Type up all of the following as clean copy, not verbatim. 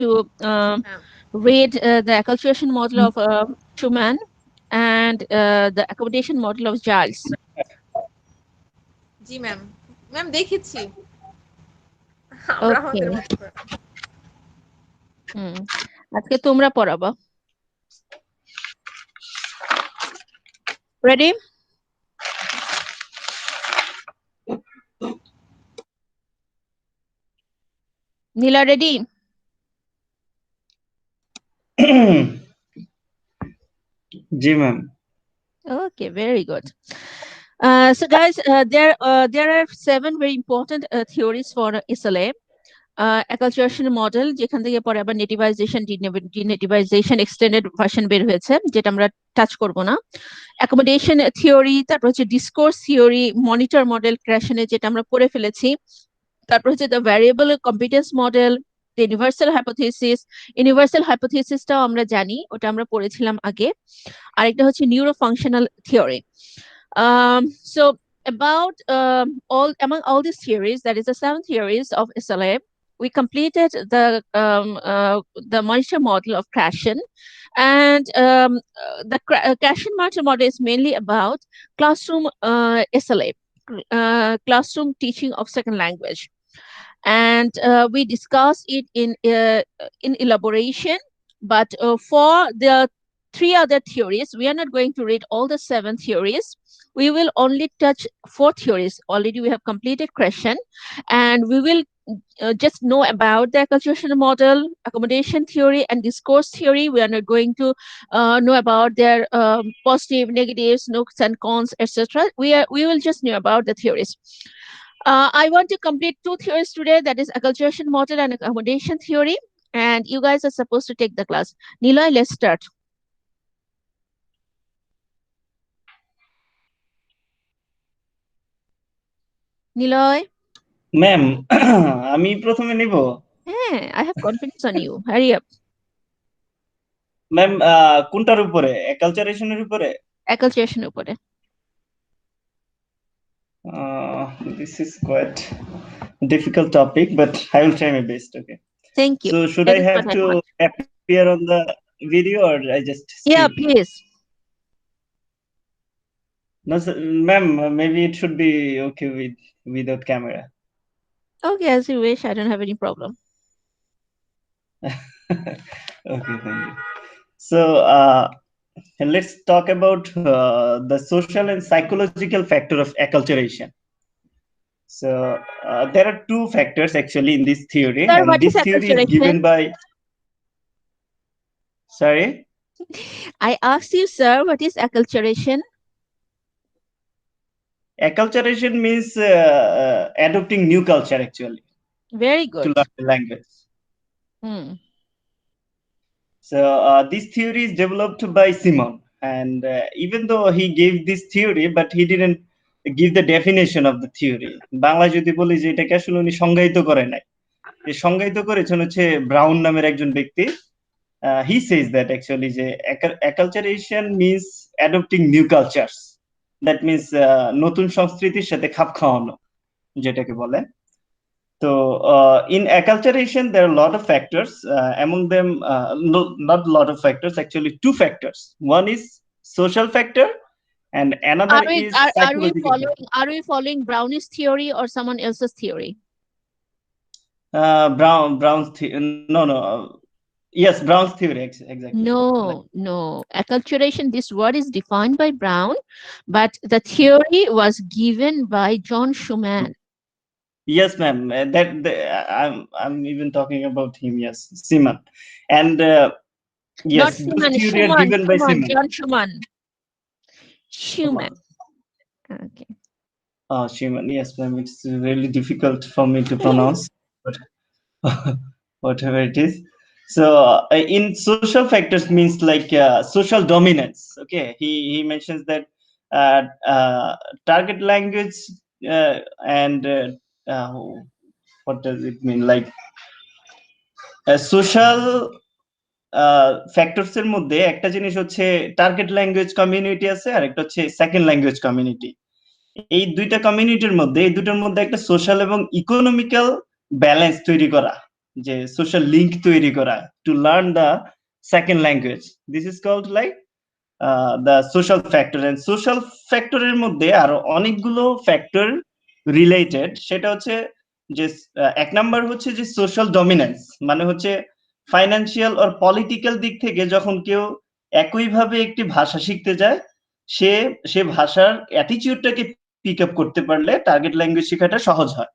to read the acculturation model of Schumann and the accommodation model of Giles. G ma'am. Ma'am দেখেছি। আমরা আমাদের Okay. মতো করে। আজকে তোমরা পড়াবা। Ready? Nila, ready? G ma'am. Okay, very good. So guys, there are 7 very important theories for SLA. Acculturation model, যেখান থেকে পরে আবার নেটিভাইজেশন, ডিনেটিভাইজেশন এক্সটেন্ডেড ভার্সন বের হয়েছে, যেটা আমরা টাচ করব না। অ্যাকোমোডেশন থিওরি, তারপর হচ্ছে ডিসকোর্স থিওরি, মনিটর মডেল ক্র্যাশনে যেটা আমরা পড়ে ফেলেছি, তারপর হচ্ছে the variable competence model, universal হাইপোথিসিসটাও আমরা জানি, ওটা আমরা পড়েছিলাম আগে। আরেকটা হচ্ছে neuro functional theory. So about among all these theories, that is the 7 theories of SLA, we completed the monitor model of Krashen, and the Krashen monitor model is mainly about classroom SLA, classroom teaching of second language, and we discussed it in elaboration. But for the 3 other theories, we are not going to read all the 7 theories. We will only touch 4 theories. Already we have completed Krashen, and we will just know about the acculturation model, accommodation theory, and discourse theory. We are not going to know about their positive, negatives, nooks and cons, etc. We will just know about the theories. I want to complete 2 theories today, that is acculturation model and accommodation theory, and you guys are supposed to take the class. Niloy, let's start. Niloy? Ma'am, আমি প্রথমে নিব? হ্যাঁ, I have confidence on you. Hurry up. Ma'am, কোনটার উপরে? অ্যাকালচারেশনের উপরে? Acculturation উপরে। This is quite difficult topic, but I will try my best. Okay. Thank you. So should That I is have what I to want. appear on the video or I just Yeah, speak? please. No, sir, ma'am, maybe it should be okay without camera. Okay, as you wish. I don't have any problem. Okay, thank you. So let's talk about the social and psychological factor of acculturation. So there are 2 factors actually in this theory, Sir, and what is this theory is acculturation? given by. Sorry? I asked you, sir, what is acculturation? Acculturation means adopting new culture actually Very to good. learn the language. So this theory is developed by Simon, and even though he gave this theory, but he didn't give the definition of the theory. Bangla যদি বলি যে এটাকে আসলে উনি সংজ্ঞায়িত করে নাই, যে সংজ্ঞায়িত করেছেন হচ্ছে ব্রাউন নামের একজন ব্যক্তি। He says that actually যে acculturation means adopting new cultures. That means নতুন সংস্কৃতির সাথে খাপ খাওয়ানো, যেটাকে বলে। So in acculturation, there are a lot of factors. Among them, not a lot of factors, actually 2 factors. One is social factor, and another is psychological factor. Are we following Brownish theory or someone else's theory? Yes, Brown's theory, exactly. No. Acculturation, this word is defined by Brown, but the theory was given by John Schumann. Yes, ma'am. I'm even talking about him. Yes, Simon, and yes, Not Schumann, those theory are given by Simon. John Schumann. Okay. Oh, Schumann. Yes, ma'am. It's really difficult for me to pronounce, but whatever it is. So in social factors means like social dominance. Okay, he mentions that target language and what does it mean, like social factors এর মধ্যে একটা জিনিস হচ্ছে target language community আছে, আর একটা হচ্ছে second language community. এই দুইটা কমিউনিটির মধ্যে, এই দুটোর মধ্যে একটা সোশ্যাল এবং ইকোনমিক্যাল ব্যালেন্স তৈরি করা, যে সোশ্যাল লিঙ্ক তৈরি করা to learn the second language, this is called like the social factor. And social ফ্যাক্টরের মধ্যে আরো অনেকগুলো ফ্যাক্টর রিলেটেড, সেটা হচ্ছে যে এক নাম্বার হচ্ছে যে সোশ্যাল ডমিনেন্স, মানে হচ্ছে ফাইন্যান্সিয়াল আর পলিটিক্যাল দিক থেকে যখন কেউ একইভাবে একটি ভাষা শিখতে যায়, সে সে ভাষার অ্যাটিটিউডটাকে পিক আপ করতে পারলে টার্গেট ল্যাঙ্গুয়েজ শেখাটা সহজ হয়।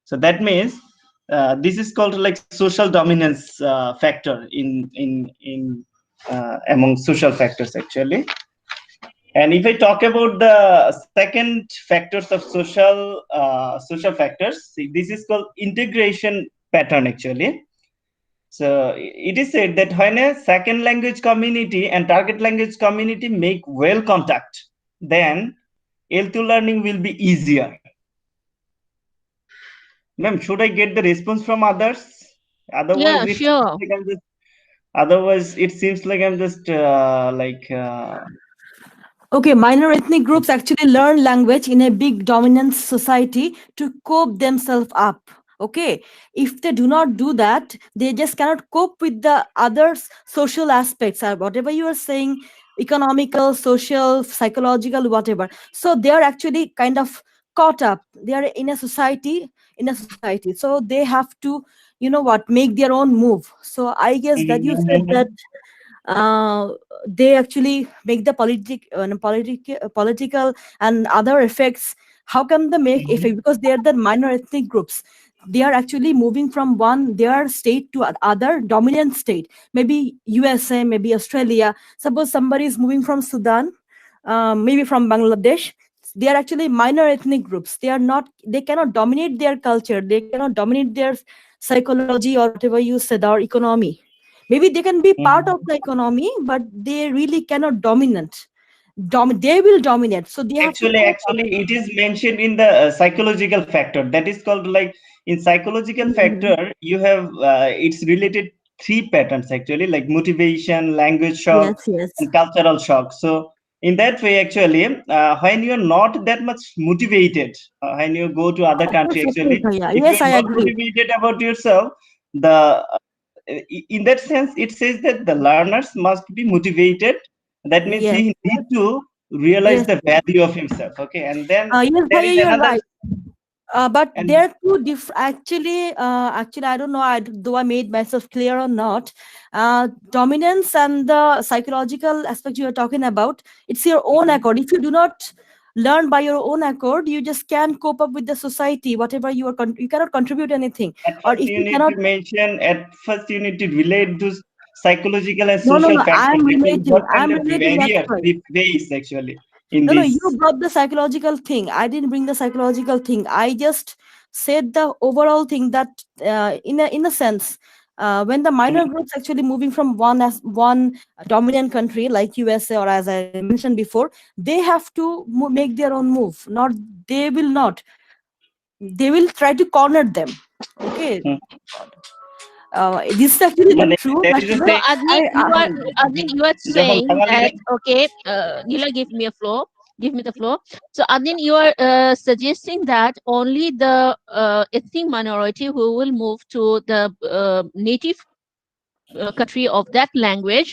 So that means this is called like social dominance factor in among social factors actually. And if I talk about the second factors of social factors, see, this is called integration pattern actually. So it is said that when a second language community and target language community make well contact, then L2 learning will be easier. Ma'am, should I get the response from others? Otherwise, Yeah, it seems sure. like I'm just. Otherwise, it seems like I'm just Okay, minor ethnic groups actually learn language in a big dominant society to cope themselves up. Okay, if they do not do that, they just cannot cope with the other social aspects or whatever you are saying, economical, social, psychological, whatever. So they are actually kind of caught up. They are in a society. So they have to, make their own move. So I guess that you said that uh, they actually make the political and other effects. How can they make effect? Because they are the minor ethnic groups. They are actually moving from one their state to other dominant state. Maybe USA, maybe Australia. Suppose somebody is moving from Sudan, maybe from Bangladesh. They are actually minor ethnic groups. They are not. They cannot dominate their culture. They cannot dominate their psychology or whatever you said, or economy. Maybe they can be part of the economy, but they really cannot dominate. They will dominate, so they have to cope up. actually, it is mentioned in the psychological factor. That is called like in psychological Mhm. factor, you have it's related three patterns actually, like motivation, language shock, Yes, yes. and cultural shock. So in that way, actually, when you are not that much motivated, when you go to other Of country, course, of actually, course. Yeah. if you Yes, are I not agree. motivated about yourself, the in that sense, it says that the learners must be motivated. That means Yes, he need to realize yes, the yes. value of himself. Okay, and then Yes, there Bhaiya, is you're another, right. But and they're two different. Actually, I don't know. Though I made myself clear or not, dominance and the psychological aspect you are talking about, it's your own accord. If you do not learn by your own accord, you just can't cope up with the society. Whatever you cannot contribute anything. at Or first if you you need cannot, to mention, at first you need to relate those psychological and no, no, social no. factors. I'm Actually, relating. what kind I'm of relating at barriers first. we face actually in No, no, you this. brought the psychological thing. I didn't bring the psychological thing. I just said the overall thing that, in a sense, when the minor Mhm. groups actually moving from one dominant country like USA, or as I mentioned before, they have to make their own move. Not they will not. They will try to corner them. Okay, Mhm. this is actually the মানে truth. that is the So Actually, same. Adnin, I Adnin, you are যখন saying that বাঙালিরা okay, Nila, give me a floor. Give me the floor. So Adnin, you are suggesting that only the ethnic minority who will move to the native country of that language,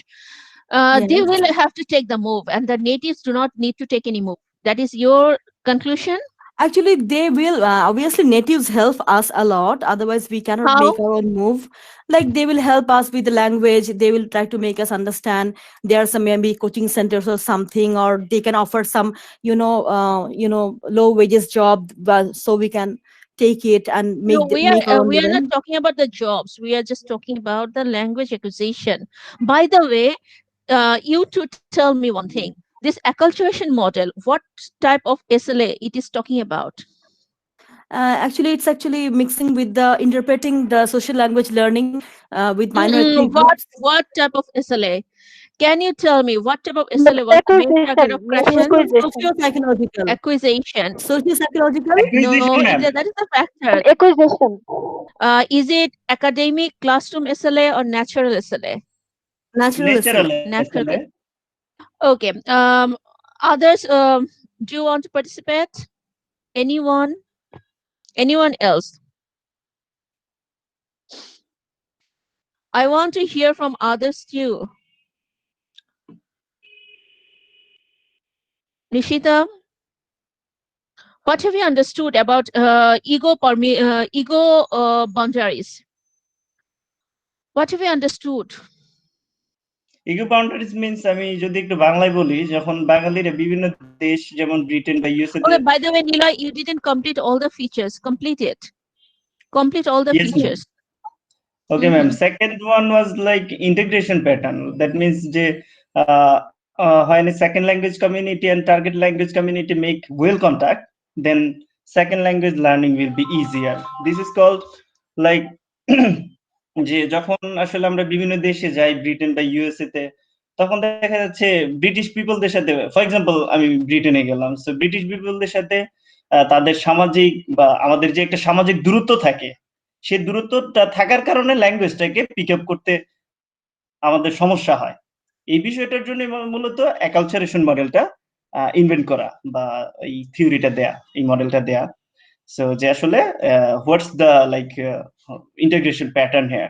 they yes. will have to take the move, and the natives do not need to take any move. That is your conclusion? Actually, they will. Obviously, natives help us a lot. Otherwise, we cannot How? make our own move. Like they will help us with the language. They will try to make us understand. There are some maybe coaching centers or something, or they can offer some, low wages job, but so we can take it and No, make our own we are not living. talking about the jobs. We are just talking about the language acquisition. By the way, you to tell me one thing. This acculturation model, what type of SLA it is talking about? Actually, it's actually mixing with the interpreting the social language learning with minor ethnic Mm-mm, groups. what type of SLA? Can you tell me what type of SLA was the main target of Acquisition, question? acquisition, Socio-psychological. Acquisition. Socio-psychological. No, acquisition, ma'am. that is a factor. acquisition. Is it academic classroom SLA or natural SLA? Natural Natural SLA. Natural. SLA. Okay. Others, do you want to participate? Anyone? Anyone else? I want to hear from others too. Nishita, what have you understood about ego boundaries? What have you understood? Ego boundaries means আমি যদি একটু বাংলায় বলি, যখন বাঙালিরা বিভিন্ন দেশ যেমন ব্রিটেন বা ইউএসএ তে Okay, by the way, Niloy, you didn't complete all the features. Complete it. Complete all the yes ma'am. features. Okay, ma'am. Second one was like integration pattern. That means when a second language community and target language community make well contact, then second language learning will be easier. This is called like যে যখন আসলে আমরা বিভিন্ন দেশে যাই, Britain বা USA তে, তখন দেখা যাচ্ছে ব্রিটিশ পিপলদের সাথে, ফর এক্সাম্পল আমি ব্রিটেনে গেলাম, সো ব্রিটিশ পিপলদের সাথে তাদের সামাজিক বা আমাদের যে একটা সামাজিক দূরত্ব থাকে, সেই দূরত্বটা থাকার কারণে ল্যাঙ্গুয়েজটাকে পিক আপ করতে আমাদের সমস্যা হয়। এই বিষয়টার জন্য মূলত অ্যাকালচারেশন মডেলটা ইনভেন্ট করা বা এই থিওরিটা দেয়া, এই মডেলটা দেয়া। সো যে আসলে what's the like integration pattern here.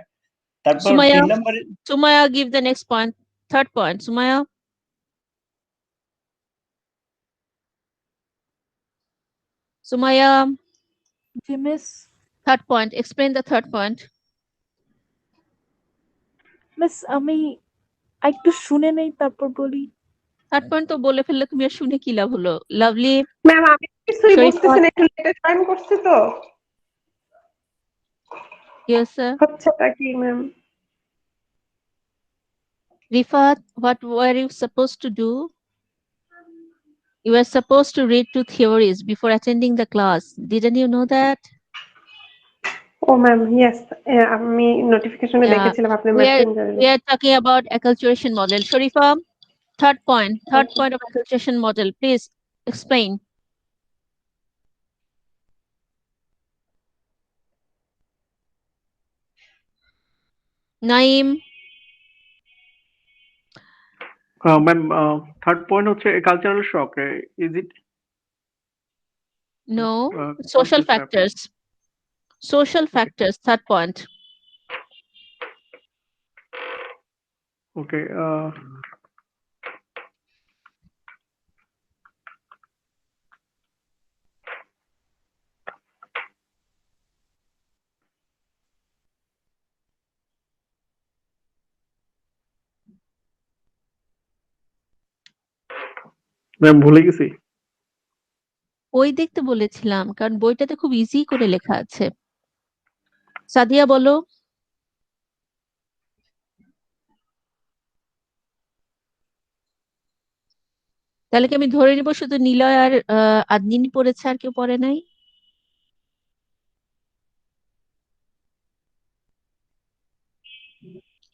তারপর Sumaya, 3 নম্বরে Sumaya, give the next point. Third point, Sumaya. Sumaya, G miss third point. Explain the third point. Miss আমি একটু শুনে নেই তারপর বলি। Third point তো বলে ফেললে তুমি আর শুনে কি লাভ হলো? Lovely. ম্যাম আমি কিছুই Sharifa. বুঝতেছি না, একটু লেটে জয়েন করছি তো। Yes, sir. হচ্ছেটা কি ma'am? Rifat, what were you supposed to do? You were supposed to read 2 theories before attending the class. Didn't you know that? ও ম্যাম ইয়েস, আমি নোটিফিকেশনে Yeah. দেখেছিলাম আপনার We মেসেঞ্জারে। are talking about acculturation model. Sharifa, third point of acculturation model. Please explain. Naeem, ma'am third point হচ্ছে cultural shock, is it? no. Social Social factors. factors. Social factors, third point. Okay, ma'am ভুলে গেছি। বই দেখতে বলেছিলাম, কারণ বইটাতে খুব easy করে লেখা আছে। সাদিয়া বলো। তাহলে কি আমি ধরে নিব শুধু নিলয় আর আদনিন পড়েছে, আর কেউ পড়ে নাই?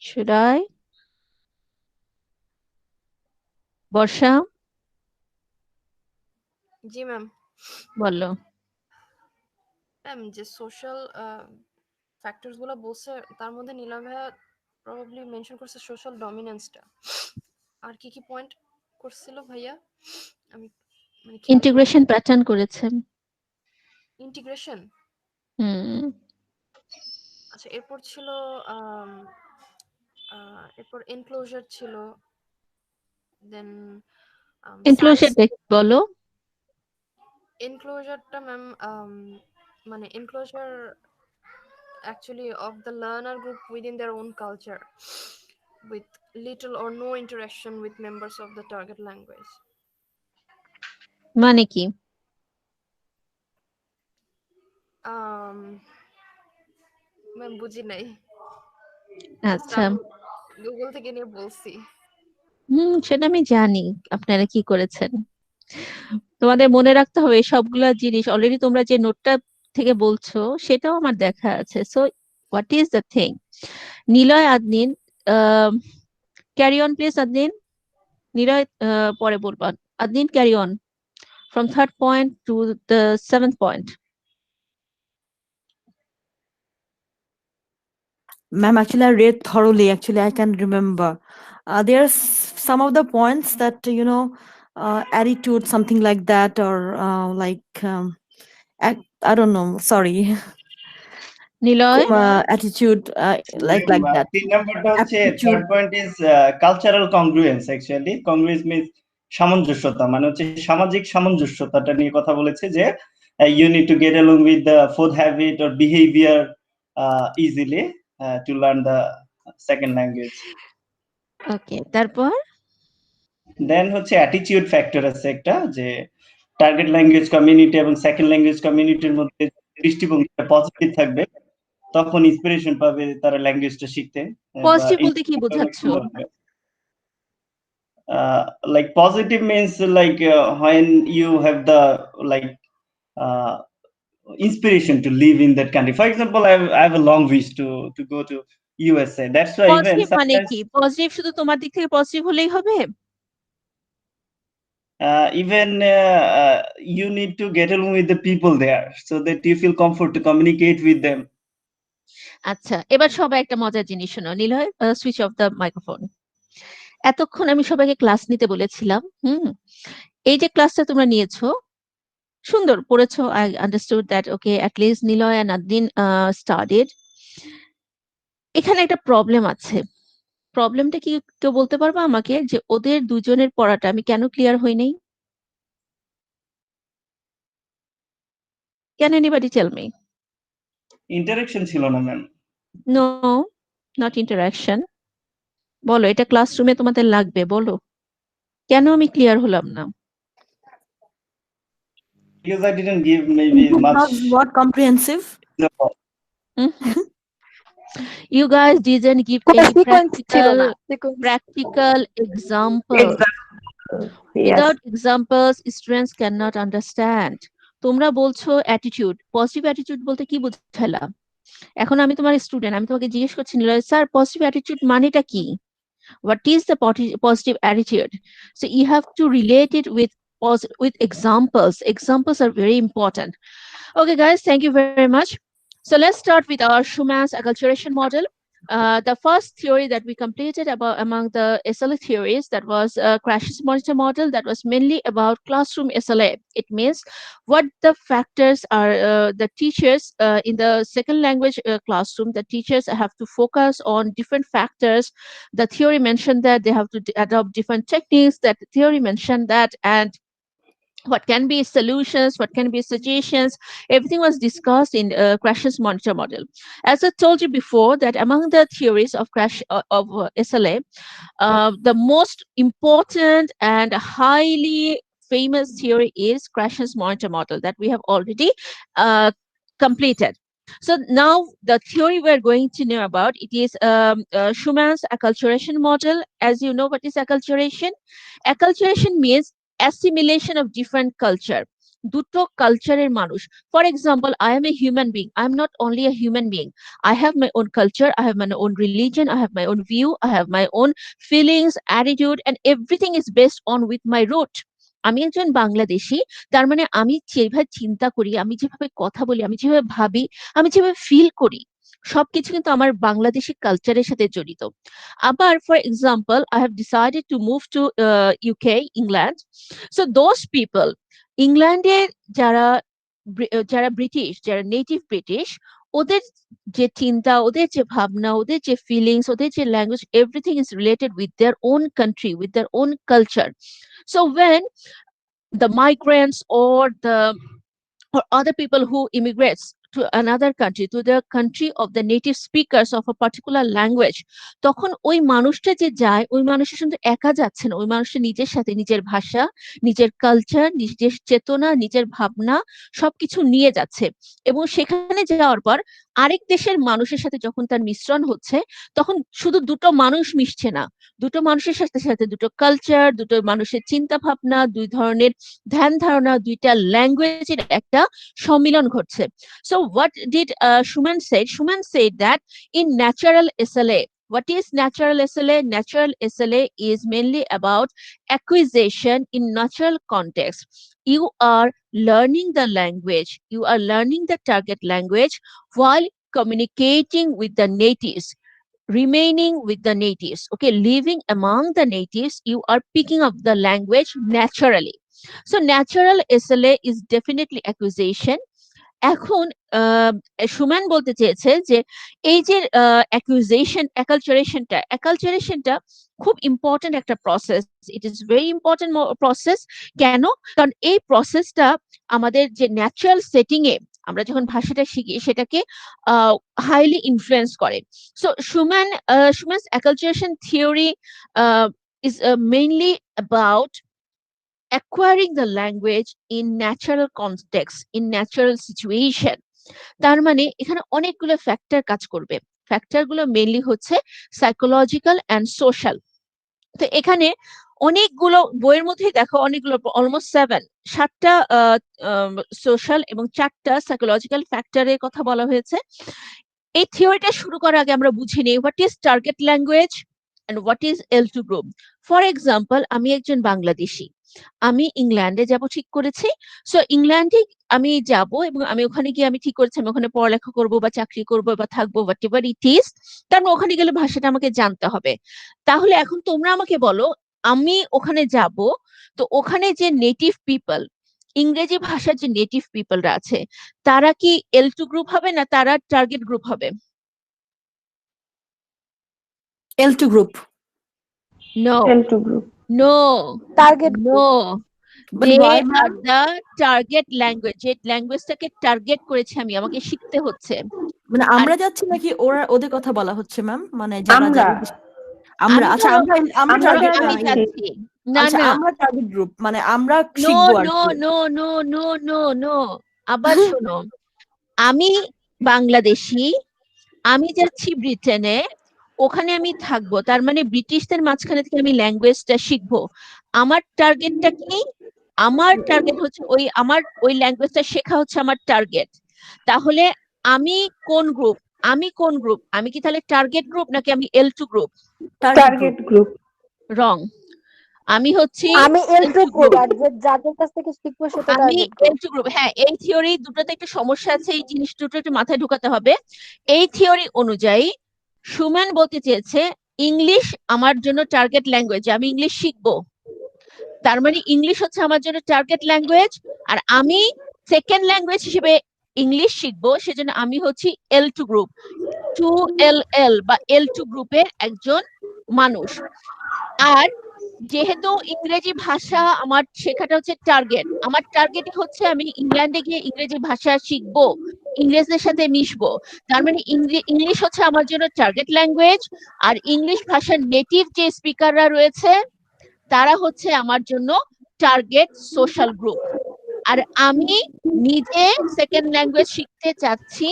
Should I? Barsha G ma'am. বলো। ম্যাম যে সোশ্যাল ফ্যাক্টরস গুলো বলছে তার মধ্যে নীলম ভাইয়া প্রবাবলি মেনশন করছে সোশ্যাল ডমিনেন্সটা। আর কি কি পয়েন্ট করছিল ভাইয়া? আমি মানে ইন্টিগ্রেশন প্যাটার্ন করেছেন। ইন্টিগ্রেশন। আচ্ছা, এরপর ছিল এরপর এনক্লোজার ছিল, দেন এনক্লোজার বলো। এনক্লোজারটা ম্যাম মানে enclosure actually of the learner group within their own culture with little or no interaction with members of the target language. মানে কি? ম্যাম বুঝি নাই। আচ্ছা, গুগল থেকে নিয়ে বলছি। সেটা আমি জানি আপনারা কি করেছেন। তোমাদের মনে রাখতে হবে সবগুলা জিনিস। অলরেডি তোমরা যে নোটটা থেকে বলছো সেটাও আমার দেখা আছে। So what is the thing? Niloy, Adnin, carry on please. Adnin, Niloy পরে বলবা। Adnin, carry on from third point to the 7th point. Ma'am, actually, I read thoroughly. Actually, I can remember. There's some of the points that, attitude, something like that, or I don't know. Sorry. Niloy attitude, like that. 3 নাম্বারটা হচ্ছে Aptitude. Third point is cultural congruence. Actually congruence means সামঞ্জস্যতা, মানে হচ্ছে সামাজিক সামঞ্জস্যতাটা নিয়ে কথা বলেছে যে you need to get along with the food habit or behavior easily to learn the second language. ওকে, তারপর দেন হচ্ছে অ্যাটিটিউড ফ্যাক্টর আছে একটা, যে টার্গেট ল্যাঙ্গুয়েজ কমিউনিটি এবং সেকেন্ড ল্যাঙ্গুয়েজ কমিউনিটির মধ্যে দৃষ্টিভঙ্গিটা পজিটিভ থাকবে, তখন ইন্সপিরেশন পাবে তারা ল্যাঙ্গুয়েজটা শিখতে। পজিটিভ বলতে কি বোঝাচ্ছ? Like positive means like when you have the like uh, inspiration to live in that country. For example, I have a long wish to go to USA. That's why even positive মানে sometimes কি? Positive শুধু তোমার দিক থেকে positive হলেই হবে? even you need to get along with the people there so that you feel comfort to communicate with them. আচ্ছা, এবার সবাই একটা মজার জিনিস শোনো। Niloy, switch off the microphone. এতক্ষণ আমি সবাইকে ক্লাস নিতে বলেছিলাম। এই যে ক্লাসটা তোমরা নিয়েছো, সুন্দর পড়েছো। I understood that okay, at least Niloy and Adin studied. এখানে একটা প্রবলেম আছে। প্রবলেমটা কি কেউ বলতে পারবে আমাকে, যে ওদের দুজনের পড়াটা আমি কেন ক্লিয়ার হই নাই? Can anybody tell me? Interaction ছিল না ম্যাম। No, not interaction. বলো, এটা ক্লাসরুমে তোমাদের লাগবে, বলো কেন আমি ক্লিয়ার হলাম না? Because I didn't give maybe much. Because what comprehensive? Mhm. You guys didn't give any practical examples. Yes. Without examples, students cannot understand. তোমরা বলছো অ্যাটিটিউড, পজিটিভ অ্যাটিটিউড বলতে কি বুঝালা? এখন আমি তোমার স্টুডেন্ট, আমি তোমাকে জিজ্ঞেস করছি, নিলয় স্যার পজিটিভ অ্যাটিটিউড মানেটা কি? What is the positive attitude? So you have to relate it with examples. Examples are very important. Okay, guys, thank you very much. So let's start with our Schumann's acculturation model. The first theory that we completed among the SLA theories, that was Crash's monitor model, that was mainly about classroom SLA. It means what the factors are, the teachers in the second language classroom, the teachers have to focus on different factors. The theory mentioned that they have to adopt different techniques, that the theory mentioned that, and what can be solutions, what can be suggestions, everything was discussed in Crash's monitor model. As I told you before, that among the theories of SLA, the most important and highly famous theory is Crash's monitor model that we have already completed. So now the theory we're going to know about, it is Schumann's acculturation model. As you know, what is acculturation? Acculturation means assimilation of different culture. দুটো কালচারের মানুষ। For example, I am a human being. I am not only a human being. I have my own culture, I have my own religion, I have my own view, I have my own feelings, attitude, and everything is based on with my root. আমি একজন বাংলাদেশী, তার মানে আমি যেভাবে চিন্তা করি, আমি যেভাবে কথা বলি, আমি যেভাবে ভাবি, আমি যেভাবে ফিল করি, সবকিছু কিন্তু আমার বাংলাদেশি কালচারের সাথে জড়িত। আবার for example, I have decided to move to UK, England. So those people, ইংল্যান্ডের যারা ব্রিটিশ, যারা নেটিভ ব্রিটিশ, ওদের যে চিন্তা, ওদের যে ভাবনা, ওদের যে ফিলিংস, ওদের যে language, everything is related with their own country, with their own culture. So when the migrants or other people who immigrates to another country, to the country of the native speakers of a particular language, তখন ওই মানুষটা যে যায়, ওই মানুষটা কিন্তু একা যাচ্ছে না, ওই মানুষটা নিজের সাথে নিজের ভাষা, নিজের কালচার, নিজের চেতনা, নিজের ভাবনা সবকিছু নিয়ে যাচ্ছে। এবং সেখানে যাওয়ার পর আরেক দেশের মানুষের সাথে যখন তার মিশ্রণ হচ্ছে, তখন শুধু দুটো মানুষ মিশছে না, দুটো মানুষের সাথে সাথে দুটো কালচার, দুটো মানুষের চিন্তা ভাবনা, দুই ধরনের ধ্যান ধারণা, দুইটা ল্যাঙ্গুয়েজের একটা সম্মিলন ঘটছে। So what did Schumann say? Schumann said that in natural SLA, what is natural SLA? Natural SLA is mainly about acquisition in natural context. You are learning the language, you are learning the target language while communicating with the natives, remaining with the natives, okay, living among the natives, you are picking up the language naturally. So natural SLA is definitely acquisition. এখন সুমান বলতে চেয়েছে যে এই যে অ্যাকালচারেশনটা খুব important একটা process. It is very important process. কেন? কারণ এই প্রসেসটা আমাদের যে ন্যাচারাল সেটিং এ আমরা যখন ভাষাটা শিখি সেটাকে হাইলি ইনফ্লুয়েন্স করে। So Schumann's acculturation theory is mainly about acquiring the language in natural context, in natural situation. তার মানে এখানে অনেকগুলো ফ্যাক্টর কাজ করবে। ফ্যাক্টরগুলো মেইনলি হচ্ছে সাইকোলজিক্যাল অ্যান্ড সোশ্যাল। তো এখানে অনেকগুলো বইয়ের মধ্যে দেখো অনেকগুলো অলমোস্ট 7টা সোশ্যাল এবং 4টা সাইকোলজিক্যাল ফ্যাক্টরের কথা বলা হয়েছে। এই থিওরিটা শুরু করার আগে আমরা বুঝে নিই what is target language and what is L2 group. For example, আমি একজন বাংলাদেশি, আমি ইংল্যান্ডে যাব ঠিক করেছি। সো ইংল্যান্ডে আমি যাব এবং আমি ওখানে গিয়ে আমি ঠিক করেছি আমি ওখানে পড়ালেখা করব বা চাকরি করব বা থাকবো, হোয়াট এভার ইট ইজ। কারণ ওখানে গেলে ভাষাটা আমাকে জানতে হবে। তাহলে এখন তোমরা আমাকে বলো, আমি ওখানে যাব, তো ওখানে যে নেটিভ পিপল, ইংরেজি ভাষার যে নেটিভ পিপলরা আছে, তারা কি L2 গ্রুপ হবে না তারা টার্গেট গ্রুপ হবে? L2 group. No, L2 group. no, target no. But They why, are ma'am? the target language. যে ল্যাঙ্গুয়েজটাকে টার্গেট করেছি আমি, আমাকে শিখতে হচ্ছে। মানে আর আমরা যাচ্ছি নাকি ওদের কথা বলা হচ্ছে ম্যাম? মানে যারা আমরা যাবে আমরা, আমি আচ্ছা ধরো আমরা আমরা টার্গেট আমি যাচ্ছি। যাচ্ছি, না আচ্ছা না, আমরা টার্গেট গ্রুপ, মানে আমরা নো শিখবো আর নো কি। No no no no no. আবার শোনো, আমি বাংলাদেশি, আমি যাচ্ছি ব্রিটেনে, ওখানে আমি থাকবো, তার মানে ব্রিটিশদের মাঝখানে থেকে আমি ল্যাঙ্গুয়েজটা শিখবো। আমার টার্গেটটা কি? আমার টার্গেট হচ্ছে ওই ল্যাঙ্গুয়েজটা শেখা হচ্ছে আমার টার্গেট। তাহলে আমি কোন গ্রুপ? আমি কি তাহলে টার্গেট গ্রুপ নাকি আমি L2 গ্রুপ? Target group. রং। আমি হচ্ছি আমি L2 L2 গ্রুপ, গ্রুপ। আর যাদের কাছ থেকে শিখবো সেটা আমি টার্গেট গ্রুপ। L2 group. হ্যাঁ, এই থিওরি দুটোতে একটা সমস্যা আছে, এই জিনিস দুটো একটু মাথায় ঢোকাতে হবে। এই থিওরি অনুযায়ী সুম্যান বলতে চেয়েছে ইংলিশ আমার জন্য টার্গেট ল্যাঙ্গুয়েজ, আমি ইংলিশ শিখবো, তার মানে ইংলিশ হচ্ছে আমার জন্য টার্গেট ল্যাঙ্গুয়েজ, আর আমি সেকেন্ড ল্যাঙ্গুয়েজ হিসেবে ইংলিশ শিখবো, সেজন্য আমি হচ্ছি L2 গ্রুপ, 2LL বা L2 গ্রুপের একজন মানুষ। আর যেহেতু ইংরেজি ভাষা আমার শেখাটা হচ্ছে টার্গেট, আমার টার্গেট হচ্ছে আমি ইংল্যান্ডে গিয়ে ইংরেজি ভাষা শিখবো, ইংরেজদের সাথে মিশবো, তার মানে ইংলিশ হচ্ছে আমার জন্য টার্গেট ল্যাঙ্গুয়েজ। আর ইংলিশ ভাষার নেটিভ যে স্পিকাররা রয়েছে তারা হচ্ছে আমার জন্য টার্গেট সোশ্যাল গ্রুপ। আর আমি নিজে সেকেন্ড ল্যাঙ্গুয়েজ শিখতে চাচ্ছি,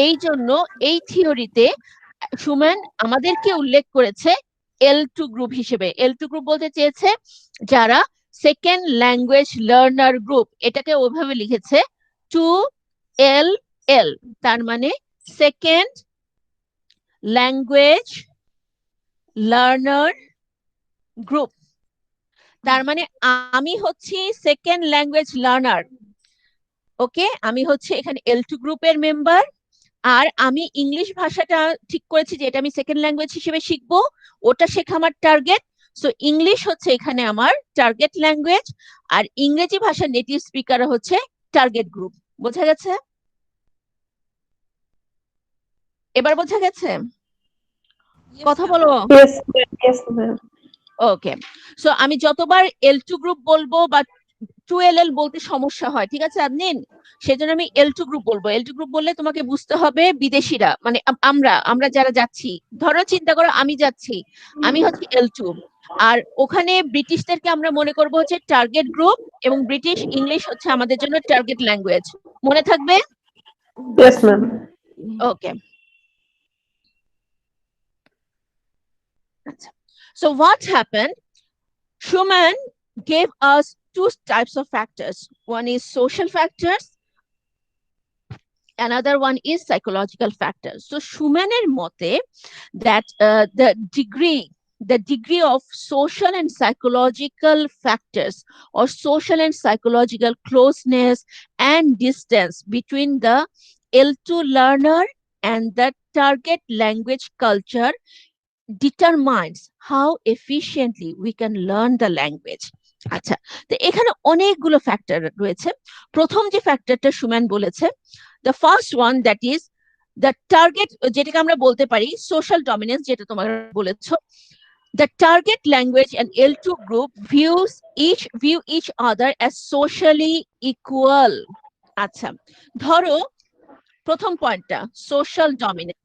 এই জন্য এই থিওরিতে সুম্যান আমাদেরকে উল্লেখ করেছে L2 গ্রুপ হিসেবে। L2 গ্রুপ বলতে চেয়েছে যারা সেকেন্ড ল্যাঙ্গুয়েজ লার্নার গ্রুপ, এটাকে ওইভাবে লিখেছে 2LL, তার মানে সেকেন্ড ল্যাঙ্গুয়েজ লার্নার গ্রুপ। তার মানে আমি হচ্ছি সেকেন্ড ল্যাঙ্গুয়েজ লার্নার, ওকে, আমি হচ্ছে এখানে L2 গ্রুপের মেম্বার। আর আমি ইংলিশ ভাষাটা ঠিক করেছি যে এটা আমি সেকেন্ড ল্যাঙ্গুয়েজ হিসেবে শিখবো, ওটা শেখা আমার টার্গেট। সো ইংলিশ হচ্ছে এখানে আমার টার্গেট ল্যাঙ্গুয়েজ, আর ইংরেজি ভাষার নেটিভ স্পিকার হচ্ছে টার্গেট গ্রুপ। বোঝা গেছে? এবার বোঝা গেছে? কথা বলো। Yes, yes, ma'am. ওকে, সো আমি যতবার L2 গ্রুপ বলবো বা 2LL বলতে সমস্যা হয়, ঠিক আছে আদনিন, সেজন্য আমি L2 গ্রুপ বলবো। L2 গ্রুপ বললে তোমাকে বুঝতে হবে বিদেশিরা, মানে আমরা যারা যাচ্ছি, ধরো চিন্তা করো আমি যাচ্ছি, আমি হচ্ছে L2, আর ওখানে ব্রিটিশদেরকে আমরা মনে করবো হচ্ছে টার্গেট গ্রুপ, এবং ব্রিটিশ ইংলিশ হচ্ছে আমাদের জন্য টার্গেট ল্যাঙ্গুয়েজ। মনে থাকবে? Yes, ma'am. Okay, so what happened? Schumann gave us two types of factors. One is social factors, another one is psychological factors. So Schumann's mote that the degree of social and psychological factors, or social and psychological closeness and distance between the L2 learner and the target language culture determines how efficiently we can learn the language. আচ্ছা, তো এখানে অনেকগুলো factor রয়েছে। প্রথম যে ফ্যাক্টরটা সুম্যান বলেছে, the first one that is the target, যেটাকে আমরা বলতে পারি সোশ্যাল ডমিনেন্স, যেটা তোমরা বলেছো। The target language and L2 group view each other as socially equal. আচ্ছা, ধরো প্রথম পয়েন্টটা সোশ্যাল ডমিনেন্স।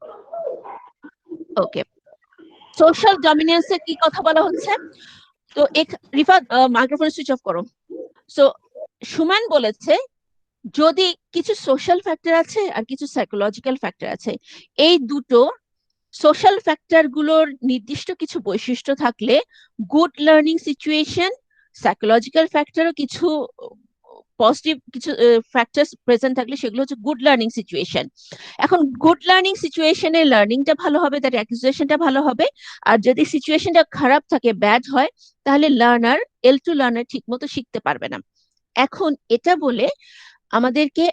ওকে, সোশ্যাল ডমিনেন্সের কি কথা বলা হচ্ছে? তো রিফা, মাইক্রোফোন সুইচ অফ করো। সো সুমন বলেছে যদি কিছু সোশ্যাল ফ্যাক্টর আছে আর কিছু সাইকোলজিক্যাল ফ্যাক্টর আছে, এই দুটো সোশ্যাল ফ্যাক্টর গুলোর নির্দিষ্ট কিছু বৈশিষ্ট্য থাকলে গুড লার্নিং সিচুয়েশন, সাইকোলজিক্যাল ফ্যাক্টরও কিছু পজিটিভ কিছু ফ্যাক্টরস প্রেজেন্ট থাকলে সেগুলো হচ্ছে গুড লার্নিং সিচুয়েশন। এখন গুড লার্নিং সিচুয়েশনে লার্নিংটা ভালো হবে, তার অ্যাকুইজিশনটা ভালো হবে। আর যদি সিচুয়েশনটা খারাপ থাকে, ব্যাড হয়, তাহলে L2 লার্নার ঠিক মতো শিখতে পারবে না। এখন এটা বলে আমাদেরকে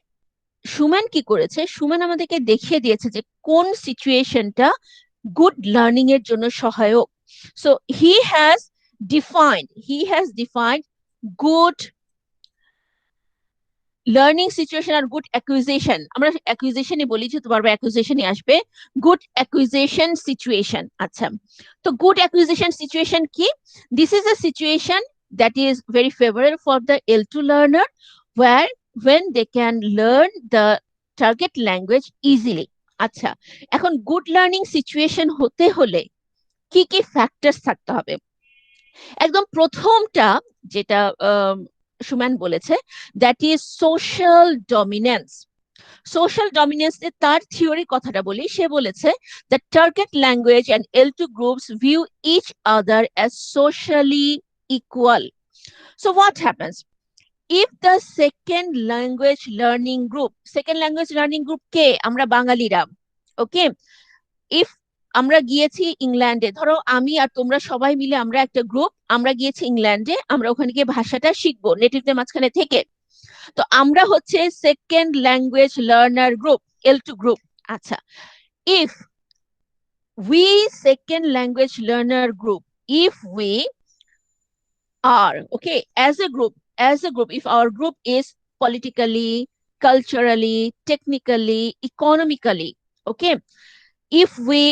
সুমন কি করেছে, সুমন আমাদেরকে দেখিয়ে দিয়েছে যে কোন সিচুয়েশনটা গুড লার্নিং এর জন্য সহায়ক। So he has defined good learning situation আর গুড অ্যাকুইজিশন। আমরা অ্যাকুইজিশনই বলি, যেহেতু বারবার অ্যাকুইজিশনই আসবে। Good acquisition situation. আচ্ছা, তো গুড অ্যাকুইজিশন সিচুয়েশন কি? This is a situation that is very favorable for the L2 learner, where when they can learn the target language easily. আচ্ছা, এখন গুড লার্নিং সিচুয়েশন হতে হলে কি কি ফ্যাক্টরস থাকতে হবে? একদম প্রথমটা যেটা সুমন বলেছে, that is social dominance. Social ডমিনেন্সে তার থিওরি কথাটা বলি, সে বলেছে the target language and L2 groups view each other as socially equal. So what happens if the second language learning group কে? আমরা বাঙালিরা। ওকে, ইফ আমরা গিয়েছি ইংল্যান্ডে, ধরো আমি আর তোমরা সবাই মিলে আমরা একটা গ্রুপ, আমরা গিয়েছি ইংল্যান্ডে, আমরা ওখানে গিয়ে ভাষাটা শিখবো নেটিভদের মাঝখানে থেকে। তো আমরা হচ্ছে second language learner group, L2 group. আচ্ছা, if we second language learner group, if we are okay as a group, if our group is politically, culturally, technically, economically, okay, if we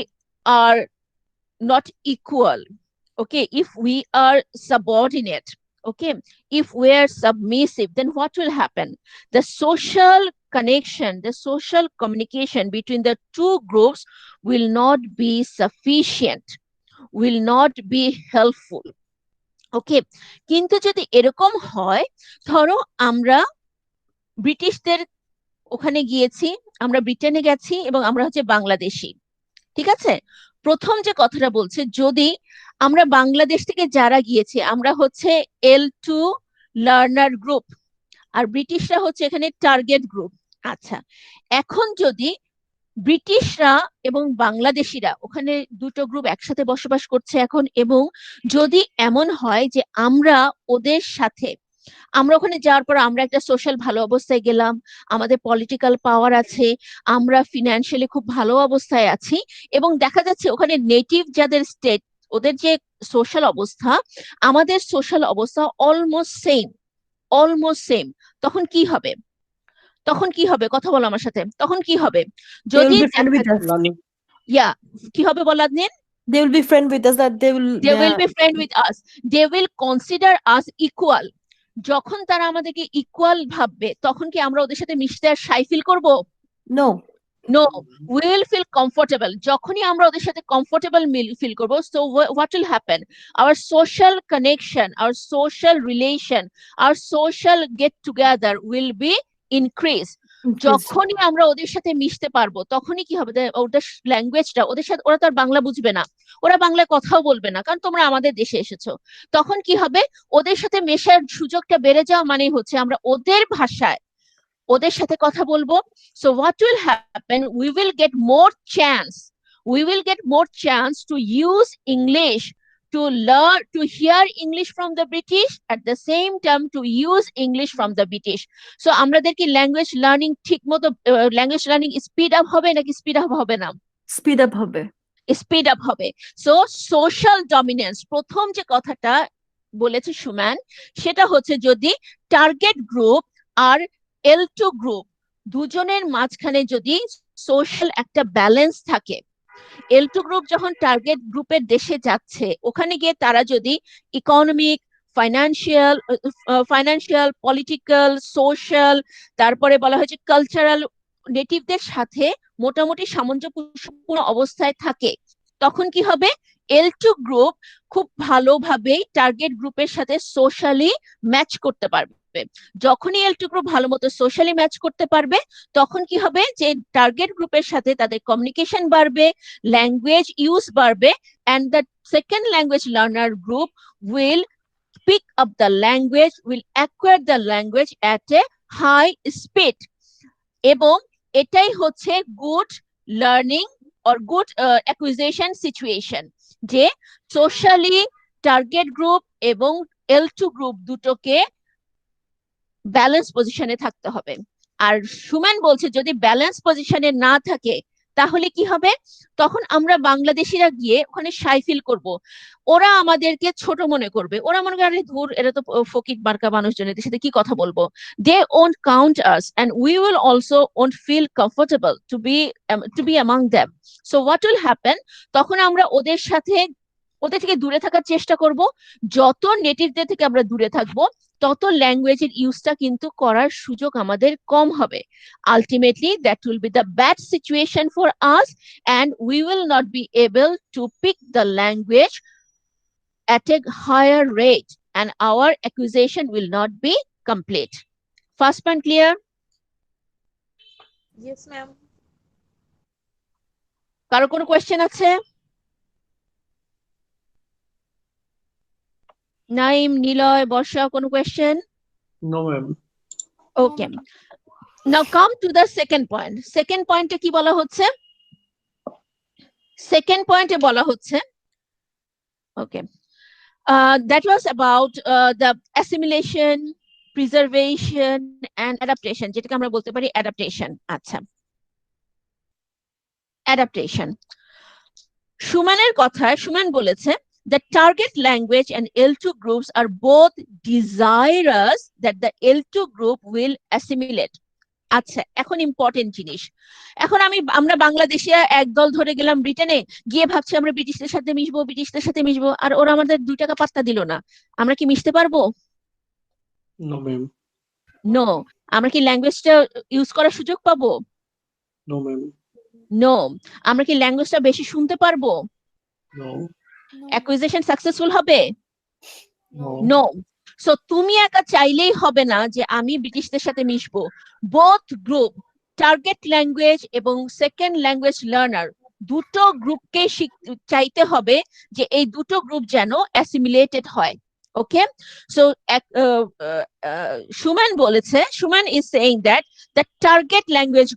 are not equal, okay, if we are subordinate, okay, if we are submissive, then what will happen? The social connection, the social communication between the two groups will not be sufficient, will not be helpful. ওকে, কিন্তু যদি এরকম হয়, ধরো আমরা ব্রিটিশদের ওখানে গিয়েছি, আমরা ব্রিটেনে গেছি এবং আমরা হচ্ছে বাংলাদেশি, ঠিক আছে? প্রথম যে কথাটা বলছে, যদি আমরা বাংলাদেশ থেকে যারা গিয়েছি আমরা হচ্ছে L2 লার্নার গ্রুপ, আর ব্রিটিশরা হচ্ছে এখানে টার্গেট গ্রুপ। আচ্ছা, এখন যদি ব্রিটিশরা এবং বাংলাদেশিরা, ওখানে দুটো গ্রুপ একসাথে বসবাস করছে এখন, এবং যদি এমন হয় যে আমরা ওদের সাথে, আমরা ওখানে যাওয়ার পর আমরা একটা সোশ্যাল ভালো অবস্থায় গেলাম, আমাদের পলিটিক্যাল পাওয়ার আছে, আমরা ফিনান্সিয়ালি খুব ভালো অবস্থায় আছি, এবং দেখা যাচ্ছে ওখানে নেটিভ যাদের স্টেট, ওদের যে সোশ্যাল অবস্থা, আমাদের সোশ্যাল অবস্থা অলমোস্ট সেম, তখন কি হবে? কথা বলো আমার সাথে, তখন কি হবে? They will যদি be friend with us. কি হবে বলো আদনিন? They will be friend with us. That they will be friend with us, they will consider us equal. যখন তারা আমাদেরকে ইকুয়াল ভাববে, তখন কি আমরা ওদের সাথে মিশতে আর শাই ফিল করব? no. We will feel comfortable. যখনই আমরা ওদের সাথে কমফোর্টেবল ফিল করব, so what will happen? Our social connection, our social relation, our social get together will be increased. যখনই আমরা ওদের সাথে মিশতে পারবো, তখনই কি হবে? ওদের ল্যাঙ্গুয়েজটা, ওদের সাথে, ওরা তো আর বাংলা বুঝবে না, ওরা বাংলায় কথাও বলবে না, কারণ তোমরা আমাদের দেশে এসেছো। তখন কি হবে? ওদের সাথে মেশার সুযোগটা বেড়ে যাওয়া মানে হচ্ছে আমরা ওদের ভাষায় ওদের সাথে কথা বলবো। So what will happen? We will get more chance to use English, to learn, to hear English from the British, at the same time to use English from the British. So আমাদের কি language learning ঠিক মতো, language learning speed up হবে নাকি speed up হবে না? Speed up হবে। So social dominance, প্রথম যে কথাটা বলেছে সুম্যান, সেটা হচ্ছে যদি টার্গেট গ্রুপ আর L2 গ্রুপ দুজনের মাঝখানে যদি সোশ্যাল একটা ব্যালেন্স থাকে। L2 গ্রুপ যখন টার্গেট গ্রুপের দেশে যাচ্ছে, ওখানে গিয়ে তারা যদি economic, financial financial, political, social, তারপরে বলা হয়েছে কালচারাল নেটিভদের সাথে মোটামুটি সামঞ্জস্যপূর্ণ অবস্থায় থাকে, তখন কি হবে? L2 গ্রুপ খুব ভালোভাবেই টার্গেট গ্রুপের সাথে সোশ্যালি ম্যাচ করতে পারবে। যখনই L2 গ্রুপ ভালো মতো সোশ্যালি ম্যাচ করতে পারবে, তখন কি হবে? যে টার্গেট গ্রুপের সাথে তাদের কমিউনিকেশন বাড়বে, language use বাড়বে, and the second language learner group will pick up the language, will acquire the language at a high speed, এবং এটাই হচ্ছে good learning or good acquisition situation, যে সোশ্যালি টার্গেট গ্রুপ এবং L2 group দুটোকে balance পজিশনে থাকতে হবে। আর সুমন বলছে যদি ব্যালেন্স পজিশনে না থাকে তাহলে কি হবে? তখন আমরা বাংলাদেশিরা গিয়ে ওখানে সাই ফিল করব, ওরা আমাদেরকে ছোট মনে করবে, ওরা মনে করে আরে ধুর, এরা তো ফকির মার্কা মানুষজন, এদের সাথে কি কথা বলবো। দে won't count us and we will also won't feel comfortable to be among them. So what will happen? তখন আমরা ওদের থেকে দূরে থাকার চেষ্টা করব। যত নেটিভদের থেকে আমরা দূরে থাকবো, তত ল্যাঙ্গুয়েজের ইউজটা কিন্তু করার সুযোগ আমাদের কম হবে। Ultimately that will be the bad situation for us, and we will not be able to pick the language at a higher rate, and our acquisition will not be complete. First point clear? Yes, ma'am. কারো কোনো question আছে? নাইম, নিলয়, বর্ষা, কোনো question? No ma'am. Okay. Now come to the second point. Second point কি বলা হচ্ছে? Second point বলা হচ্ছে, okay, that was about the assimilation, preservation and adaptation, যেটাকে আমরা বলতে পারি adaptation. আচ্ছা, adaptation. সুমনের কথায় সুমন বলেছে the target language and L2 groups are both desirous that the L2 group will assimilate. আচ্ছা, এখন ইম্পর্টেন্ট জিনিস। এখন আমরা বাংলাদেশিয়া একদল ধরে গেলাম ব্রিটেনে, গিয়ে ভাবছি আমরা ব্রিটিশদের সাথে মিশবো, আর ওরা আমাদের 2 টাকা পাত্তা দিল না। আমরা কি মিশতে পারবো? No ma'am. নো। আমরা কি ল্যাঙ্গুয়েজটা ইউজ করার সুযোগ পাবো? No ma'am. নো। আমরা কি ল্যাঙ্গুয়েজটা বেশি শুনতে পারবো? নো। অ্যাকুইজিশন সাকসেসফুল হবে? নো। নো। সো তুমি একা চাইলেই হবে না যে আমি ব্রিটিশদের সাথে মিশবো। বোথ গ্রুপ, টার্গেট ল্যাঙ্গুয়েজ এবং সেকেন্ড ল্যাঙ্গুয়েজ লার্নার, দুটো গ্রুপকে চাইতে হবে যে এই দুটো গ্রুপ যেন অ্যাসিমিলেটেড হয়। ওকে, সো সুমন বলেছে, Suman is saying that the target language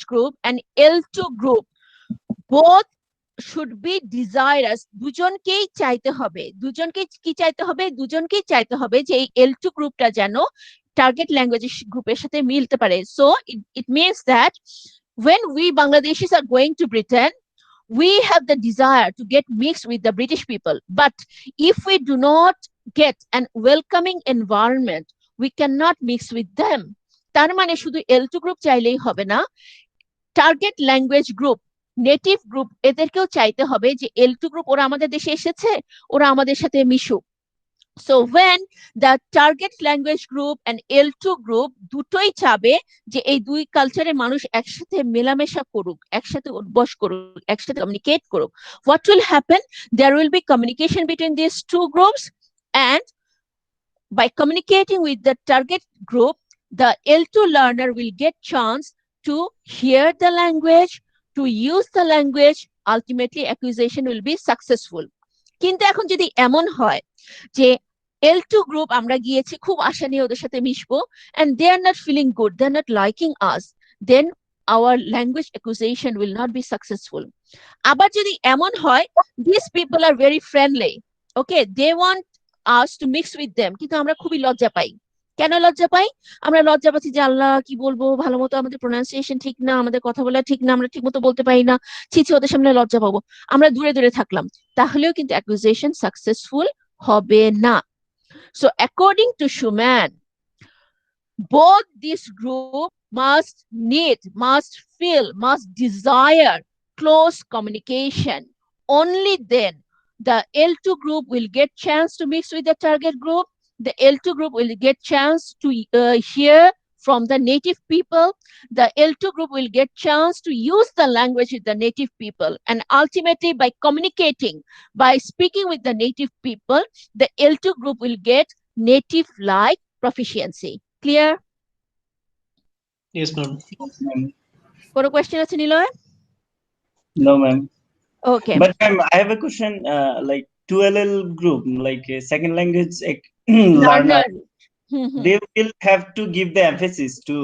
group and L2 group both should be desirous, দুজনকেই চাইতে হবে, দুজনকেই চাইতে হবে যে এই L2 গ্রুপটা যেন টার্গেট ল্যাঙ্গুয়েজ গ্রুপের সাথে মিলতে পারে। So it means that when we Bangladeshis are going to Britain, we have the desire to get mixed with the British people, but if we do not get an welcoming environment, we cannot mix with them. তার মানে শুধু L2 group চাইলেই হবে না, target language group, native group, এদেরকেও চাইতে হবে যে L2 গ্রুপ ওরা আমাদের দেশে এসেছে, ওরা আমাদের সাথে মিশুক। So when the target language group and L2 group দুটোই চাবে যে এই দুই কালচারের মানুষ একসাথে মেলামেশা করুক, একসাথে উদ্বস করুক, একসাথে কমিউনিকেট করুক, what will happen? There will be communication between these two groups, and by communicating with the target group, the L2 learner will get chance to hear the language, to use the language. Ultimately acquisition will be successful. কিন্তু এখন যদি এমন হয় যে L2 group আমরা গিয়েছি খুব আশা নিয়ে ওদের সাথে মিশবো, and they are not feeling good, they are not liking us, then our language acquisition will not be successful. আবার যদি এমন হয় these people are very friendly, okay, they want us to mix with them, কিন্তু আমরা খুবই লজ্জা পাই, কেন লজ্জা পাই? আমরা লজ্জা পাচ্ছি যে আল্লাহ কি বলবো, ভালো মতো আমাদের প্রোনাউন্সিয়েশন ঠিক না, আমাদের কথা বলা ঠিক না, আমরা ঠিক মতো বলতে পারি না, ছি ওদের সামনে লজ্জা পাবো, আমরা দূরে দূরে থাকলাম, তাহলেও কিন্তু অ্যাকুইজিশন সাকসেসফুল হবে না। So according to Suman, both this group must feel, must desire close communication. Only then the L2 group will get chance to mix with the target group. The L2 group will get chance to hear from the native people. The L2 group will get chance to use the language with the native people. And ultimately, by communicating, by speaking with the native people, the L2 group will get native-like proficiency. Clear? Yes, ma'am. কোনো question আছে Niloy? No, ma'am. Okay. But ma'am, I have a question. Like 2LL group, like a second language learner, they will have to give the emphasis to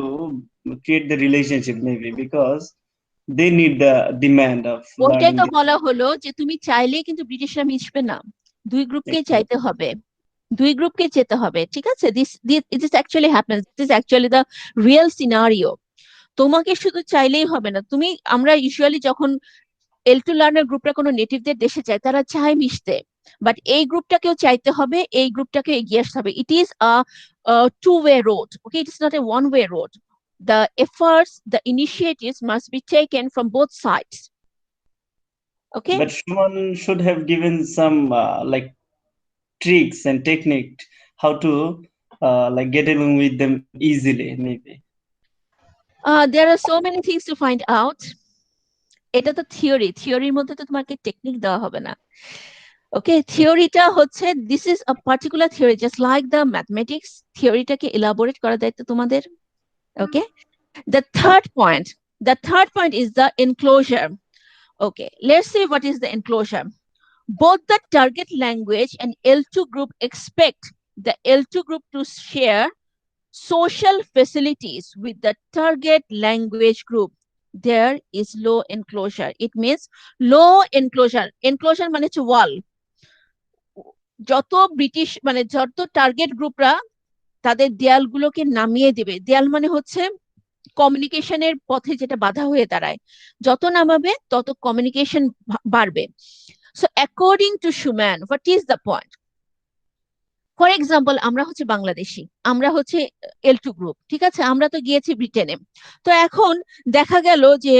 create the relationship, maybe because they need the demand of ওটাই learning. তো বলা হলো যে তুমি চাইলেই কিন্তু ব্রিটিশরা মিশবে না, দুই গ্রুপকে চাইতে হবে, দুই গ্রুপকে যেতে হবে, ঠিক আছে? this actually happens, this is actually the real scenario. তোমাকে শুধু চাইলেই হবে না, তুমি, আমরা ইউজুয়ালি যখন L2 লার্নার গ্রুপরা কোনো নেটিভদের দেশে যায়, তারা চায় মিশতে, বাট এই গ্রুপটাকেও চাইতে হবে, এই গ্রুপটাকে এগিয়ে আসতে হবে। It is a two-way road, okay? It is not a one-way road. The efforts, the initiatives must be taken from both sides. Okay? But someone should have given some like tricks and technique how to like get along with them easily, maybe. There are so many things to find out. এটা তো থিওরির মধ্যে তো তোমাকে technique দেওয়া হবে না। Okay, থিওরিটা হচ্ছে, this is a particular theory, just like the mathematics, থিওরিটাকে এলাবোরেট করার দায়িত্ব তোমাদের। ওকে, the third point is the enclosure. Okay, let's see what is the enclosure. Both the target language and L2 group expect the L2 group to share social facilities with the target language group. There is low enclosure. It means low enclosure. Enclosure মানে হচ্ছে ওয়াল। যত British মানে যত target গ্রুপরা তাদের দেয়ালগুলোকে নামিয়ে দেবে, দেয়াল মানে হচ্ছে কমিউনিকেশনের পথে যেটা বাধা হয়ে দাঁড়ায়, যত নামাবে তত কমিউনিকেশন বাড়বে। So according to Schumann, what is the point? For example, আমরা হচ্ছে বাংলাদেশি, আমরা হচ্ছে L2 গ্রুপ, ঠিক আছে? আমরা তো গিয়েছি ব্রিটেনে, তো এখন দেখা গেল যে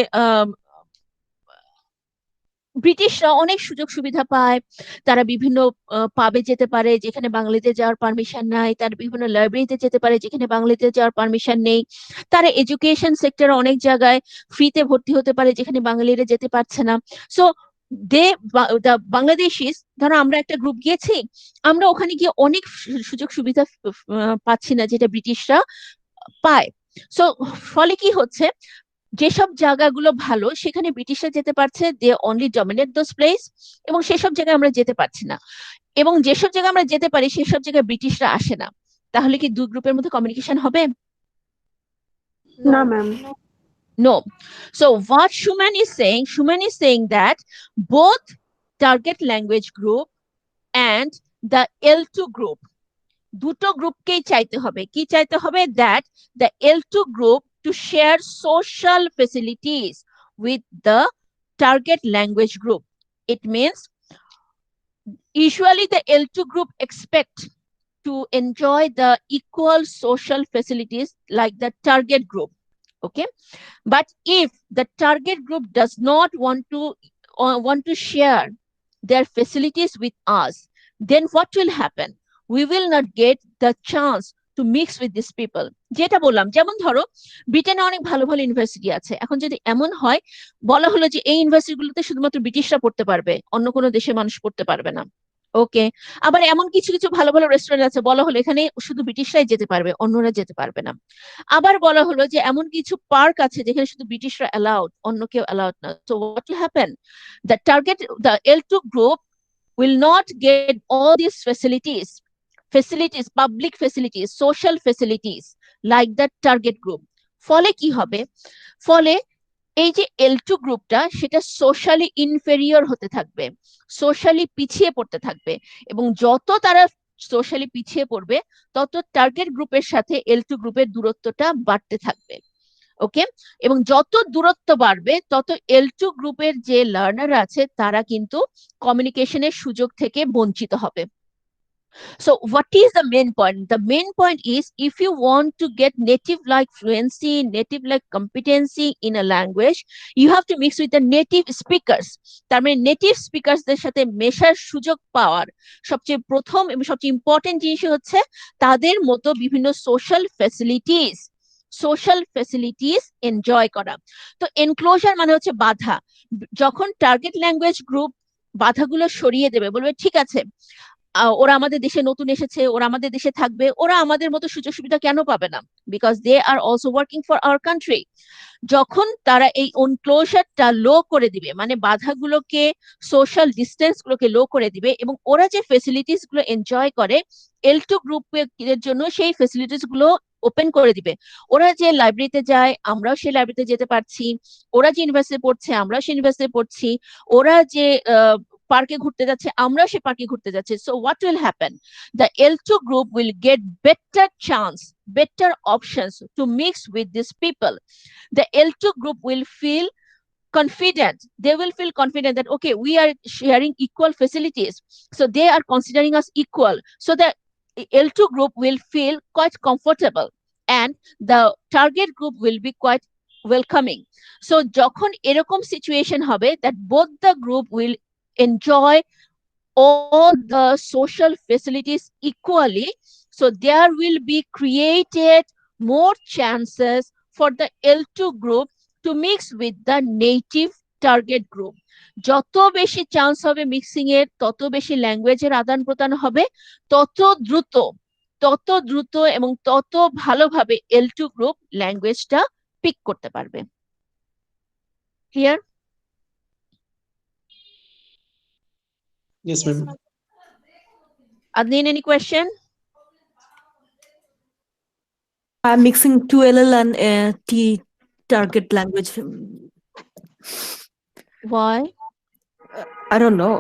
ব্রিটিশরা অনেক সুযোগ সুবিধা পায়, তারা বিভিন্ন পাবে যেতে পারে যেখানে বাঙালিদের যাওয়ার পারমিশন নাই, তারা বিভিন্ন লাইব্রেরিতে যেতে পারে যেখানে বাঙালিদের যাওয়ার পারমিশন নেই, তারা এডুকেশন সেক্টরে অনেক জায়গায় ফ্রিতে ভর্তি হতে পারে যেখানে বাঙালিরা যেতে পারছে না। সো বাংলাদেশিস, ধরো আমরা একটা গ্রুপ গিয়েছি, আমরা ওখানে গিয়ে অনেক সুযোগ সুবিধা পাচ্ছি না যেটা ব্রিটিশরা পায়। সো ফলে কি হচ্ছে, যেসব জায়গাগুলো ভালো সেখানে ব্রিটিশরা যেতে পারছে, they only dominate those place, এবং সেসব জায়গায় আমরা যেতে পারছি না, এবং যেসব জায়গায় আমরা যেতে পারি সেসব জায়গায় ব্রিটিশরা আসে না। তাহলে কি দুই গ্রুপের মধ্যে কমিউনিকেশন হবে? না ma'am. No. So what Schumann is saying that both target language group and the L2 group, দুটো গ্রুপকেই চাইতে হবে, কি চাইতে হবে? That the L2 group to share social facilities with the target language group. It means usually the L2 group expect to enjoy the equal social facilities like the target group. Okay, but if the target group does not want to share their facilities with us, then what will happen? We will not get the chance to mix with these people. যেটা বললাম, যেমন ধরো ব্রিটেনে অনেক ভালো ভালো university আছে, এখন যদি এমন হয় বলা হলো যে এই ইউনিভার্সিটিগুলোতে শুধুমাত্র ব্রিটিশরা পড়তে পারবে, অন্য কোনো দেশের মানুষ পড়তে পারবে না। ওকে, আবার এমন কিছু কিছু ভালো ভালো রেস্টুরেন্ট আছে, বলা হলো এখানে শুধু ব্রিটিশরাই যেতে পারবে, অন্যরা যেতে পারবে না। আবার বলা হলো যে এমন কিছু পার্ক আছে যেখানে শুধু ব্রিটিশরা অ্যালাউড, অন্য কেউ অ্যালাউড না। So what will happen? The L2 group will not get all these facilities, public facilities, social facilities like the target group. ফলে কি হবে? ফলে এই যে L2 গ্রুপটা সেটা সোশ্যালি ইনফেরিয়র হতে থাকবে, সোশ্যালি পিছিয়ে পড়তে থাকবে, এবং যত তারা সোশ্যালি পিছিয়ে পড়বে, তত টার্গেট গ্রুপের সাথে L2 গ্রুপের দূরত্বটা বাড়তে থাকবে। ওকে, এবং যত দূরত্ব বাড়বে তত L2 গ্রুপের যে লার্নার আছে তারা কিন্তু কমিউনিকেশনের সুযোগ থেকে বঞ্চিত হবে। So what is the main point? The main point is, if you want to get native like fluency, native like competency in a language, you have to mix with the native speakers. তার মানে native স্পিকারসদের সাথে মেশার সুযোগ পাওয়ার সবচেয়ে প্রথম এবং সবচেয়ে important জিনিস হচ্ছে তাদের মতো বিভিন্ন সোশ্যাল ফ্যাসিলিটিস এনজয় করা। তো এনক্লোজার মানে হচ্ছে বাধা। যখন টার্গেট ল্যাঙ্গুয়েজ গ্রুপ বাধাগুলো সরিয়ে দেবে, বলবে ঠিক আছে ওরা আমাদের দেশে নতুন এসেছে, ওরা আমাদের দেশে থাকবে, ওরা আমাদের মতো সুযোগ সুবিধা কেন পাবে না, because they are also working for our country. যখন তারা এই এনক্লোজারটা লো করে দিবে, মানে বাধাগুলোকে, সোশ্যাল ডিস্টেন্স গুলোকে লো করে দিবে, এবং ওরা যে ফেসিলিটিস গুলো এনজয় করে L2 গ্রুপের জন্য সেই ফেসিলিটিস গুলো ওপেন করে দিবে। ওরা যে লাইব্রেরিতে যায় আমরাও সেই লাইব্রেরিতে যেতে পারছি, ওরা যে ইউনিভার্সিটি পড়ছে আমরাও সেই ইউনিভার্সিটি পড়ছি, ওরা যে পার্কে ঘুরতে যাচ্ছে আমরাও সে পার্কে ঘুরতে যাচ্ছি। So what will happen, the L2 group will get better chance, better options to mix with these people. The L2 group will feel confident. They will feel confident that, okay, we are sharing equal facilities. So they are considering us equal. So the L2 group will feel quite comfortable and the target group will be quite welcoming. So যখন এরকম situation হবে that both the group will enjoy all the social facilities equally, so there will be created more chances for the L2 group to mix with the native target group. যত বেশি chance হবে mixing এর, তত বেশি ল্যাঙ্গুয়েজের আদান প্রদান হবে, তত দ্রুত এবং তত ভালোভাবে L2 গ্রুপ ল্যাঙ্গুয়েজটা পিক করতে পারবে। Clear? Yes, ma'am. Adnin, any question? I'm mixing 2LL and T target language. Why? I don't know.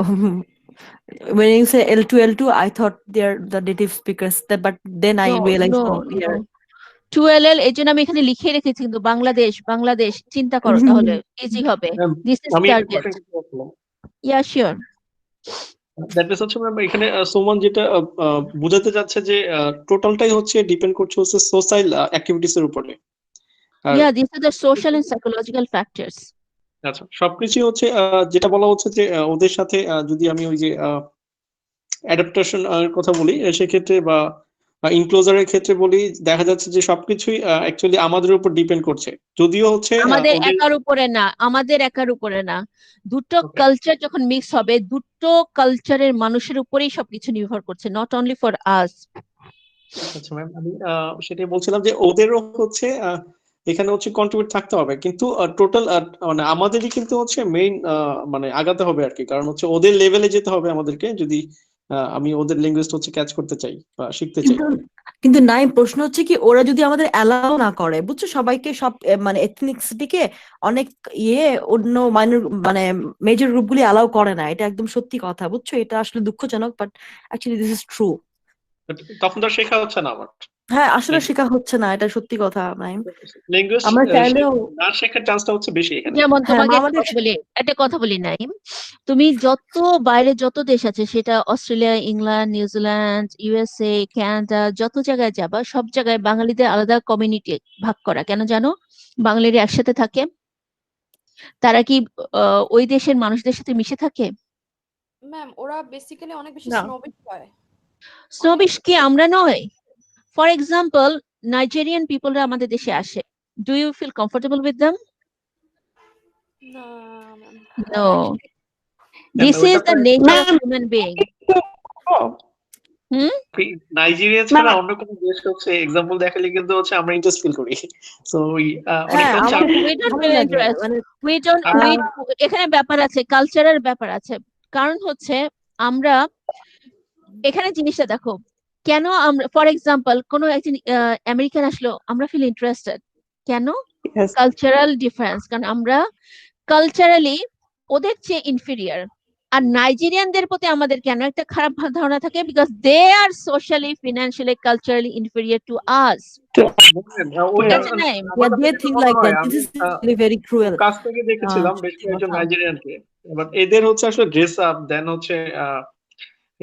When you say L2, I thought they're the native speakers, but then I realized, no, oh, here. 2LL এই জন্য আমি এখানে লিখে রেখেছি, কিন্তু বাংলাদেশ চিন্তা করো তাহলে ইজি হবে। দিস ইজ আমি একটা টার্গেট। question করতে পারবো? Yeah sure. দ্যাট মিনস হচ্ছে ম্যাম এখানে সোমান যেটা বোঝাতে যাচ্ছে যে টোটালটাই হচ্ছে ডিপেন্ড করছে হচ্ছে সোশ্যাল অ্যাক্টিভিটিস এর উপরে। Yeah, these are the social and psychological factors. আচ্ছা, সবকিছু হচ্ছে যেটা বলা হচ্ছে যে ওদের সাথে যদি আমি ওই যে অ্যাডাপ্টেশন কথা বলি সেক্ষেত্রে বা ইনক্লোজারের ক্ষেত্রে বলি, দেখা যাচ্ছে যে সবকিছুই অ্যাকচুয়ালি আমাদের উপর ডিপেন্ড করছে, যদিও হচ্ছে আমাদের একার উপরে না, দুটো কালচার যখন মিক্স হবে, দুটো কালচারের মানুষের উপরেই সবকিছু নির্ভর করছে, নট অনলি ফর আস। আচ্ছা ম্যাম, আমি সেটাই বলছিলাম যে ওদেরও হচ্ছে এখানে হচ্ছে কন্ট্রিবিউট থাকতে হবে, কিন্তু টোটাল মানে আমাদেরই কিন্তু হচ্ছে মেইন মানে আগাতে হবে আর কি, কারণ হচ্ছে ওদের লেভেলে যেতে হবে আমাদেরকে, যদি আমি ওদের ল্যাঙ্গুয়েজটা হচ্ছে ক্যাচ করতে চাই বা শিখতে চাই। কিন্তু নাই, প্রশ্ন হচ্ছে কি ওরা যদি আমাদের অ্যালাউ না করে, বুঝছো, সবাইকে সব মানে এথনিকসিটিকে অনেক অন্য মানে মেজর গ্রুপগুলি অ্যালাউ করে না, এটা একদম সত্যি কথা, বুঝছো, এটা আসলে দুঃখজনক, but actually this is true. তখন তো শেখা হচ্ছে না আমার। হ্যাঁ, আসলে শেখা হচ্ছে না, এটা সত্যি কথা। ল্যাঙ্গুয়েজ আমরা চাইলেও না শেখার চান্সটা হচ্ছে বেশি এখানে। যেমন তোমাকে একটা কথা বলি নাইম, তুমি বাইরে যত দেশ আছে, সেটা Australia, England, New Zealand, USA, Canada, যত জায়গায় যাবা সব জায়গায় বাঙালিদের আলাদা কমিউনিটি ভাগ করা। কেন জানো? বাঙালিরা একসাথে থাকে। তারা কি ওই দেশের মানুষদের সাথে মিশে থাকে? ম্যাম ওরা বেসিক্যালি অনেক বেশি স্নোবিশ হয়। স্নোবিশ কি আমরা নয়? ফর এক্সাম্পল, নাইজেরিয়ান পিপলরা আমাদের দেশে আসে। Do you feel comfortable with them? না ma'am. No. This is the nature of human being. Nigeria ছাড়া অন্য কোন দেশ হচ্ছে এক্সাম্পল দেখালে কিন্তু হচ্ছে আমরা ইন্টারেস্ট ফিল করি। সো অনেকটা হচ্ছে এখানে ব্যাপার আছে, কালচারের ব্যাপার আছে। কারণ হচ্ছে আমরা এখানে জিনিসটা দেখো, কেন আমরা ফর এক্সাম্পল কোনো একজন আমেরিকান আসলো, আমরা ফিল ইন্টারেস্টেড কেন? কালচারাল ডিফারেন্স, কারণ আমরা কালচারালি ওদের চেয়ে ইনফিরিয়ার। আর নাইজেরিয়ানদের প্রতি আমাদের কেন একটা খারাপ ধারণা থাকে? Because they are socially, financially, culturally inferior to us. ওইটা ঠিক আছে নাইম? Yeah, আমার কাছে they যেটা think মনে like হয়, that. আমি This is really very cruel. কাছ থেকে দেখেছিলাম বেশ কয়েকজন নাইজেরিয়ানকে, এবার এদের হচ্ছে আসলে ড্রেস আপ, দেন হচ্ছে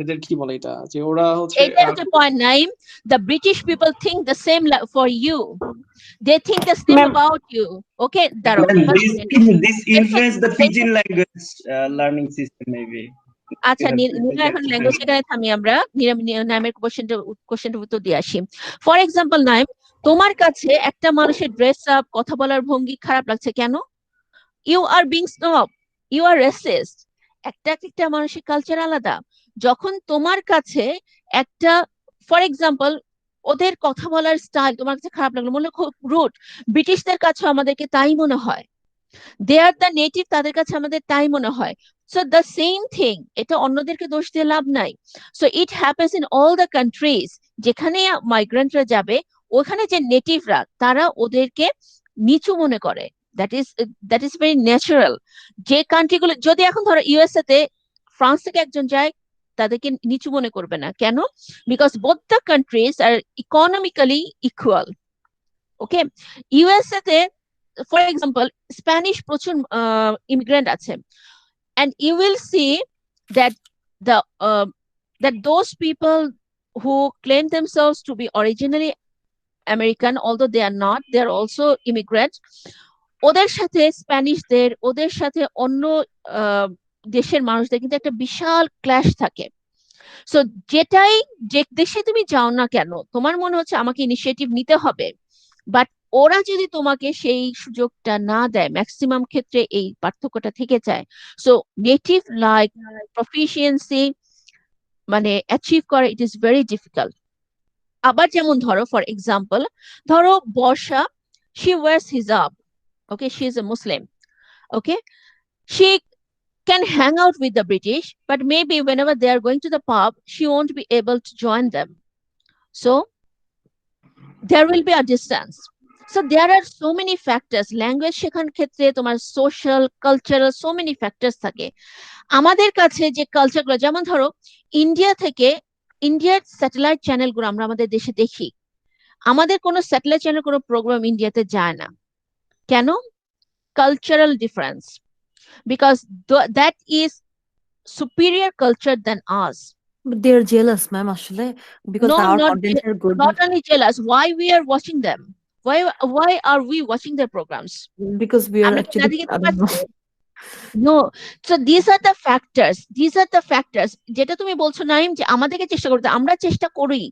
এদের কি বলে এটা, যে ওরা হচ্ছে এইটা হচ্ছে point Naim. The British people think the same for you, they think the same Ma'am. about you. Okay, দাঁড়াও, Well, one minute. this influenced the Fijian language learning system maybe. আচ্ছা, You have to Nila take এখন that language এখানে থামি, আমরা নামের কোশ্চেনটা উত্তর দিয়ে আসি। ফর এক্সাম্পল নাইম, তোমার কাছে একটা মানুষের ড্রেস আপ, কথা বলার ভঙ্গি খারাপ লাগছে কেন? You are being snob, you are racist. একটা মানুষের কালচার আলাদা। যখন তোমার কাছে একটা, ফর এক্সাম্পল, ওদের কথা বলার স্টাইল তোমার কাছে খারাপ লাগলো, মনে খুব রুড, ব্রিটিশদের কাছে আমাদেরকে তাই মনে হয়। দে আর দ্য নেটিভ, তাদের কাছে আমাদের তাই মনে হয়। সো দ্য সেম থিং, এটা অন্যদেরকে দোষ দিয়ে লাভ নাই। So it happens in all the countries. যেখানে মাইগ্রেন্টরা যাবে, ওখানে যে নেটিভরা, তারা ওদেরকে নিচু মনে করে। That is very natural. যে কান্ট্রিগুলো, যদি এখন ধরো ইউএসএ তে ফ্রান্স থেকে একজন যায়, তাদেরকে নিচু মনে করবে না কেন? Because both the countries are economically equal. Okay, USA তে ফর এক্সাম্পল স্প্যানিশ প্রচুর ইমিগ্রেন্ট আছে, and you will see that the that those people who claim themselves to be originally American, although they are not, they are also immigrants. ওদের সাথে স্প্যানিশদের, ওদের সাথে অন্য দেশের মানুষদের কিন্তু একটা বিশাল ক্ল্যাশ থাকে। সো যেটাই, যে দেশে তুমি যাও না কেন, তোমার মনে হচ্ছে আমাকে ইনিশিয়েটিভ নিতে হবে, বাট ওরা যদি তোমাকে সেই সুযোগটা না দেয়, ম্যাক্সিমাম ক্ষেত্রে এই পার্থক্যটা থেকে যায়। সো নেটিভ লাইক প্রফিসিয়েন্সি মানে অ্যাচিভ করা, ইট ইজ ভেরি ডিফিকাল্ট। আবার যেমন ধরো, ফর এক্সাম্পল, ধরো বর্ষা, she wears hijab, okay, she is a Muslim, okay, she can hang out with the British, but maybe whenever they are going to the pub, she won't be able to join them. So there will be a distance. So there are so many factors. Language শেখার ক্ষেত্রে তোমার social, cultural, so many factors থাকে। আমাদের কাছে যে কালচারগুলো, যেমন ধরো India থেকে, ইন্ডিয়ার স্যাটেলাইট চ্যানেলগুলো আমরা আমাদের দেশে দেখি, আমাদের কোনো স্যাটেলাইট চ্যানেল কোনো প্রোগ্রাম ইন্ডিয়াতে যায় না কেন? Cultural difference, because that is superior culture than us. But they're jealous, ma'am, actually, because No, our not contents are good. not only jealous. Why we are watching them? Why are we watching their programs? Because we are আমরা কি actually, নাদিকে I don't know. No. So these are the factors. These are the factors. যেটা তুমি বলছো নাইম, যে আমাদেরকে চেষ্টা করতে, আমরা চেষ্টা করি।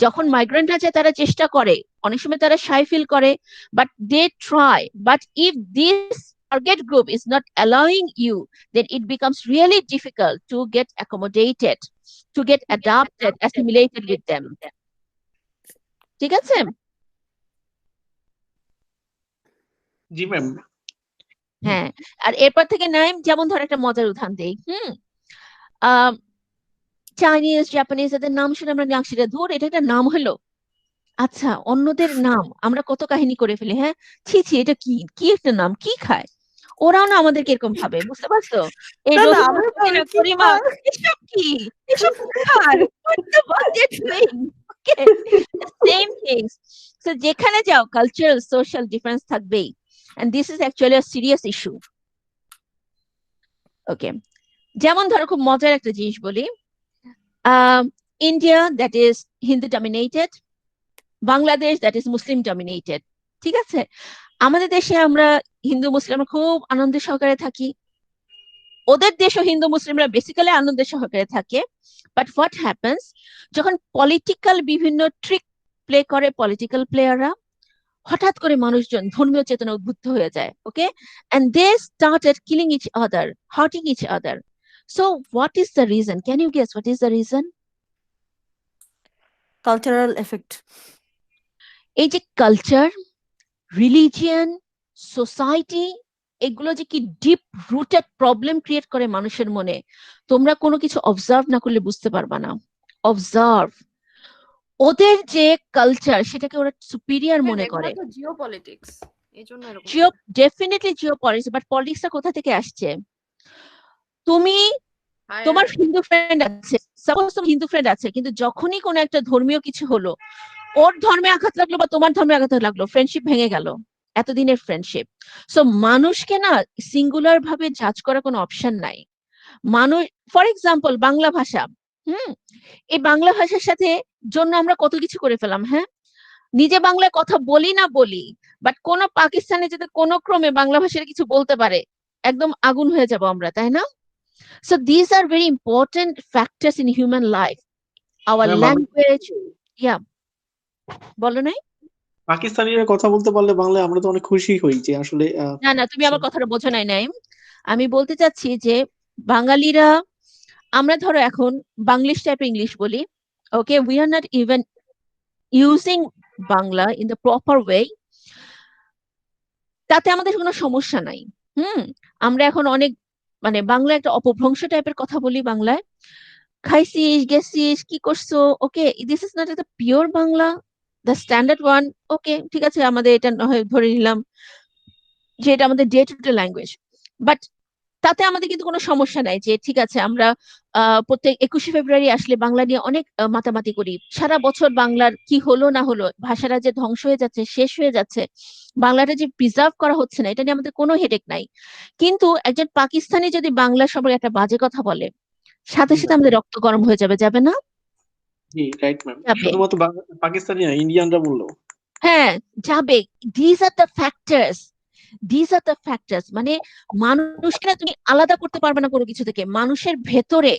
যখন মাইগ্রেন্ট আছে তারা চেষ্টা করে, অনেক সময় তারা shy feel করে, but they try. But if this target group is not allowing you, then it becomes really difficult to get accommodated, to get adapted, assimilated with them. ঠিক আছে? জি ম্যাম। হ্যাঁ, আর এরপর থেকে নাইম, যেমন ধর একটা মজার উদাহরণ দেই। চাইনিজ, জাপানিজ, এদের নাম শুনে আমরা লাংসিটা ধর, এটা একটা নাম হলো। আচ্ছা, অন্যদের নাম আমরা কত কাহিনী করে ফেলি। হ্যাঁ, ছি ছি, এটা কি কি একটা নাম, কি খায়? ওরাও না আমাদেরকে এরকম ভাবে, বুঝতে পারছো? এই না, না, রহিমা, আমরা ভাবি ফতিমা, কি করিমা, খায়? এসব কি, এসব কি খায়? What the fuck they're doing? Okay, the same things. So যেখানে যাও, কালচারাল, সোশ্যাল ডিফারেন্স থাকবেই, and this is actually a serious issue. Okay, যেমন ধরো খুব মজার একটা জিনিস বলি, India that is Hindu dominated, Bangladesh that is Muslim dominated. ঠিক আছে, আমাদের দেশে আমরা হিন্দু মুসলিম খুব আনন্দের সহকারে থাকি, ওদের দেশও হিন্দু মুসলিমরা বেসিক্যালি আনন্দের সহকারে থাকে। বাট হোয়াট হ্যাপেন্স, যখন পলিটিক্যাল বিভিন্ন ট্রিক প্লে করে পলিটিক্যাল প্লেয়াররা, হঠাৎ করে মানুষজন ধর্মীয় চেতনা উদ্বুদ্ধ হয়ে যায়। ওকে, and they started killing each other, hurting each other. So what is the reason? Can you guess what is the reason? Cultural effect. এই যে কালচার, রিলিজিয়ন, সোসাইটি, এগুলো যে কি ডিপ রুটেড প্রবলেম ক্রিয়েট করে মানুষের মনে, তোমরা কোনো কিছু অবজার্ভ না করলে বুঝতে পারবা না। অবজার্ভ, ওদের যে কালচার, সেটাকে ওরা সুপিরিয়র মনে করে। এগুলো তো জিওপলিটিক্স, এইজন্য এরকম। ডেফিনেটলি জিওপলিটিক্স, বাট পলিটিক্সটা কোথা থেকে আসছে? তুমি তোমার হায়ার হিন্দু ফ্রেন্ড আছে, সাপোজ তোমার হিন্দু ফ্রেন্ড আছে, কিন্তু যখনই কোনো একটা ধর্মীয় কিছু হলো, ওর ধর্মে আঘাত লাগলো বা তোমার ধর্মে আঘাত লাগলো, ফ্রেন্ডশিপ ভেঙে গেল, এতদিনের ফ্রেন্ডশিপ। সো মানুষকে না সিঙ্গুলার ভাবে জাজ করার কোনো অপশন নাই। মানুষ, ফর এক্সাম্পল বাংলা ভাষা, এই বাংলা ভাষার সাথে জন্য আমরা কত কিছু করে ফেলাম। হ্যাঁ, নিজে বাংলায় কথা বলি না বলি, বাট কোন পাকিস্তানে যদি কোনো ক্রমে বাংলা ভাষার কিছু বলতে পারে, একদম আগুন হয়ে যাব আমরা, তাই না? So these are very important factors in human life. Our ma'am language, yeah, বলো নাই? পাকিস্তানিরা কথা বলতে পারলে বাংলায় আমরা তো অনেক খুশি হই যে আসলে না না, তুমি আমার কথাটা বোঝো নাই নাইম। আমি বলতে চাচ্ছি যে বাঙালিরা, আমরা ধরো এখন বাংলিশ টাইপ ইংলিশ বলি, okay, we are not even using Bangla in the proper way, তাতে আমাদের কোনো সমস্যা নাই। আমরা এখন অনেক মানে বাংলা একটা অপভ্রংশ টাইপের কথা বলি বাংলায়, খাইছিস গেছিস কি করছো, okay, this is not the pure Bangla, the standard one. Okay, ঠিক আছে, আমাদের এটা না হয় ধরে নিলাম যে এটা আমাদের day to day language, but তাতে আমাদের কিন্তু কোনো সমস্যা নাই যে ঠিক আছে আমরা প্রত্যেক 21শে ফেব্রুয়ারি আসলে বাংলা নিয়ে অনেক মাতামাতি করি, সারা বছর বাংলার কি হলো না হলো, ভাষাটা যে ধ্বংস হয়ে যাচ্ছে, শেষ হয়ে যাচ্ছে, বাংলাটা যে প্রিজার্ভ করা হচ্ছে না, এটা নিয়ে আমাদের কোনো হেডেক নাই। কিন্তু একজন পাকিস্তানি যদি বাংলা সবার একটা বাজে কথা বলে, সাথে সাথে আমাদের রক্ত গরম হয়ে যাবে, যাবে না? জি রাইট ম্যাম, যাবে, শুধুমাত্র পাকিস্তানি না, ইন্ডিয়ানরা বললো। হ্যাঁ যাবে। This are the factors, this are the factors. মানে মানুষকে না তুমি আলাদা করতে পারবে না কোনো কিছু থেকে। মানুষের ভেতরে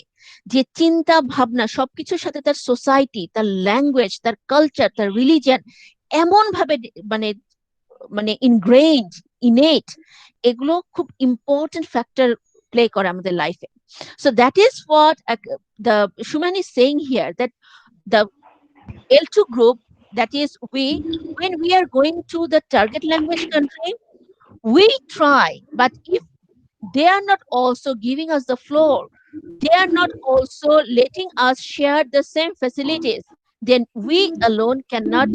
যে চিন্তা ভাবনা, সবকিছুর সাথে তার সোসাইটি, তার ল্যাঙ্গুয়েজ, তার কালচার, তার রিলিজিয়ন এমন ভাবে মানে মানে ইনগ্রেইনড, ইনেট, এগুলো খুব ইম্পর্টেন্ট ফ্যাক্টর প্লে করে আমাদের লাইফে। So that is what the Shuman is saying here, that the L2 group, that is we, when we are going to the target language country, we try, but if they are not also giving us the floor, they are not also letting us share the same facilities, then we alone cannot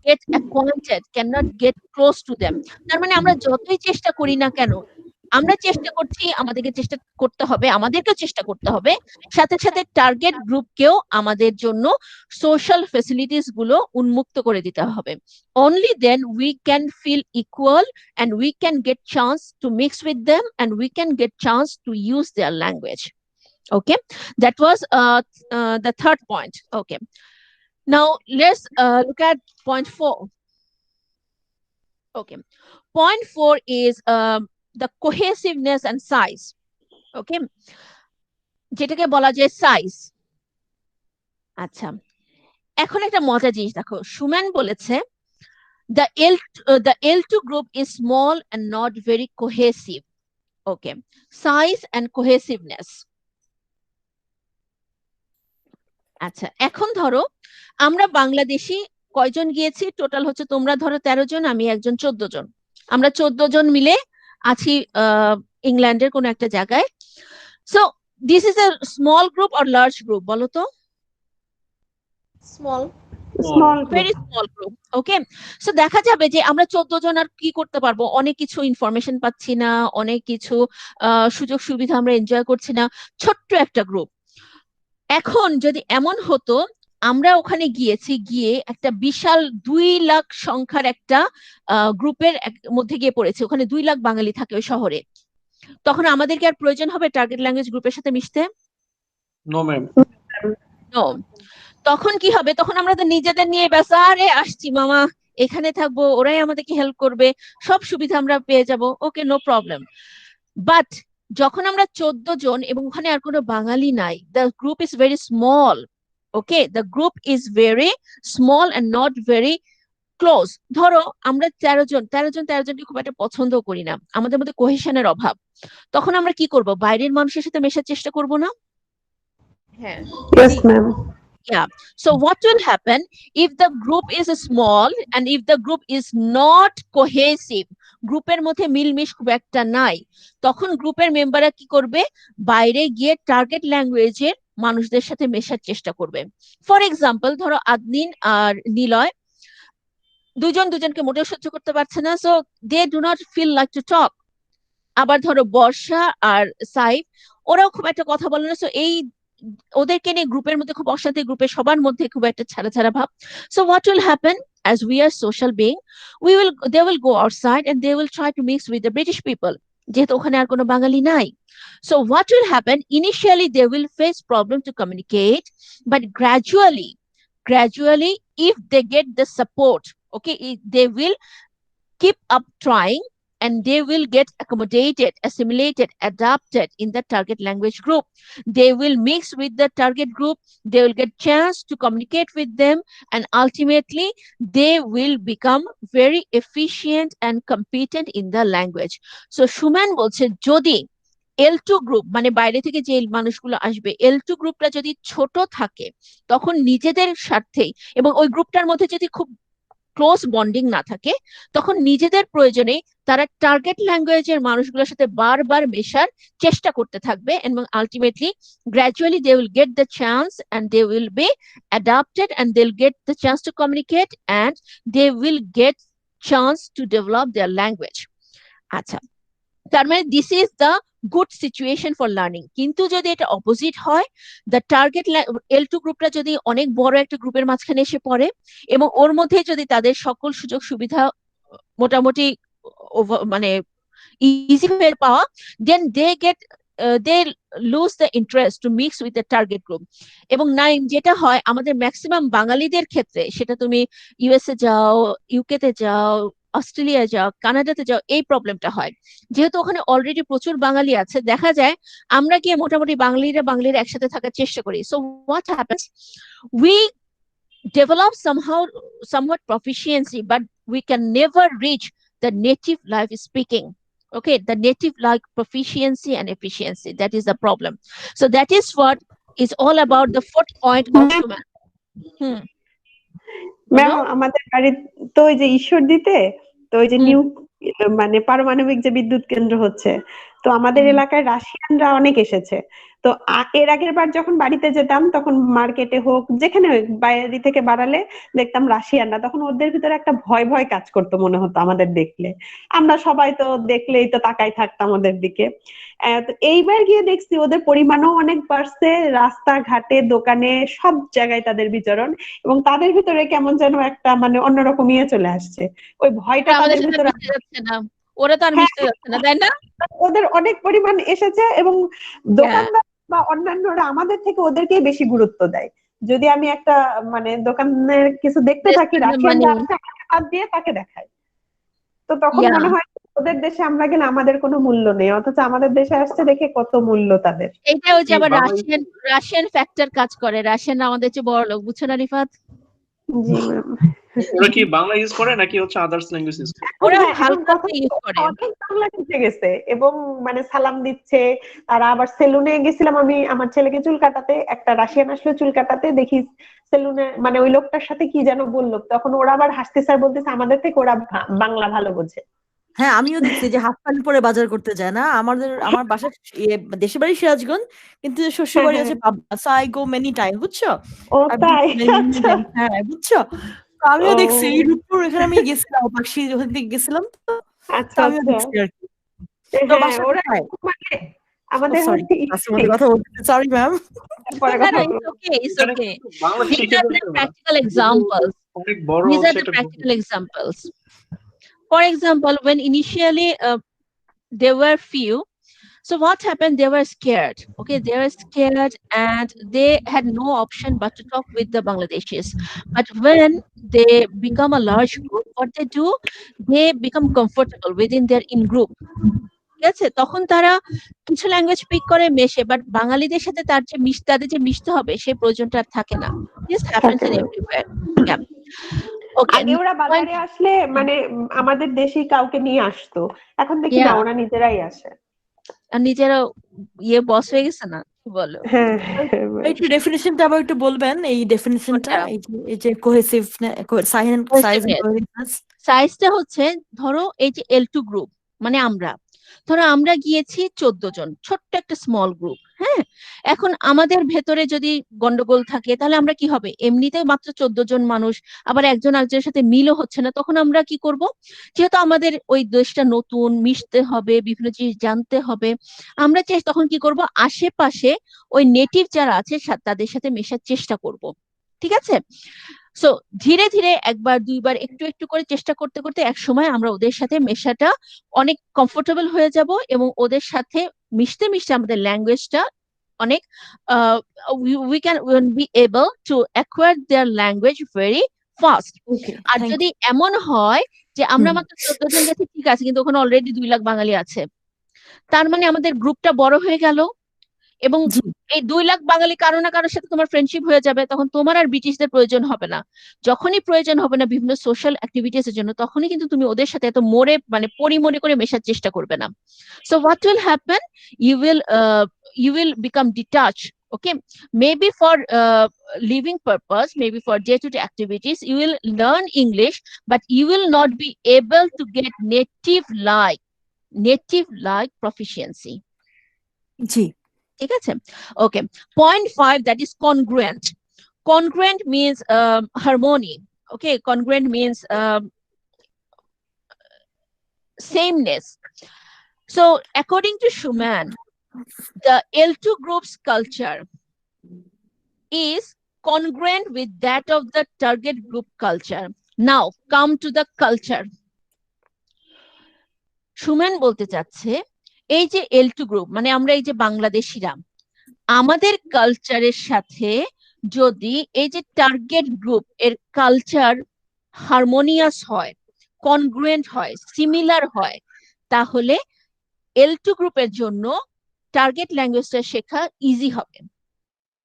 get acquainted, cannot get close to them. তার মানে আমরা যতই চেষ্টা করি না কেন, আমরা চেষ্টা করছি, আমাদেরকে চেষ্টা করতে হবে, আমাদেরকেও চেষ্টা করতে হবে, সাথে সাথে টার্গেট গ্রুপকেও আমাদের জন্য সোশ্যাল ফ্যাসিলিটিস গুলো উন্মুক্ত করে দিতে হবে। Only then we can feel equal and we can get chance to mix with them and we can get chance to use their language. Okay, that was the third point. Okay, now let's look at point 4. Okay, point 4 is the cohesiveness and size. Okay, যেটাকে বলা যায় size. আচ্ছা, এখন একটা মজার জিনিস দেখো, সুমন বলেছে the L2 group is small and not very cohesive. Okay, size and cohesiveness. আচ্ছা, এখন ধরো আমরা বাংলাদেশি কয়জন গিয়েছি, টোটাল হচ্ছে তোমরা ধরো 13 জন, আমি একজন 14 জন, আমরা 14 জন মিলে আছি ইংল্যান্ডের কোন একটা জায়গায়। So this is a small group or large group, বলো তো? Small. Very small group. Okay, so দেখা যাবে যে আমরা 14 জন আর কি করতে পারবো, অনেক কিছু ইনফরমেশন পাচ্ছি না, অনেক কিছু সুযোগ সুবিধা আমরা এনজয় করছি না, ছোট্ট একটা গ্রুপ। এখন যদি এমন হতো আমরা ওখানে গিয়েছি, গিয়ে একটা বিশাল 2 লাখ সংখ্যার একটা গ্রুপের মধ্যে গিয়ে পড়েছি, ওখানে 2 লাখ বাঙালি থাকে ওই শহরে, তখন আমাদেরকে আর প্রয়োজন হবে টার্গেট ল্যাঙ্গুয়েজ গ্রুপের সাথে মিশতে? No ma'am. নো। তখন কি হবে, তখন আমরা তো নিজেদের নিয়ে ব্যস্ত, আরে আসছি মামা, এখানে থাকবো, ওরাই আমাদেরকে হেল্প করবে, সব সুবিধা আমরা পেয়ে যাব, ওকে নো প্রবলেম। বাট যখন আমরা 14 জন এবং ওখানে আর কোনো বাঙালি নাই, the group is very small. Okay, the group is very small and not very close. ধরো আমরা 13 জনকে খুব একটা পছন্দ করি না, আমাদের মধ্যে কোহেশনের অভাব, তখন আমরা কি করব, বাইরের মানুষের সাথে মেশার চেষ্টা করব না? হ্যাঁ, Yes, ma'am. yeah. So what will happen if the group is small and if the group is not cohesive, গ্রুপের মধ্যে মিলমিশ খুব একটা নাই, তখন গ্রুপের মেম্বাররা কি করবে, বাইরে গিয়ে টার্গেট ল্যাঙ্গুয়েজের মানুষদের সাথে মেশার চেষ্টা করবে। ফর এক্সাম্পল ধরো আদনিন আর নিলয় দুজনকে মোটেও সহ্য করতে পারছে না, so they do not feel like to talk. আবার ধরো বর্ষা আর সাইফ, ওরাও খুব একটা কথা বলে না, সো এই ওদেরকে নিয়ে গ্রুপের মধ্যে খুব অশান্তি, গ্রুপের সবার মধ্যে খুব একটা ছাড়া ছাড়া ভাব। So what will happen, as we are social being, they will go outside and they will try to mix with the British people, যেহেতু ওখানে আর কোনো বাঙালি নাই। So what will happen, initially they will face problem to communicate, but gradually if they get the support, okay, they will keep up trying, and they will get accommodated, assimilated, adapted in the target language group. They will mix with the target group, they will get chance to communicate with them, and ultimately they will become very efficient and competent in the language. So Shuman বলছে যদি L2 group মানে বাইরে থেকে যে মানুষগুলো আসবে, L2 গ্রুপটা যদি ছোট থাকে তখন নিজেদের স্বার্থেই, এবং ওই গ্রুপটার মধ্যে যদি খুব ক্লোজ বন্ডিং না থাকে, তখন নিজেদের প্রয়োজনে তারা টার্গেট ল্যাঙ্গুয়েজের মানুষগুলোর সাথে বারবার মেশার চেষ্টা করতে থাকবে, এবং ultimately gradually they will get the chance and they will be adapted and they will get the chance to communicate and they will get chance to develop their language. আচ্ছা, তার মানে this is the good situation for learning. কিন্তু যদি এটা opposite হয়, the target L2 গ্রুপটা যদি অনেক বড় একটা গ্রুপের মাঝখানে এসে পড়ে এবং ওর মধ্যে যদি তাদের সকল সুযোগ সুবিধা মোটামুটি মানে ইজি হয়ে পাওয়া, then they lose the interest to mix with the target group. এবং নাইম যেটা হয় আমাদের ম্যাক্সিমাম বাঙালিদের ক্ষেত্রে, সেটা তুমি ইউএসএ যাও, ইউকেতে যাও, অস্ট্রেলিয়া যাও, কানাডাতে যাও, এই প্রবলেমটা হয়। যেহেতু ওখানে অলরেডি প্রচুর বাঙালি আছে, দেখা যায় আমরা গিয়ে মোটামুটি বাঙালিরা একসাথে থাকার চেষ্টা করি। So what happens, we develop somewhat proficiency, but we can never reach the native live speaking. Okay, the native like proficiency and efficiency, that is the problem. So that is what is all about the fourth point of Shuman. Ma'am আমাদের বাড়ি তো ওই যে ঈশ্বর দিতে তো ওই যে নিউ মানে পারমাণবিক যে বিদ্যুৎ কেন্দ্র হচ্ছে, তো আমাদের এলাকায় রাশিয়ানরা অনেক এসেছে। তো এর আগের বার যখন বাড়িতে যেতাম তখন মার্কেটে হোক যেখানে হোক বাইরে থেকে বাড়ালে দেখতাম রাশিয়ানরা, তখন ওদের ভিতরে একটা ভয় ভয় কাজ করতো মনে হতো আমাদের দেখলে। আমরা সবাই তো দেখলেই তো তাকাই থাকতাম ওদের দিকে। তো এইবার গিয়ে দেখছি ওদের পরিমাণও অনেক বাড়ছে, রাস্তাঘাটে দোকানে সব জায়গায় তাদের বিচরণ, এবং তাদের ভিতরে কেমন যেন একটা মানে অন্যরকম ইয়ে চলে আসছে, ওই ভয়টা তাদের ভিতরে যাচ্ছে না, ওরা তো আর মিশতে যাচ্ছে না, তাই না? ওদের অনেক পরিমাণ এসেছে এবং দোকানদার বা অন্যান্যরা আমাদের থেকে ওদেরকেই বেশি গুরুত্ব দেয়। যদি আমি একটা মানে দোকানের কিছু দেখতে থাকি, রাশিয়ান হাত দিয়ে তাকে দেখায়, তো তখন মনে হয় ওদের দেশে আমরা গেলে আমাদের কোনো মূল্য নেই, অথচ আমাদের দেশে আসছে দেখে কত মূল্য তাদের। এটা হচ্ছে আবার রাশিয়ান ফ্যাক্টর কাজ করে, রাশিয়ান আমাদের চেয়ে বড় লোক, বুঝছো না রিফাত? জি ম্যাম। ওরা কি বাংলা ইউজ করে নাকি হচ্ছে আদার্স ল্যাঙ্গুয়েজ ইউজ করে? ওরা হালকা ইউজ করে, অনেক বাংলা শিখে গেছে এবং মানে সালাম দিচ্ছে। তারা আবার সেলুনে গেছিলাম আমি আমার ছেলেকে চুল কাটাতে, একটা রাশিয়ান আসলো চুল কাটাতে, দেখি সেলুনে মানে ওই লোকটার সাথে কি যেন বললো, তখন ওরা আবার হাসতে স্যার বলতেছে আমাদের থেকে ওরা বাংলা ভালো বোঝে। হ্যাঁ, আমিও দেখছি যে হাফ প্যান্ট পরে বাজার করতে যায় না। আমার বাসার দেশের বাড়ি সিরাজগঞ্জ, কিন্তু শ্বশুর বাড়ি আছে Pabna. So I go many time, বুঝছো? ও তাই? আচ্ছা হ্যাঁ, বুঝছো? তো আমিও দেখছি এই রূপপুর, এখানে আমি গেছিলাম পাকশি যখন থেকে গেছিলাম, তো আচ্ছা আমিও দেখছি আর কি। তো বাসা ওরা কোথায়? মানে আমাদের সরি, হচ্ছে কথা বলতে সরি ম্যাম। পরে No, কথা no, বলবো। it's okay. বাংলা These শিখে are the practical examples. অনেক বড় These are হচ্ছে the এটা। practical examples. For example, when initially there were few, so what happened? They were scared. Okay, they were scared and they had no option but to talk with the Bangladeshis. But when they become a large group, what they do, they become comfortable within their in group. ঠিক আছে, তখন তারা কিছু language pick করে মেশে, but বাঙালিদের সাথে তাদের যে মিশতে হবে সেই প্রয়োজনটা আর থাকে না। This happens in everywhere. Yeah, okay. আগে ওরা বাজারে আসলে মানে আমাদের দেশি কাউকে নিয়ে আসতো, এখন দেখি না ওরা নিজেরাই আসে আর নিজেরা বস হয়ে গেছে না, কি বলো? হ্যাঁ, একটু ডেফিনিশনটা আবার একটু বলবেন, এই ডেফিনিশনটা, এই যে কোহেসিভ সাইজটা হচ্ছে, ধরো এই যে L2 গ্রুপ মানে আমরা, ধরো আমরা গিয়েছি 14 জন, ছোট্ট একটা স্মল গ্রুপ, হ্যাঁ, এখন আমাদের ভেতরে যদি গন্ডগোল থাকে তাহলে আমরা কি হবে, এমনিতেই মাত্র 14 জন মানুষ, আবার একজন আরেকজনের সাথে মিলও হচ্ছে না, তখন আমরা কি করব, যেহেতু আমাদের ওই দেশটা নতুন, মিশতে হবে, বিভিন্ন জিনিস জানতে হবে, আমরা তখন কি করব, আশেপাশে ওই নেটিভ যারা আছে তাদের সাথে মেশার চেষ্টা করব। ঠিক আছে, সো ধীরে ধীরে একবার দুইবার একটু একটু করে চেষ্টা করতে করতে এক সময় আমরা ওদের সাথে মেশাটা অনেক কমফোর্টেবল হয়ে যাব, এবং ওদের সাথে মিশতে মিশতে আমাদের ল্যাঙ্গুয়েজটা অনেক we can be able to acquire their language very fast. Okay, R thank যদি you. এমন হয় যে আমরা হুম। মাত্র 14 জন গেছি, ঠিক আছে, কিন্তু ওখানে অলরেডি 2 লাখ বাঙালি আছে, তার মানে আমাদের গ্রুপটা বড় হয়ে গেল, এবং জি এই 2 লাখ বাঙালি কারো না কারোর সাথে তোমার ফ্রেন্ডশিপ হয়ে যাবে, তখন তোমার আর ব্রিটিশদের প্রয়োজন হবে না। যখনই প্রয়োজন হবে না বিভিন্ন সোশ্যাল অ্যাক্টিভিটিস এর জন্য, তখনই কিন্তু তুমি ওদের সাথে এত পরিমরে করে মেশার চেষ্টা করবে না। So what will happen, you will become detached. Okay, maybe for living purpose, maybe for day-to-day activities, you will learn English, but you will not be able to get native like proficiency. জি ঠিক আছে, ওকে। Point 5, that is congruent. Congruent means harmony. Okay, congruent means sameness. So according to Schumann, the L2 group's culture is congruent with that of the target group culture. Now come to the culture. Schumann বলতে চাচ্ছে এই যে L2 group, মানে আমরা এই যে বাংলাদেশিরা, আমাদের কালচারের সাথে যদি এই যে টার্গেট গ্রুপ এর কালচার হারমোনিয়াস হয়, কনগ্রুয়েন্ট হয়, সিমিলার হয়, তাহলে L2 গ্রুপের জন্য টার্গেট ল্যাঙ্গুয়েজটা শেখা ইজি হবে।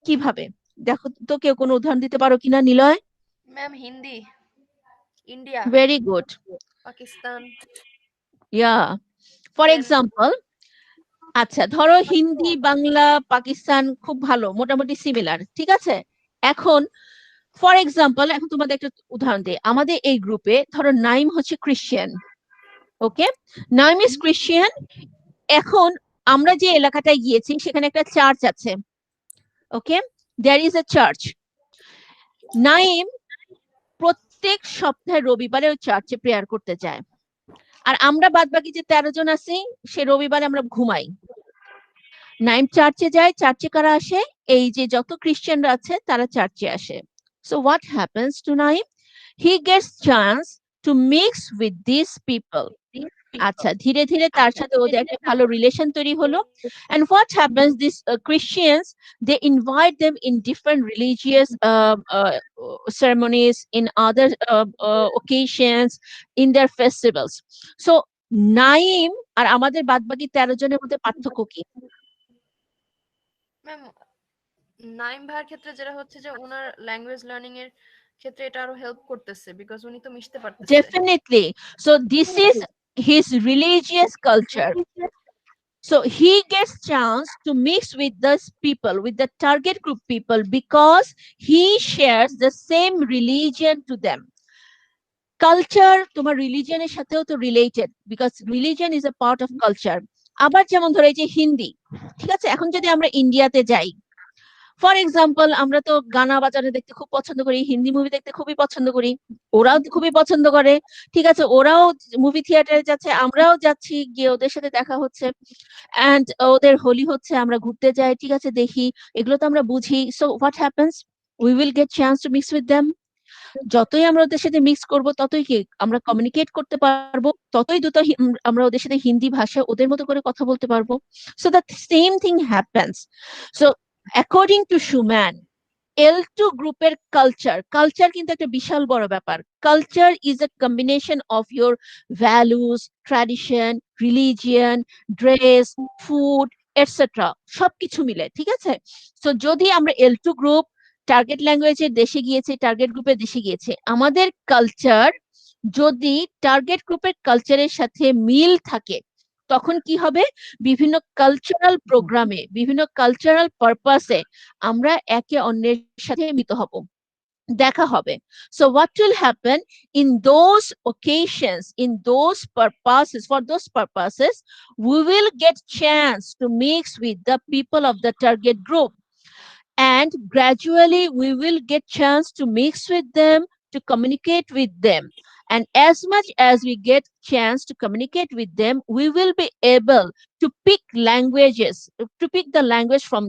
কিভাবে, দেখো তো, কেউ কোনো উদাহরণ দিতে পারো কিনা? Niloy? Ma'am Hindi, India, very good, Pakistan, yeah, for then example, আচ্ছা ধরো হিন্দি, বাংলা, পাকিস্তান খুব ভালো, মোটামুটি সিমিলার, ঠিক আছে। এখন ফর এক্সাম্পল, এখন তোমাদের একটা উদাহরণ দিই, আমাদের এই গ্রুপে ধরো নাইম হচ্ছে Christian, okay, Naim is Christian. এখন আমরা যে এলাকাটায় গিয়েছি সেখানে একটা চার্চ আছে, okay, there is a church. Naim প্রত্যেক সপ্তাহে রবিবারে ওই চার্চে প্রেয়ার করতে যায়, আর আমরা বাদ বাকি যে 13 জন আছি সে রবিবারে আমরা ঘুমাই। নাইম চার্চে যায়, চার্চে কারা আসে, এই যে যত ক্রিশ্চিয়ানরা আছে তারা চার্চে আসে। So what happens to Naim? He gets chance to mix with these people. আচ্ছা, ধীরে ধীরে তার সাথে ওদের একটা ভালো রিলেশন তৈরি হলো, and what happens, these Christians, they invite them in different religious ceremonies, in other occasions, in their festivals. So Naim আর আমাদের বাদবাকি 13 জনের মধ্যে পার্থক্য কি? ম্যাম নাইম ভাইয়ের ক্ষেত্রে যেটা হচ্ছে যে ওনার ল্যাঙ্গুয়েজ লার্নিং এর ক্ষেত্রে এটা আরো হেল্প করতেছে, বিকজ উনি তো মিশতে পারতেছে। Definitely. So this is his religious culture. So he gets chance to mix with those people, with the target group people, because he shares the same religion to them. Culture তোমার রিলিজিয়নের সাথেও তো related, because religion is a part of culture. আবার যেমন ধরো এই যে হিন্দি, ঠিক আছে, এখন যদি আমরা ইন্ডিয়াতে যাই, ফর এক্সাম্পল, আমরা তো গানা বাজানো দেখতে খুব পছন্দ করি, হিন্দি মুভি দেখতে খুবই পছন্দ করি, ওরাও খুবই পছন্দ করে, ঠিক আছে, ওরাও মুভি থিয়েটারে যাচ্ছে, আমরাও যাচ্ছি, গিয়ে ওদের সাথে দেখা হচ্ছে, এন্ড ওদের হোলি হচ্ছে, আমরা ঘুরতে যাই, ঠিক আছে, দেখি, এগুলো তো আমরা বুঝি। So what happens, we will get chance two mix with them. যতই আমরা ওদের সাথে মিক্স করব, ততই কি আমরা কমিউনিকেট করতে পারবো, ততই আমরা ওদের সাথে হিন্দি ভাষা ওদের মতো করে কথা বলতে পারবো। So the same thing happens. So according to Schumann, L2 গ্রুপের কালচার কিন্তু একটা বিশাল বড় ব্যাপার। Culture is a combination of your values, tradition, religion, dress, food, etcetera, সবকিছু মিলে, ঠিক আছে। সো যদি আমরা L2 গ্রুপ টার্গেট ল্যাঙ্গুয়েজের দেশে গিয়েছে, টার্গেট গ্রুপের দেশে গিয়েছে, আমাদের কালচার যদি টার্গেট গ্রুপের কালচারের সাথে মিল থাকে, তখন কি হবে, বিভিন্ন কালচারাল প্রোগ্রামে, বিভিন্ন কালচারাল পারপাসে আমরা একে অন্যের সাথে মিলিত হব। দেখা হবে. So what will happen in those occasions, in those purposes, for those purposes, we will get chance to mix with the people of the target group, and gradually we will get chance to mix with them, to communicate with them. And as much as we get chance to communicate with them, we will be able to pick languages, to pick the language from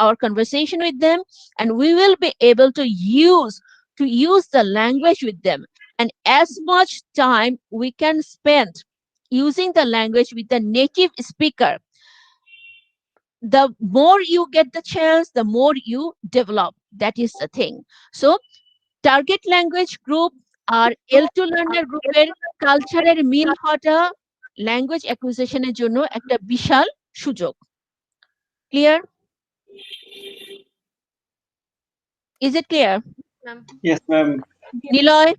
our conversation with them, and we will be able to use the language with them. And as much time we can spend using the language with the native speaker, the more you get the chance, the more you develop. That is the thing. So target language group R L2 learner গ্রুপের কালচারের মিল হওয়াটা language অ্যাকুইজিশনের জন্য একটা বিশাল সুযোগ। Clear? Is it clear? Ma'am Yes, ma'am. Niloy?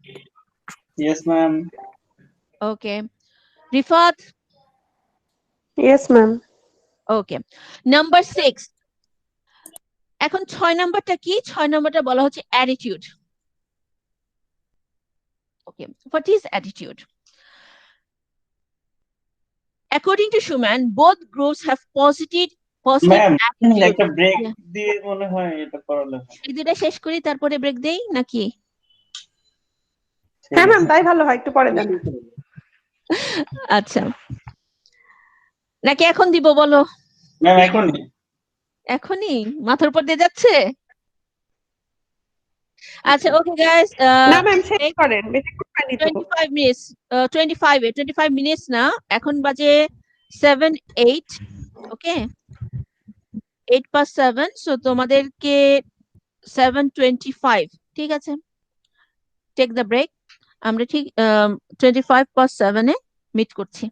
Yes, ma'am. Okay. Rifat? Yes ma'am. Okay. Number 6, এখন 6 নাম্বারটা কি? 6 নাম্বারটা বলা হচ্ছে attitude. Okay, what is attitude? According to Schumann, both groups have positive Ma'am, attitude. একটা ব্রেক Yeah. দিয়ে মনে হয় এটা পড়ালেখা। এই দুটা শেষ করি তারপরে ব্রেক দেই নাকি? হ্যাঁ ম্যাম, তাই ভালো হয়, একটু পরে দেন। আচ্ছা, নাকি এখন দিব বলো? ম্যাম এখনই। এখনই মাথার উপর দিয়ে যাচ্ছে? আচ্ছা, ওকে গাইস, না ম্যাম, শেষ করেন, বেশিক্ষণ হয়নি তো। 25 মিনিটস, 25 মিনিটস না, এখন বাজে 7:08, ওকে, 8:07, সো তোমাদেরকে 7:25, ঠিক আছে, টেক দ্য ব্রেক। আমরা ঠিক 7:25 এ মিট করছি।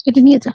এটা নিয়ে যা।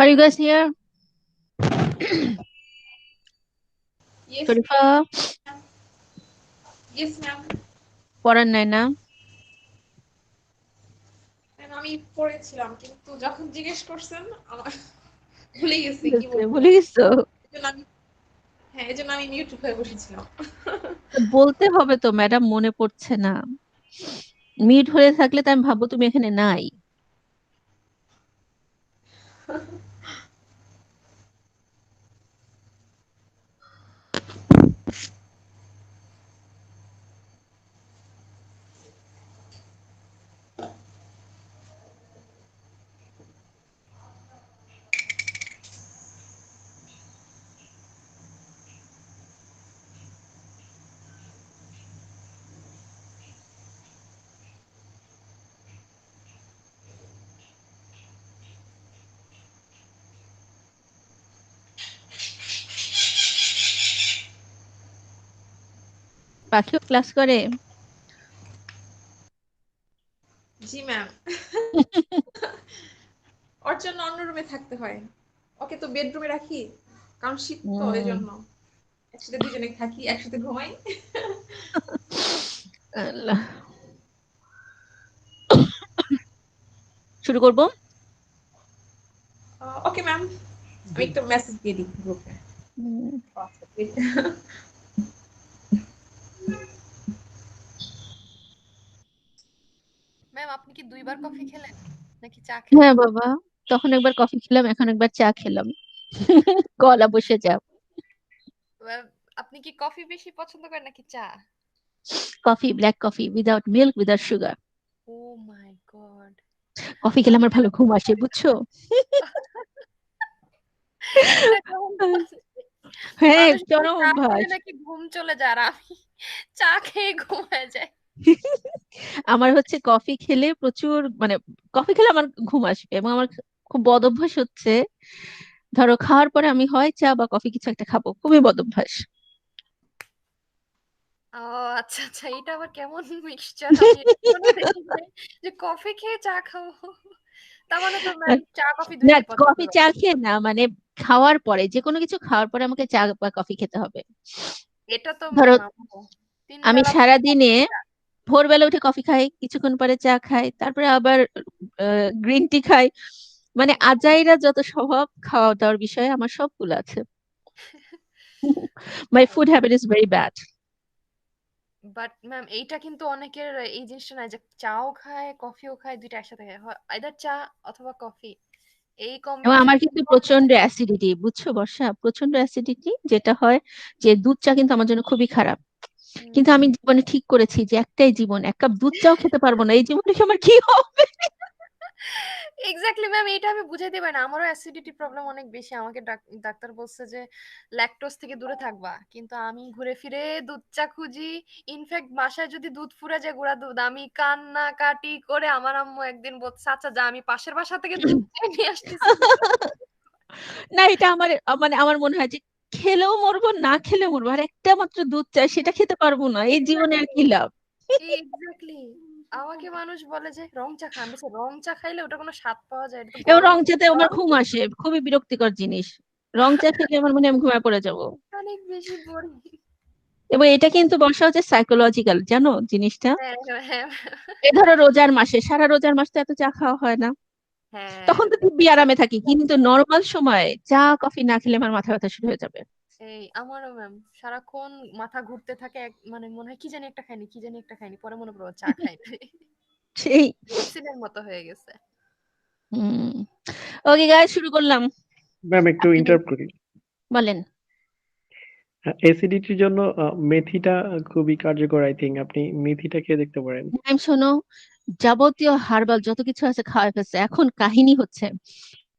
Are you guys here? Yes, Sharifa, yes, ma'am. পড়ার নাই না? And আমি পড়েছিলাম কিন্তু যখন জিজ্ঞেস করছেন আমার ভুলে গেছি কি বলবো। ভুলে গেছো? এজন্য আমি এজন্য আমি মিউট হয়ে বসেছিলাম। বলতে হবে তো, ম্যাডাম মনে পড়ছে না। মিট হয়ে থাকলে তো আমি ভাববো তুমি এখানে নাই। পাখিও ক্লাস করে? জি ম্যাম। ওর জন্য অন্য রুমে থাকতে হয়। ওকে তো বেডরুমে রাখি, কারণ শীত তো এই জন্য একসাথে দুজনে থাকি, একসাথে ঘুমাই। আল্লাহ। শুরু করবো? ওকে ম্যাম, আমি একটা মেসেজ দিয়ে দিই গ্রুপে। ম্যাম আপনি কি 2 বার কফি খেলেন নাকি চা খেলেন? হ্যাঁ বাবা, তখন একবার কফি খেলাম, এখন একবার চা খেলাম। গলা বসে যা। ম্যাম, আপনি কি কফি বেশি পছন্দ করেন নাকি চা? Coffee, black coffee, without milk, without sugar. Oh my god, coffee খেলে আমার ভালো ঘুম আসে, বুঝছো? এটা কেমন বলছে? হ্যাঁ, মানুষ বলে চরম চা খেলে অভ্যাস। নাকি ঘুম চলে যায়, আর আমি চা খেয়ে ঘুমায় যায়। আমার হচ্ছে কফি খেলে প্রচুর, মানে কফি খেলে আমার ঘুম আসবে, এবং আমার খুব বদ অভ্যাস হচ্ছে, ধরো খাওয়ার পরে আমি হয় চা বা কফি কিছু একটা খাবো, খুবই বদ অভ্যাস। ও আচ্ছা আচ্ছা, এটা আবার কেমন মিক্সচার, আমি এখনো দেখি নাই যে কফি খেয়ে চা খাবো। তার মানে তো ম্যাম চা কফি না, দুইটাই পছন্দ কফি করেন। চা খেয়ে না, মানে খাওয়ার পরে, যে কোনো কিছু খাওয়ার পরে আমাকে চা বা কফি খেতে হবে। এটা তো ধরো ম্যাম আমরাও 3 আমি বেলা সারাদিনে ভোরবেলা উঠে কফি খাই, কিছুক্ষণ পরে চা খাই, তারপরে আবার গ্রিন টি খাই, মানে আজাইরা যত স্বভাব খাওয়া দাওয়ার বিষয়ে আমার সবগুলো আছে। My food habit is very bad. But ma'am এইটা কিন্তু অনেকের এই জিনিসটা নাই যে চাও খায় কফিও খায়, দুইটা একসাথে খায়, হয় আইদার চা অথবা কফি, এই এবং আমার কম্বিনেশন কিন্তু প্রচন্ড অ্যাসিডিটি, বুঝছো বর্ষা, প্রচন্ড অ্যাসিডিটি, যেটা হয় যে দুধ চা কিন্তু আমার জন্য খুবই খারাপ। কিন্তু আমি জীবনে ঠিক করেছি যে একটাই জীবন, এক কাপ দুধ চাও খেতে পারবো না, এই জীবনে কি আমার কি হবে? এক্স্যাক্টলি ম্যাম, এটা আমি বুঝাইতে পারি না, আমারও অ্যাসিডিটি প্রবলেম অনেক বেশি, আমাকে ডাক্তার বলছে যে ল্যাকটোজ থেকে দূরে থাকবা, কিন্তু আমি ঘুরে ফিরে দুধ চা খুঁজি। ইনফ্যাক্ট বাসায় যদি দুধ ফুরে যায় গুঁড়া দুধ, আমি কান্না কাটি করে আমার আম্মু একদিন বলছে আচ্ছা যা আমি পাশের বাসা থেকে দুধ চেয়ে নিয়ে আসতেছি। না, এটা আমার, মানে আমার মনে হয় যে খেলেও মরবো, না খেলেও মরবো, আর একটা মাত্র দুধ চাই, সেটা খেতে পারবো না, এই জীবনে আর কি লাভ? এক্স্যাক্টলি, আমাকে মানুষ বলে যে রং চা খা, আমি বলছি, রং চা খাইলে ওটা কোনো স্বাদ পাওয়া যায়, এটা তো এবং গরম রং চাতে আমার ঘুম আসে, খুবই বিরক্তিকর জিনিস। রং চা খেলে আমার মনে হয় আমি ঘুমায় পড়ে যাবো। অনেক বেশি বোরিং। এবং এটা কিন্তু বর্ষা হচ্ছে সাইকোলজিক্যাল, জানো জিনিসটা? হ্যাঁ হ্যাঁ এ ধরো রোজার মাসে, সারা রোজার মাস তো এত চা খাওয়া হয় না, হ্যাঁ, তখন তো দিব্যি আরামে থাকি, কিন্তু নর্মাল সময় চা কফি না খেলে আমার মাথা ব্যথা শুরু হয়ে যাবে। এই আমারও ম্যাম সারাক্ষণ মাথা ঘুরতে থাকে, মানে মনে হয় কি জানি একটা খাইনি, কি জানি একটা খাইনি, পরে মনে পড়ো চা খাইনি। সেই টক্সিনের মতো হয়ে গেছে। হুম। ওকে গাইস, শুরু করলাম। ম্যাম একটু আপনাদের ইন্টারাপ্ট করি। বলেন। অ্যাসিডিটির জন্য মেথিটা খুবই কার্যকর, আই থিঙ্ক আপনি মেথিটা খেয়ে দেখতে পারেন। টাইম শোনো, যাবতীয় হার্বাল যত কিছু আছে খাওয়া ফেলছে, এখন কাহিনী হচ্ছে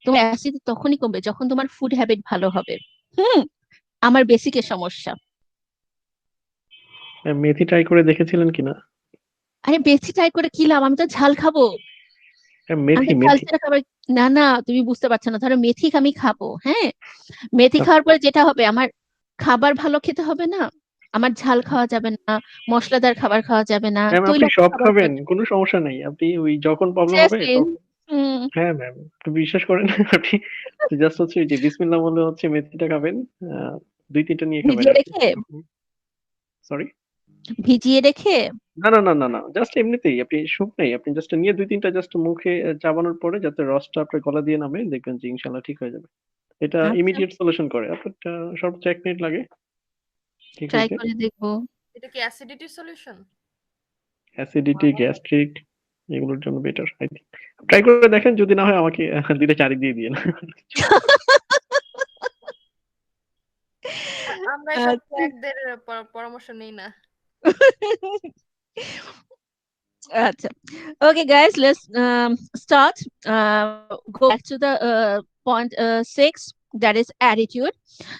তোমার অ্যাসিড তখনই কমবে যখন তোমার ফুড হ্যাবিট ভালো হবে। হুম। আমার বেসিকের সমস্যা। মেথি ট্রাই করে দেখেছিলেন কিনা? আরে বেশি ট্রাই করে কি লাভ, আমি তো ঝাল খাবো, আমি মেথি তো ঝাল মেথি ছাড়া খাবার। না না, তুমি বুঝতে পারছো না, ধরো মেথি আমি খাবো, হ্যাঁ, মেথি খাওয়ার পরে যেটা হবে, আমার খাবার ভালো খেতে হবে না, আমার ঝাল খাওয়া যাবে না, মশলাদার খাবার খাওয়া যাবে না, ম্যাম আপনি তৈলাক্ত সব খাবার খাওয়া খাবেন, যাবে কোনো সমস্যা নাই, আপনি ওই যখন প্রবলেম না। হবে তখন। হুম। হ্যাঁ ম্যাম, একটু বিশ্বাস করেন। আপনি জাস্ট হচ্ছে ওই যে বিসমিল্লাহ বলে হচ্ছে মেথিটা খাবেন, আহ, 2-3টা নিয়ে খাবেন ভিজিয়ে আর কি। রেখে, সরি, ভিজিয়ে রেখে। না না না না না, জাস্ট এমনিতেই আপনি শুকনাই, আপনি জাস্ট নিয়ে 2-3টা জাস্ট মুখে চাবানোর পরে যাতে রসটা আপনার গলা দিয়ে নামে, দেখবেন যে ইনশাল্লাহ ঠিক হয়ে যাবে। এটা আচ্ছা, ইমিডিয়েট সলিউশন করে, আপনার সর্বোচ্চ 1 মিনিট লাগে ঠিক ট্রাই হইতে। করে দেখবো। এটা কি অ্যাসিডিটির সলিউশন? অ্যাসিডিটি, গ্যাস্ট্রিক এগুলোর জন্য বেটার আই থিঙ্ক। ট্রাই করে দেখেন, যদি না হয় আমাকে 2টা চারি দিয়ে দিয়েন। আমরা এসব আচ্ছা। ক্র্যাকদের পরামর্শ নেই না। আচ্ছা, okay guys, let's start. Go back to the point 6, that is attitude.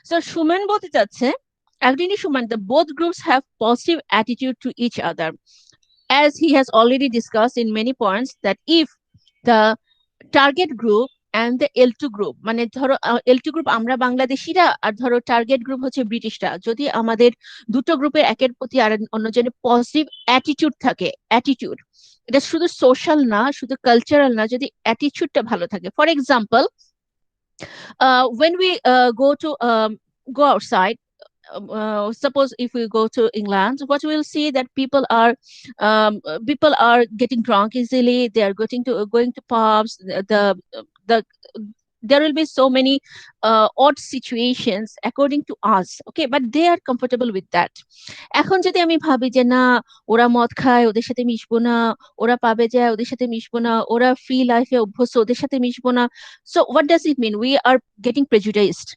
So Schumann বলতে চাচ্ছে, according to Schumann, the both groups have positive attitude to each other, as he has already discussed in many points, that if the target group and the L2 group, মানে ধরো L2 group আমরা বাংলাদেশিরা, আর ধরো target group হচ্ছে ব্রিটিশরা, যদি আমাদের দুটো গ্রুপের একের প্রতি আর অন্যজনের পজিটিভ অ্যাটিটিউড থাকে, অ্যাটিটিউড, এটা শুধু সোশ্যাল না, শুধু কালচারাল না, যদি অ্যাটিটিউডটা ভালো থাকে, for example When we go outside, suppose if we go to England, what we'll see that people are getting drunk easily. They are going to pubs. The there will be so many odd situations according to us, okay, but they are comfortable with that. এখন যদি আমি ভাবি যে না, ওরা মদ খায়, ওদের সাথে মিশবো না, ওরা পাবে যায়, ওদের সাথে মিশবো না, ওরা ফ্রি লাইফে অভ্যস্ত, ওদের সাথে মিশবো না, so what does it mean? We are getting prejudiced.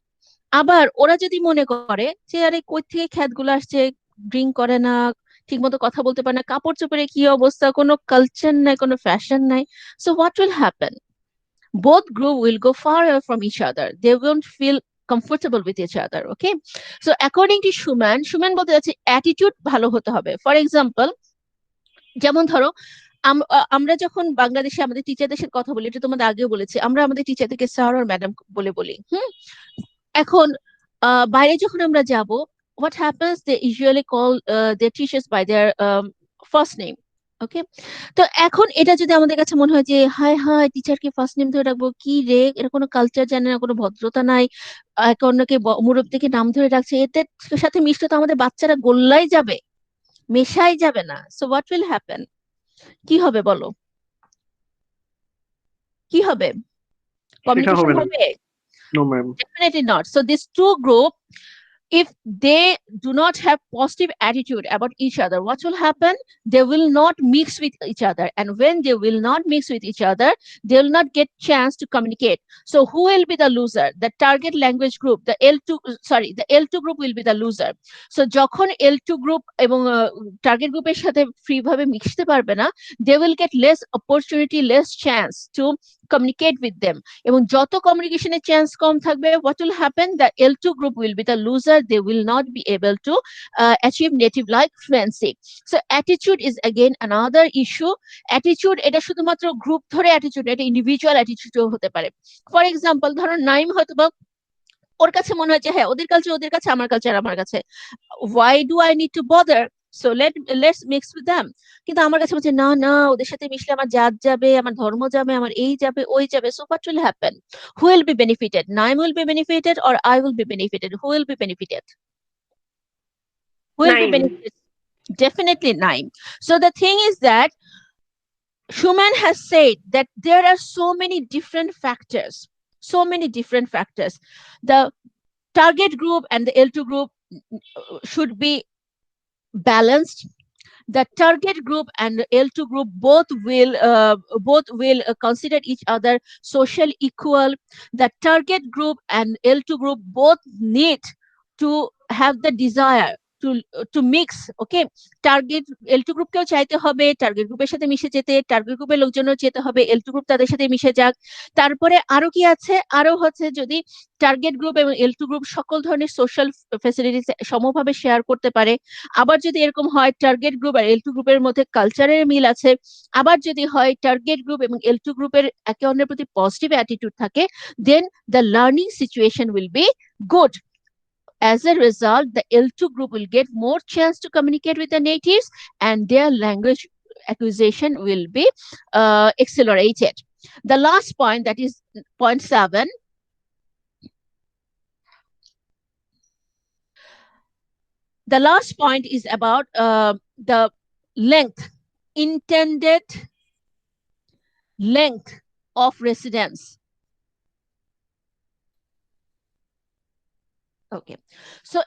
আবার ওরা যদি মনে করে যে আরে কই থেকে খ্যাতগুলো আসছে, ড্রিঙ্ক করে না, ঠিক মতো কথা বলতে পারে না, কাপড় চোপড়ে কি অবস্থা, কোনো কালচার নাই, কোনো ফ্যাশন নাই, so what will happen? Both group will go far away from each other. They won't feel comfortable with each other, okay? So according to Schumann বলতে যাচ্ছে অ্যাটিটিউড ভালো হতে হবে। ফর এক্সাম্পল, যেমন ধরো আমরা যখন বাংলাদেশে আমাদের টিচারদের সাথে কথা বলি, এটা তোমাদের আগেও বলেছি, আমরা আমাদের টিচারদেরকে স্যার আর ম্যাডাম বলে বলি। এখন বাইরে যখন আমরা যাব, what happens, they usually call their teachers by their first name, ওকে? তো এখন এটা যদি আমাদের কাছে মনে হয় যে হায় হায়, টিচারকে ফার্স্ট নেম ধরে রাখবো, কি রে, এর কোনো কালচার জানে না, কোনো ভদ্রতা নাই, একে অন্যকে মুরব্বিকে নাম ধরে রাখছে, এদের সাথে মিশতে তো আমাদের বাচ্চারা গোল্লাই যাবে, মেশাই যাবে না। So what will happen? কি হবে বলো? কি হবে? সেটা কমিউনিকেশন হবে না। হবে? No ma'am. Definitely not. So these two group, if they do not have positive attitude about each other, what will happen? They will not mix with each other, and when they will not mix with each other, they will not get chance to communicate. So who will be the loser? The target language group, the L2 group will be the loser. So যখন L2 group এবং target group এর সাথে free ভাবে মিশতে পারবে না, they will get less opportunity, less chance to communicate with them. এবং যত কমিউনিকেশনের চান্স কম থাকবে, what will happen? The L2 group will be the loser. They will not be able to achieve native like fluency. So attitude is again another issue. Attitude, এটা শুধুমাত্র group ধরে attitude, এটা individual অ্যাটিটিউডও হতে পারে। For example, ধরো নাইম হয়তো বা ওর কাছে মনে হয় যে হ্যাঁ, ওদের কালচার ওদের কাছে, আমার কালচার আমার কাছে, why do I need to bother? So let's mix with them. কিন্তু আমার কাছে বলছে না না, ওদের সাথে মিশলে আমার জাত যাবে, আমার ধর্ম যাবে, আমার এই যাবে ওই যাবে। So what will happen? Who will be benefited? Naim will be benefited or I will be benefited? Who will be benefited? Who will be Naim. benefited? Definitely Naim. So the thing is that Schumann has said that there are so many different factors, The target group and the L2 group should be balanced. The target group and the L2 group both will consider each other social equal. The target group and L2 group both need to have the desire to mix, okay? Target L2 গ্রুপকেও চাইতে হবে target গ্রুপের সাথে মিশে যেতে, target গ্রুপের লোকজনও যেতে হবে L2 গ্রুপ তাদের সাথে মিশে যাক। তারপরে আরো কি আছে? আরো হচ্ছে যদি টার্গেট গ্রুপ এবং L2 গ্রুপ সকল ধরনের সোশ্যাল ফ্যাসিলিটিস সমভাবে শেয়ার করতে পারে, আবার যদি এরকম হয় টার্গেট গ্রুপ আর L2 গ্রুপের মধ্যে কালচারের মিল আছে, আবার যদি হয় টার্গেট গ্রুপ এবং L2 গ্রুপের একে অন্যের প্রতি পজিটিভ অ্যাটিটিউড থাকে, then the learning situation will be good. As a result, the L2 group will get more chance to communicate with the natives and their language acquisition will be accelerated. The last point, that is point 7. The last point is about the intended length of residence. Okay, so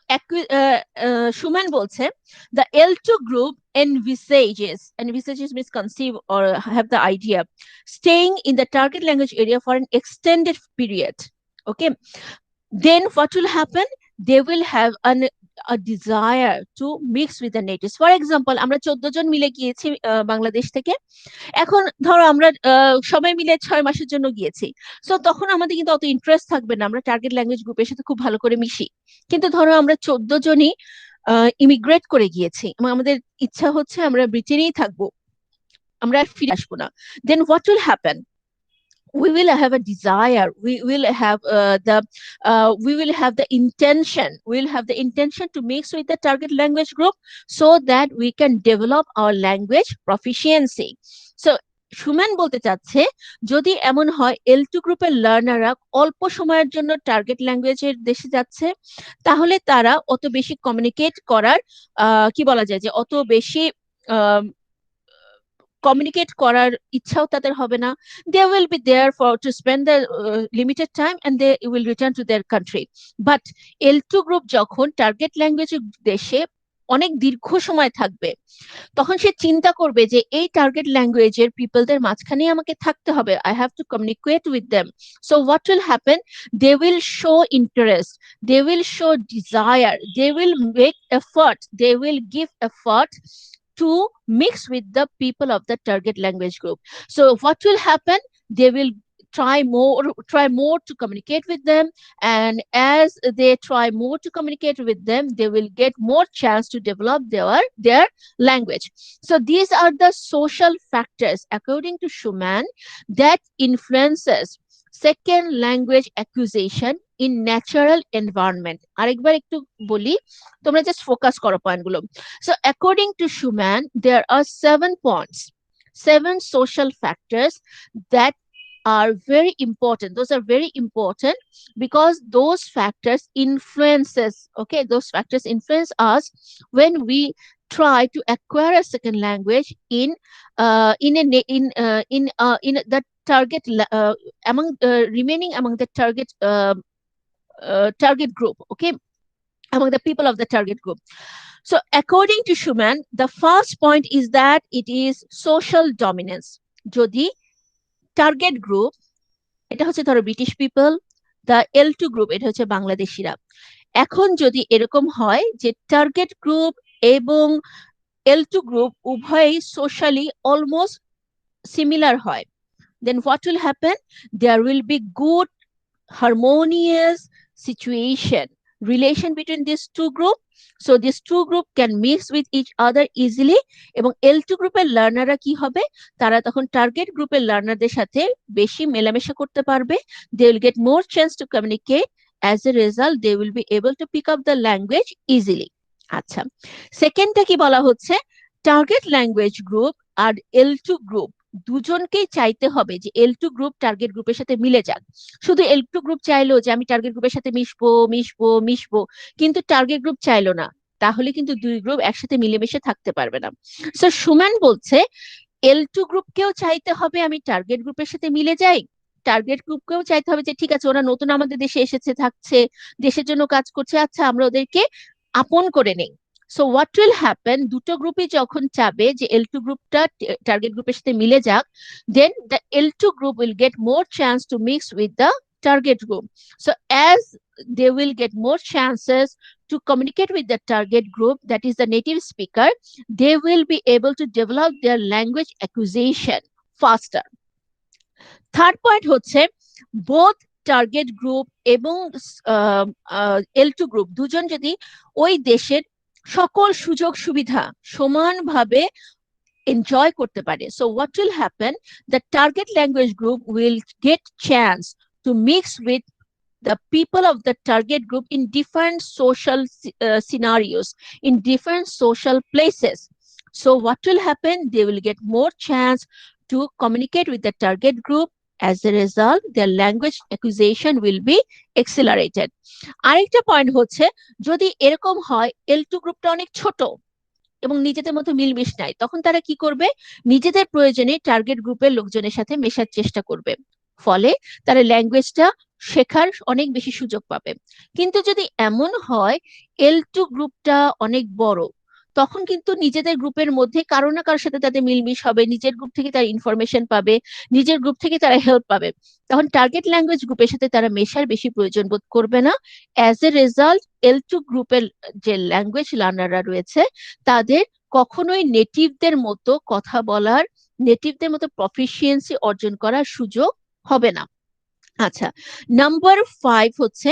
Schumann বলছে the L2 group envisages means conceive or have the idea staying in the target language area for an extended period, okay? Then what will happen? They will have a desire to mix with the natives. For example, আমরা 14 জন মিলে গিয়েছি বাংলাদেশ থেকে। এখন ধরো আমরা সবাই মিলে 6 মাসের জন্য গিয়েছি, সো তখন আমাদের কিন্তু অত ইন্টারেস্ট থাকবে না আমরা টার্গেট ল্যাঙ্গুয়েজ গ্রুপের সাথে খুব ভালো করে মিশি। কিন্তু ধরো আমরা 14 জনই ইমিগ্রেট করে গিয়েছি এবং আমাদের ইচ্ছা হচ্ছে আমরা ব্রিটেনেই থাকবো, আমরা আর ফিরে আসবো না। Then what will happen? We will have a desire, we will have the intention to mix with the target language group so that we can develop our language proficiency. So Sumen বলতে চাচ্ছে যদি এমন হয় L2 গ্রুপের লার্নাররা অল্প সময়ের জন্য target ল্যাঙ্গুয়েজের দেশে যাচ্ছে, তাহলে তারা অত বেশি কমিউনিকেট করার কি বলা যায় যে অত বেশি কমিউনিকেট করার ইচ্ছাও তাদের হবে না। They will be there for to spend the limited time and they will return to their country. But L2 group যখন টার্গেট ল্যাঙ্গুয়েজের দেশে অনেক দীর্ঘ সময় থাকবে, তখন সে চিন্তা করবে যে এই টার্গেট ল্যাঙ্গুয়েজের পিপলদের মাঝখানে আমাকে থাকতে হবে, I have to communicate with them. So what will happen, they will show interest, they will show desire, they will make effort, they will give effort to mix with the people of the target language group. So what will happen, they will try more to communicate with them, and as they try more to communicate with them, they will get more chance to develop their language. So these are the social factors, according to Schumann, that influences second language acquisition in natural environment. আরেকবার একটু বলি, তোমরা just focus করো পয়েন্টগুলো। So according to Schumann, there are 7 points, 7 social factors that are very important. Those are very important because those factors those factors influence us when we try to acquire a second language in the target remaining among the target group, okay, among the people of the target group. So according to Schumann, the first point is that it is social dominance. Jodi target group, এটা হচ্ছে ধরো British people, the L2 group এটা হচ্ছে বাংলাদেশিরা। এখন যদি এরকম হয় যে টার্গেট গ্রুপ এবং L2 গ্রুপ উভয়ই সোশ্যালি অলমোস্ট সিমিলার হয়, then what will happen, there will be good harmonious relation between these two groups. So these two group can mix with each other easily, এবং L2 গ্রুপের লার্নাররা কি হবে, তারা তখন target গ্রুপের লার্নারদের সাথে বেশি মেলামেশা করতে পারবে, they will get more chance to communicate, as a result they will be able to pick up the language easily. আচ্ছা, সেকেন্ডটা কি বলা হচ্ছে, টার্গেট ল্যাঙ্গুয়েজ গ্রুপ আর L2 গ্রুপ দুজনকেই চাইতে হবে যে L2 গ্রুপ টার্গেট গ্রুপের সাথে মিলে যাক। শুধু L2 গ্রুপ চাইলো যে আমি টার্গেট গ্রুপের সাথে মিশবো, কিন্তু টার্গেট গ্রুপ চাইলো না, তাহলে কিন্তু দুই গ্রুপ একসাথে মিলেমিশে থাকতে পারবে না। সো সুম্যান বলছে L2 গ্রুপকেও চাইতে হবে আমি টার্গেট গ্রুপের সাথে মিলে যাই, টার্গেট গ্রুপকেও চাইতে হবে যে ঠিক আছে ওরা নতুন আমাদের দেশে এসেছে, থাকছে, দেশের জন্য কাজ করছে, আচ্ছা আমরা ওদেরকে আপন করে নেই। সো হোয়াট উইল হ্যাপেন, দুটো গ্রুপই যখন চাবে যে L2 গ্রুপটা টার্গেট গ্রুপের সাথে মিলে যাক, then the L2 group will get more chance to mix with the target group. So as they will get more chances to communicate with the target group, that is the native speaker, they will be able to develop their language acquisition faster. Third point হচ্ছে both target group এবং L2 group দুজন যদি ওই দেশের সকল সুযোগ সুবিধা সমানভাবে enjoy করতে পারে, so what will happen, the target language group will get chance to mix with the people of the target group in different social scenarios, in different social places. So what will happen, they will get more chance to communicate with the target group, as a result their language acquisition will be accelerated. আরেকটা point হচ্ছে যদি এরকম হয় L2 গ্রুপটা অনেক ছোট এবং নিজেদের মতো মিলমিশ নাই, তখন তারা কি করবে, নিজেদের প্রয়োজনে টার্গেট গ্রুপের লোকজনের সাথে মেশার চেষ্টা করবে, ফলে তারা ল্যাঙ্গুয়েজটা শেখার অনেক বেশি সুযোগ পাবে। কিন্তু যদি এমন হয় L2 গ্রুপটা অনেক বড়, তখন কিন্তু নিজেদের গ্রুপের মধ্যে কারো না কারোর সাথে তাদের মিলমিশ হবে, নিজের গ্রুপ থেকে তারা ইনফরমেশন পাবে, নিজের গ্রুপ থেকে তারা হেল্প পাবে, তখন টার্গেট ল্যাঙ্গুয়েজ গ্রুপের সাথে তারা মেশার বেশি প্রয়োজন বোধ করবে না। অ্যাজ এ রেজাল্ট L2 গ্রুপের যে ল্যাঙ্গুয়েজ লার্নাররা রয়েছে তাদের কখনোই নেটিভদের মতো কথা বলার, নেটিভদের মতো প্রফিসিয়েন্সি অর্জন করার সুযোগ হবে না। আচ্ছা, নাম্বার 5 হচ্ছে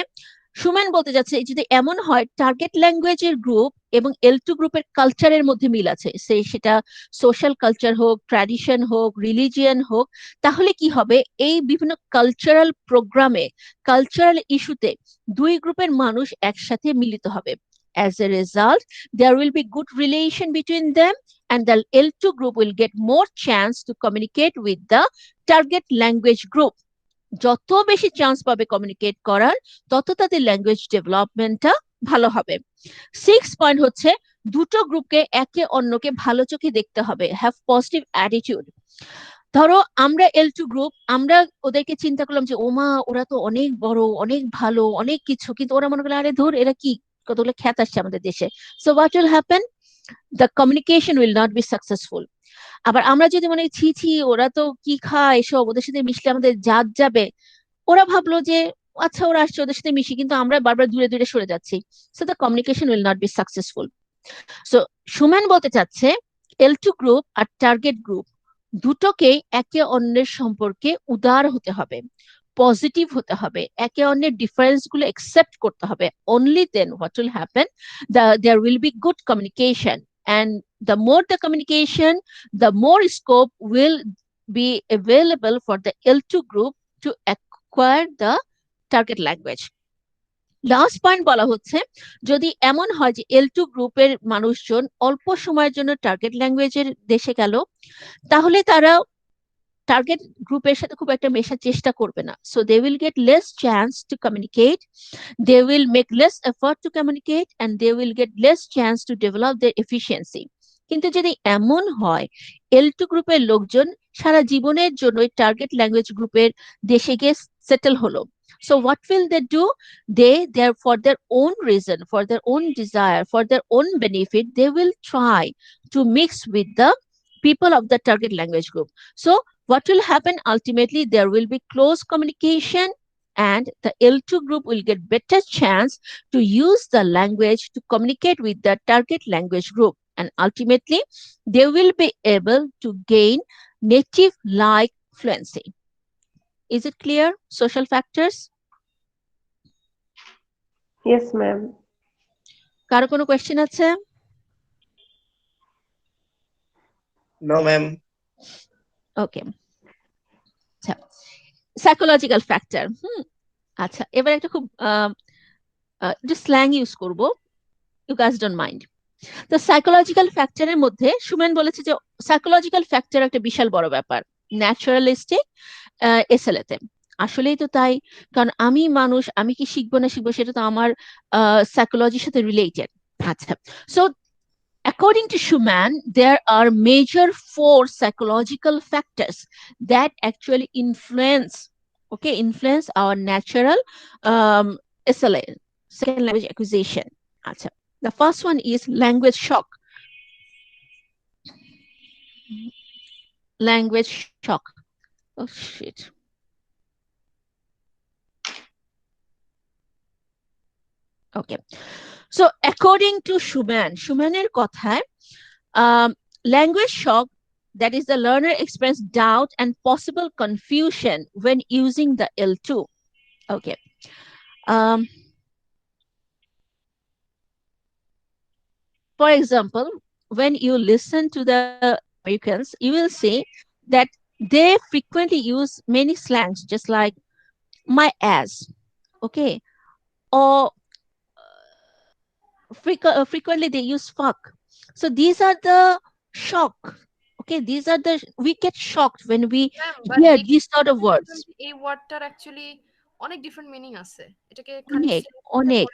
সুমেন বলতে যাচ্ছে যদি এমন হয় টার্গেট ল্যাঙ্গুয়েজের গ্রুপ এবং L2 গ্রুপের কালচারের মধ্যে মিল আছে, সেটা সোশ্যাল কালচার হোক, ট্র্যাডিশন হোক, রিলিজিয়ন হোক, তাহলে কি হবে, এই বিভিন্ন কালচারাল প্রোগ্রামে, কালচারাল ইস্যুতে দুই গ্রুপের মানুষ একসাথে মিলিত হবে। As a result, there will be good relation between them, and the L2 group will get more chance to communicate with the target language group. যত বেশি চান্স পাবে কমিউনিকেট করার, তত তাদের ল্যাঙ্গুয়েজ ডেভেলপমেন্টটা ভালো হবে। 6 পয়েন্ট হচ্ছে দুটো গ্রুপকে একে অন্যকে ভালো চোখে দেখতে হবে, হ্যাভ পজিটিভ অ্যাটিটিউড। ধরো আমরা L2 গ্রুপ, আমরা ওদেরকে চিন্তা করলাম যে ওমা ওরা তো অনেক বড়, অনেক ভালো, অনেক কিছু, কিন্তু ওরা মনে করলো আরে ধর এরা কি, কতগুলো খ্যাত আসছে আমাদের দেশে। So what will happen, the communication will not be successful. আবার আমরা যদি মনে ছি ছি ওরা তো কি খায় এসব, ওদের সাথে মিশলে আমাদের জাত যাবে, ওরা ভাবলো যে আচ্ছা ওরা আসছে ওদের সাথে মিশি, কিন্তু আমরা বারবার দূরে দূরে সরে যাচ্ছি। So the communication will not be successful. So Suman বলতে চাচ্ছে L2 গ্রুপ আর টার্গেট গ্রুপ দুটোকেই একে অন্যের সম্পর্কে উদার হতে হবে, পজিটিভ হতে হবে, একে অন্যের ডিফারেন্স গুলো একসেপ্ট করতে হবে। Only then what will happen, there will be good communication, and the more the communication, the more scope will be available for the L2 group to acquire the target language. Last point বলা হচ্ছে যদি এমন হয় যে L2 গ্রুপের মানুষজন অল্প সময়ের জন্য টার্গেট ল্যাঙ্গুয়েজের দেশে গেল, তাহলে তারা টার্গেট গ্রুপের সাথে খুব একটা মেশার চেষ্টা করবে না। So they will get less chance to communicate, they will make less effort to communicate, and they will get less chance to develop their efficiency. কিন্তু যদি এমন হয় L2 গ্রুপের লোকজন সারা জীবনের জন্য টার্গেট ল্যাঙ্গুয়েজ গ্রুপের দেশে গিয়ে সেটেল হলো, so what will they do? They for their own reason, for their own desire, for their own benefit, they will try to mix with the people of the target language group. So what will happen ultimately, there will be close communication, and the L2 group will get better chance to use the language to communicate with the target language group, and ultimately they will be able to gain native like fluency. Is it clear? Social factors? Yes, ma'am. কারো কোনো question আছে? No, ma'am. ওকে, আচ্ছা psychological factor. আচ্ছা এবার একটা খুব একটু slang use করব, ইউ গাইস ডোন্ট মাইন্ড। তো সাইকোলজিক্যাল ফ্যাক্টরের মধ্যে সুমেন বলেছে যে সাইকোলজিক্যাল ফ্যাক্টর একটা বিশাল বড় ব্যাপার ন্যাচারালিস্টিক এসএলএতে। আসলেই তো তাই, কারণ আমি মানুষ, আমি কি শিখবো না শিখবো সেটা তো আমার সাইকোলজির সাথে রিলেটেড। আচ্ছা, so according to Schumann, there are major 4 psychological factors that actually influence our natural SLA, second language acquisition. Achha. The first one is language shock. Language shock. Oh shit. Okay. So according to Schumannের কথায় language shock, that is the learner experience doubt and possible confusion when using the L2. Okay. For example, when you listen to the Americans, you will see that they frequently use many slangs, just like my ass, okay, or frequently they use fuck. So these are the shock. Okay, these are the, we get shocked when we hear these sort of words. এই ওয়ার্ডটার actually অনেক different meaning আছে, এটাকে অনেক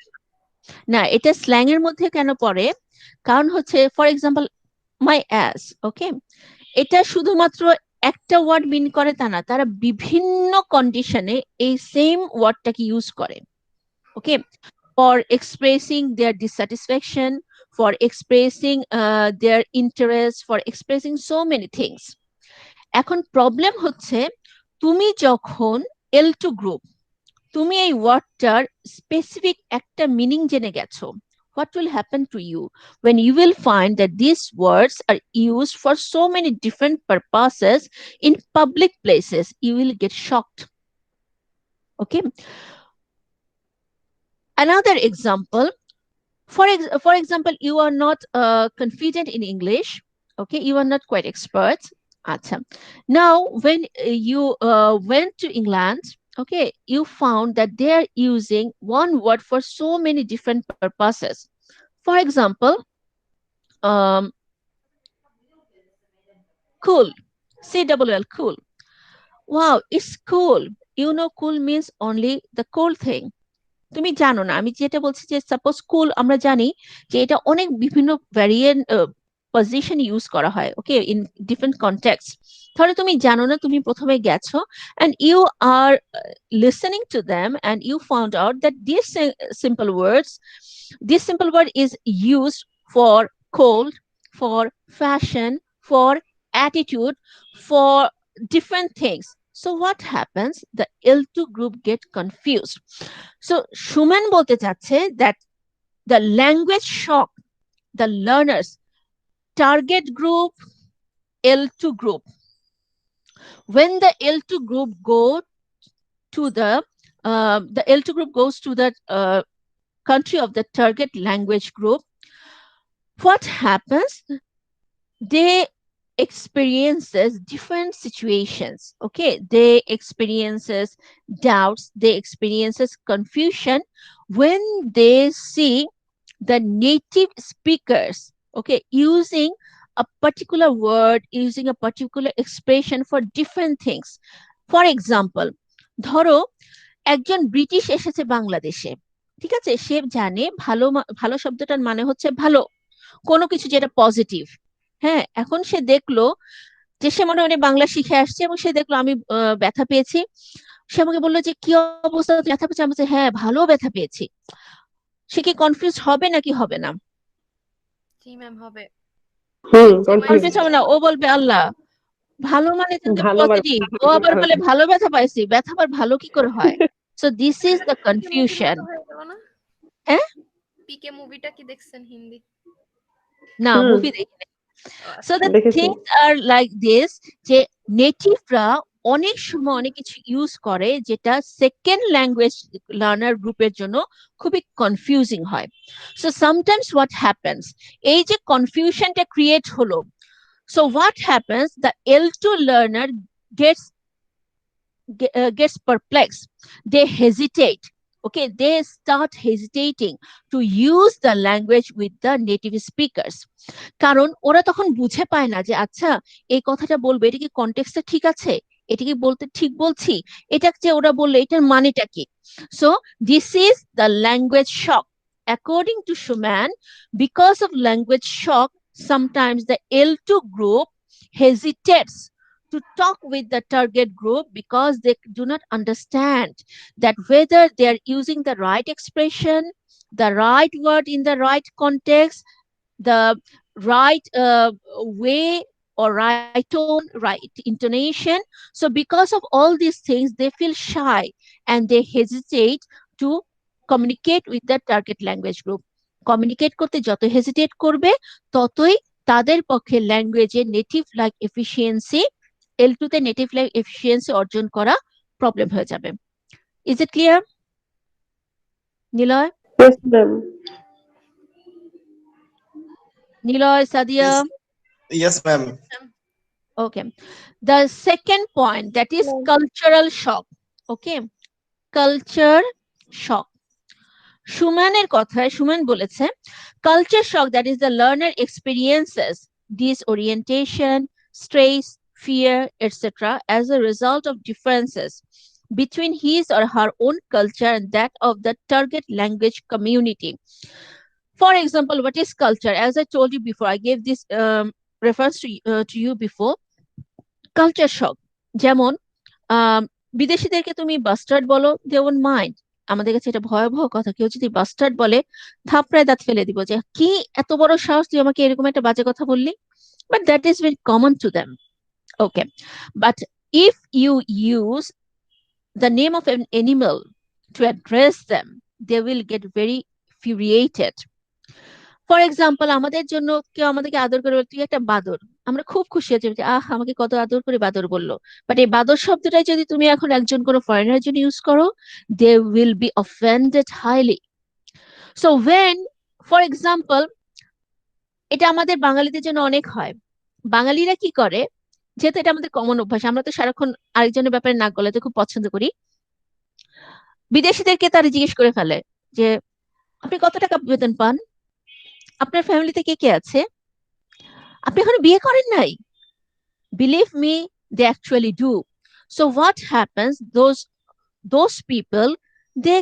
না, এটা slang এর মধ্যে কেন পড়ে, কারণ হচ্ছে ফর এক্সাম্পল মাই অ্যাস, ওকে, এটা শুধুমাত্র একটা ওয়ার্ড মিন করে তা না, তারা বিভিন্ন কন্ডিশনে এই সেম ওয়ার্ডটাকে ইউজ করে। ওকে, for expressing their dissatisfaction, for expressing their interest, for expressing so many things. এখন প্রবলেম হচ্ছে তুমি যখন L2 গ্রুপ, তুমি এই ওয়ার্ডটার স্পেসিফিক একটা মিনিং জেনে গেছো, what will happen to you when you will find that these words are used for so many different purposes in public places? You will get shocked. Okay. Another example, for example, you are not confident in English, okay, you are not quite expert. Now when you went to England, okay, you found that they are using one word for so many different purposes. For example, cool, CWL, cool. Wow, it's cool. You know, cool means only the cool thing. তুমি জানো না, আমি যেটা বলছি যে suppose কুল আমরা জানি যে এটা অনেক বিভিন্ন ভ্যারিয়েন্ট পজিশন ইউজ করা হয়, ওকে, ইন ডিফারেন্ট কনটেক্সট। ধরো তুমি জানো না, তুমি প্রথমে গেছো and you are listening to them and you found out that this simple word is used for cold, for fashion, for attitude, for different things. So what happens? The L2 group get confused. So Schumann bolte চাচ্ছে that the language shock the learners target group L2 group. When the L2 group the L2 group goes to the country of the target language group, what happens? They experiences different situations, okay, they experiences doubts, they experiences confusion when they see the native speakers, okay, using a particular word, using a particular expression for different things. For example, ধরো একজন British এসেছে বাংলাদেশে, ঠিক আছে, সে জানে ভালো ভালো শব্দটার মানে হচ্ছে ভালো, কোনো কিছু যেটা পজিটিভ। হ্যাঁ, এখন সে দেখলো যে সে মনে মনে বাংলা শিখে আসছে এবং সে দেখলো আমি ব্যথা পেয়েছি। সে আমাকে বললো যে কি অবস্থা, তুমি ব্যথা পেয়েছো? আমি বলছি হ্যাঁ, ভালো ব্যথা পেয়েছি। সে কি কনফিউজ হবে নাকি হবে না? জি ম্যাম, হবে। কনফিউজ হবে না, ও বলবে আল্লাহ ভালো মানে কিন্তু ভালো আবার পজিটিভ, ও আবার বলে ভালো ব্যথা পাইছি, ব্যথা আবার ভালো কি করে হয়? So this is the confusion. হ্যাঁ, পিকে মুভিটা কি দেখছেন হিন্দি? না, মুভি দেখিনি। So the things are like this, যে নেটিভরা অনেক সময় অনেক কিছু ইউজ করে যেটা সেকেন্ড ল্যাঙ্গুয়েজ লার্নার গ্রুপের জন্য খুবই কনফিউজিং হয়। সো সামটাইমস হোয়াট হ্যাপেন্স, এই যে কনফিউশনটা ক্রিয়েট হলো, so what happens, the L2 learner gets perplexed, they hesitate, okay, they start hesitating to use the language with the native speakers, কারণ ওরা তখন বুঝে পায় না যে আচ্ছা এই কথাটা বলবে এটা কি কনটেক্সটে ঠিক আছে, এটা কি বলতে ঠিক বলছি, এটা যে ওরা বললে এটার মানেটা কি। So this is the language shock according to Schumann. Because of language shock, sometimes the L2 group hesitates to talk with the target group because they do not understand that whether they are using the right expression, the right word in the right context, the right way or right tone, right intonation. So because of all these things, they feel shy and they hesitate to communicate with the target language group. Communicate করতে যত hesitate করবে ততই তাদের পক্ষে ল্যাঙ্গুয়েজের native like efficiency, L2 তে native like efficiency অর্জন করা problem হয়ে যাবে। Is it clear Niloy? Yes, ma'am. Niloy, Sadia? Yes, ma'am. Okay. The second point, that is cultural shock. Okay. Culture shock. Schumann's কথায় Schumann বলেছে culture shock, that is the learner experiences disorientation, stress, fear, etc. as a result of differences between his or her own culture and that of the target language community. For example, what is culture? As I told you before, I gave this reference to you before. Culture shock. যেমন বিদেশিদেরকে তুমি bastard বলো, they won't mind. আমাদের কাছে এটা ভয়াবহ কথা, কেউ যদি বাস্টার্ড বলে থাপড়ায় দাঁত ফেলে দিব, যে কি এত বড় সাহস তুই আমাকে এরকম একটা বাজে কথা বললি। But that is very common to them. Okay. But if you use the name of an animal to address them, they will get very furiated. For example, আমাদের জন্য কেউ আমাদেরকে আদর করে বলে তুই একটা বাদর, আমরা খুব খুশি হয়ে যাবো যে আহ আমাকে কত আদর করে বাদর বললো। বাট এই বাদর শব্দটাই যদি তুমি এখন একজন কোনো ফরেনারের জন্য ইউজ করো, they will be offended highly. So when, for example, এটা আমাদের বাঙালিদের জন্য অনেক হয়। বাঙালিরা কি করে, যেহেতু এটা আমাদের কমন অভ্যাস, আমরা তো সারাক্ষণ আরেকজনের ব্যাপারে নাক গলাতে খুব পছন্দ করি, বিদেশিদেরকে তারা জিজ্ঞেস করে ফেলে যে আপনি কত টাকা বেতন পান, আপনার ফ্যামিলিতে কে কে আছে? আপনি এখনো বিয়ে করেন নাই? Believe me, they actually do. So what happens? Those people, they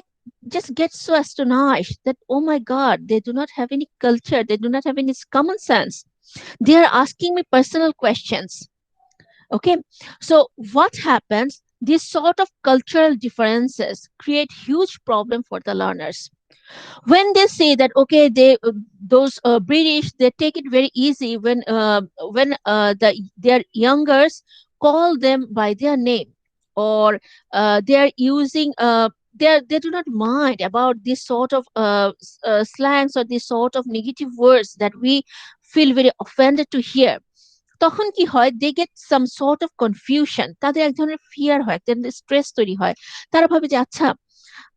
just get so astonished that, oh my God, they do not have any culture, they do not have any common sense. They are asking me personal questions. Okay, so what happens? These sort of cultural differences create huge problem for the learners. When they say that, okay, those British, they take it very easy when their youngers call them by their name, or they are using they do not mind about this sort of slangs or this sort of negative words that we feel very offended to hear. তখন কি হয়, they get some sort of confusion, তাদের এক ধরনের fear হয়, এক ধরনের stress তৈরি হয়। তারা ভাবে যে আচ্ছা,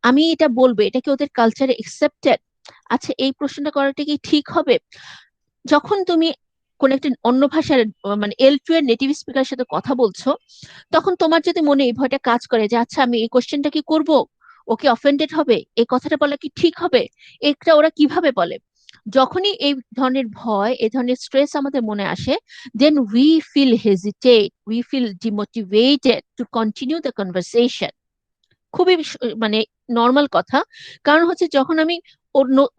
আমি এটা বলবো, এটা কি ওদের কালচারে একসেপ্টেড? আচ্ছা, এই প্রশ্নটা করাটা কি ঠিক হবে? যখন তুমি কোন একটা অন্য ভাষার মানে L2 এর নেটিভ স্পিকারের সাথে কথা বলছো, তখন তোমার যদি মনে এই ভয়টা কাজ করে যে আচ্ছা, আমি এই কোশ্চেনটা কি করব, ওকে অফেন্ডেড হবে, এই কথাটা বলা কি ঠিক হবে, এটা ওরা কিভাবে বলে, যখনই এই ধরনের ভয়, এই ধরনের স্ট্রেস আমাদের মনে আসে, then we feel hesitate, we feel demotivated to continue the conversation. খুবই মানে নর্মাল কথা। কারণ হচ্ছে যখন আমি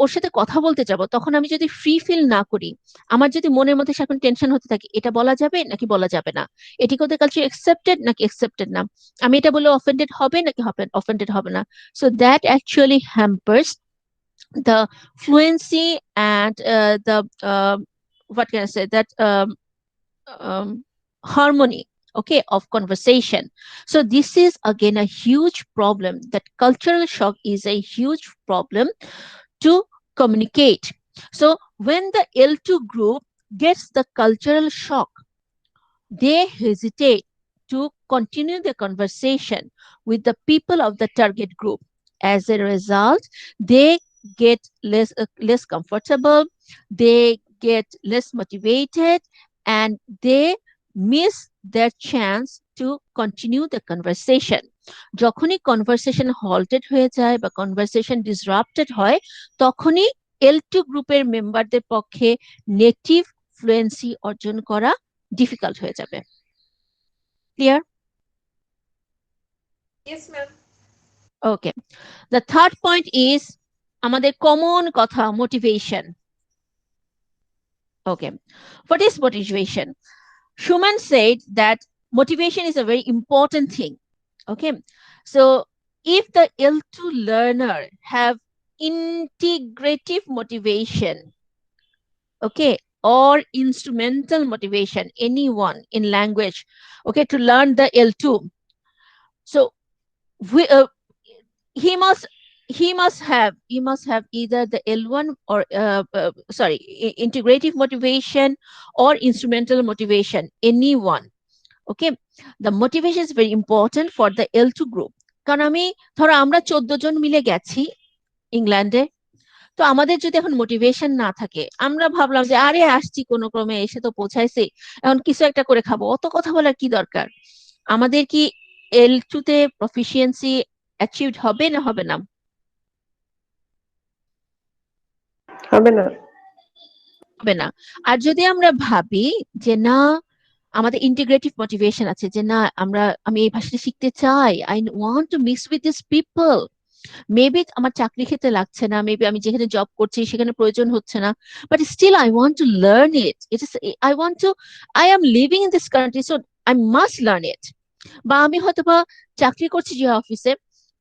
ওর সাথে কথা বলতে যাব, তখন আমি যদি ফ্রি ফিল না করি, আমার যদি মনের মধ্যে এখন টেনশন হতে থাকে, এটা বলা যাবে নাকি বলা যাবে না, এটি ওদের কালচার একসেপ্টেড নাকি একসেপ্টেড না, আমি এটা বলে অফেন্ডেড হবে নাকি অফেন্ডেড হবে না, so that actually hampers the fluency and the what can I say, that harmony, okay, of conversation. So this is again a huge problem. That cultural shock is a huge problem to communicate. So when the L2 group gets the cultural shock, they hesitate to continue the conversation with the people of the target group. As a result, they get less comfortable, they get less motivated, and they miss their chance to continue the conversation. যখনই conversation halted হয়ে যায় বা conversation disrupted হয়, তখনই L2 গ্রুপের মেম্বারদের পক্ষে native fluency অর্জন করা ডিফিকাল্ট হয়ে যাবে। Clear? Yes, ma'am. Okay, the third point is আমাদের কমন কথা, motivation. Okay, what is motivation? Schumann said that motivation is a very important thing. Okay, so if the L2 learner have integrative motivation, okay, or instrumental motivation, anyone in language, okay, to learn the L2, so we he must have either the L1 or integrative motivation or instrumental motivation, anyone. Okay, the motivation is very important for the L2 group. কারণ আমি ধরো আমরা 14 জন মিলে গেছি ইংল্যান্ডে, তো আমাদের যদি এখন মোটিভেশন না থাকে, আমরা ভাবলাম যে আরে আসছি কোনো ক্রমে, এসে তো পৌঁছাইছি, এখন কিছু একটা করে খাবো, অত কথা বলার কি দরকার, আমাদের কি L2 তে প্রফিসিয়েন্সি অ্যাচিভড হবে না হবে না? হবে না, হবে না। আর যদি আমরা ভাবি যে না, আমাদের ইন্টিগ্রেটিভ মোটিভেশন আছে, যে না আমি এই ভাষাটা শিখতে চাই, I want two mix with this people, maybe আমার চাকরি ক্ষেত্রে লাগছে না, মেবি আমি যেখানে জব করছি সেখানে প্রয়োজন হচ্ছে না, but still I want to learn it, I am living in this country, so I must learn it. বা আমি হয়তোবা চাকরি করছি যে অফিসে,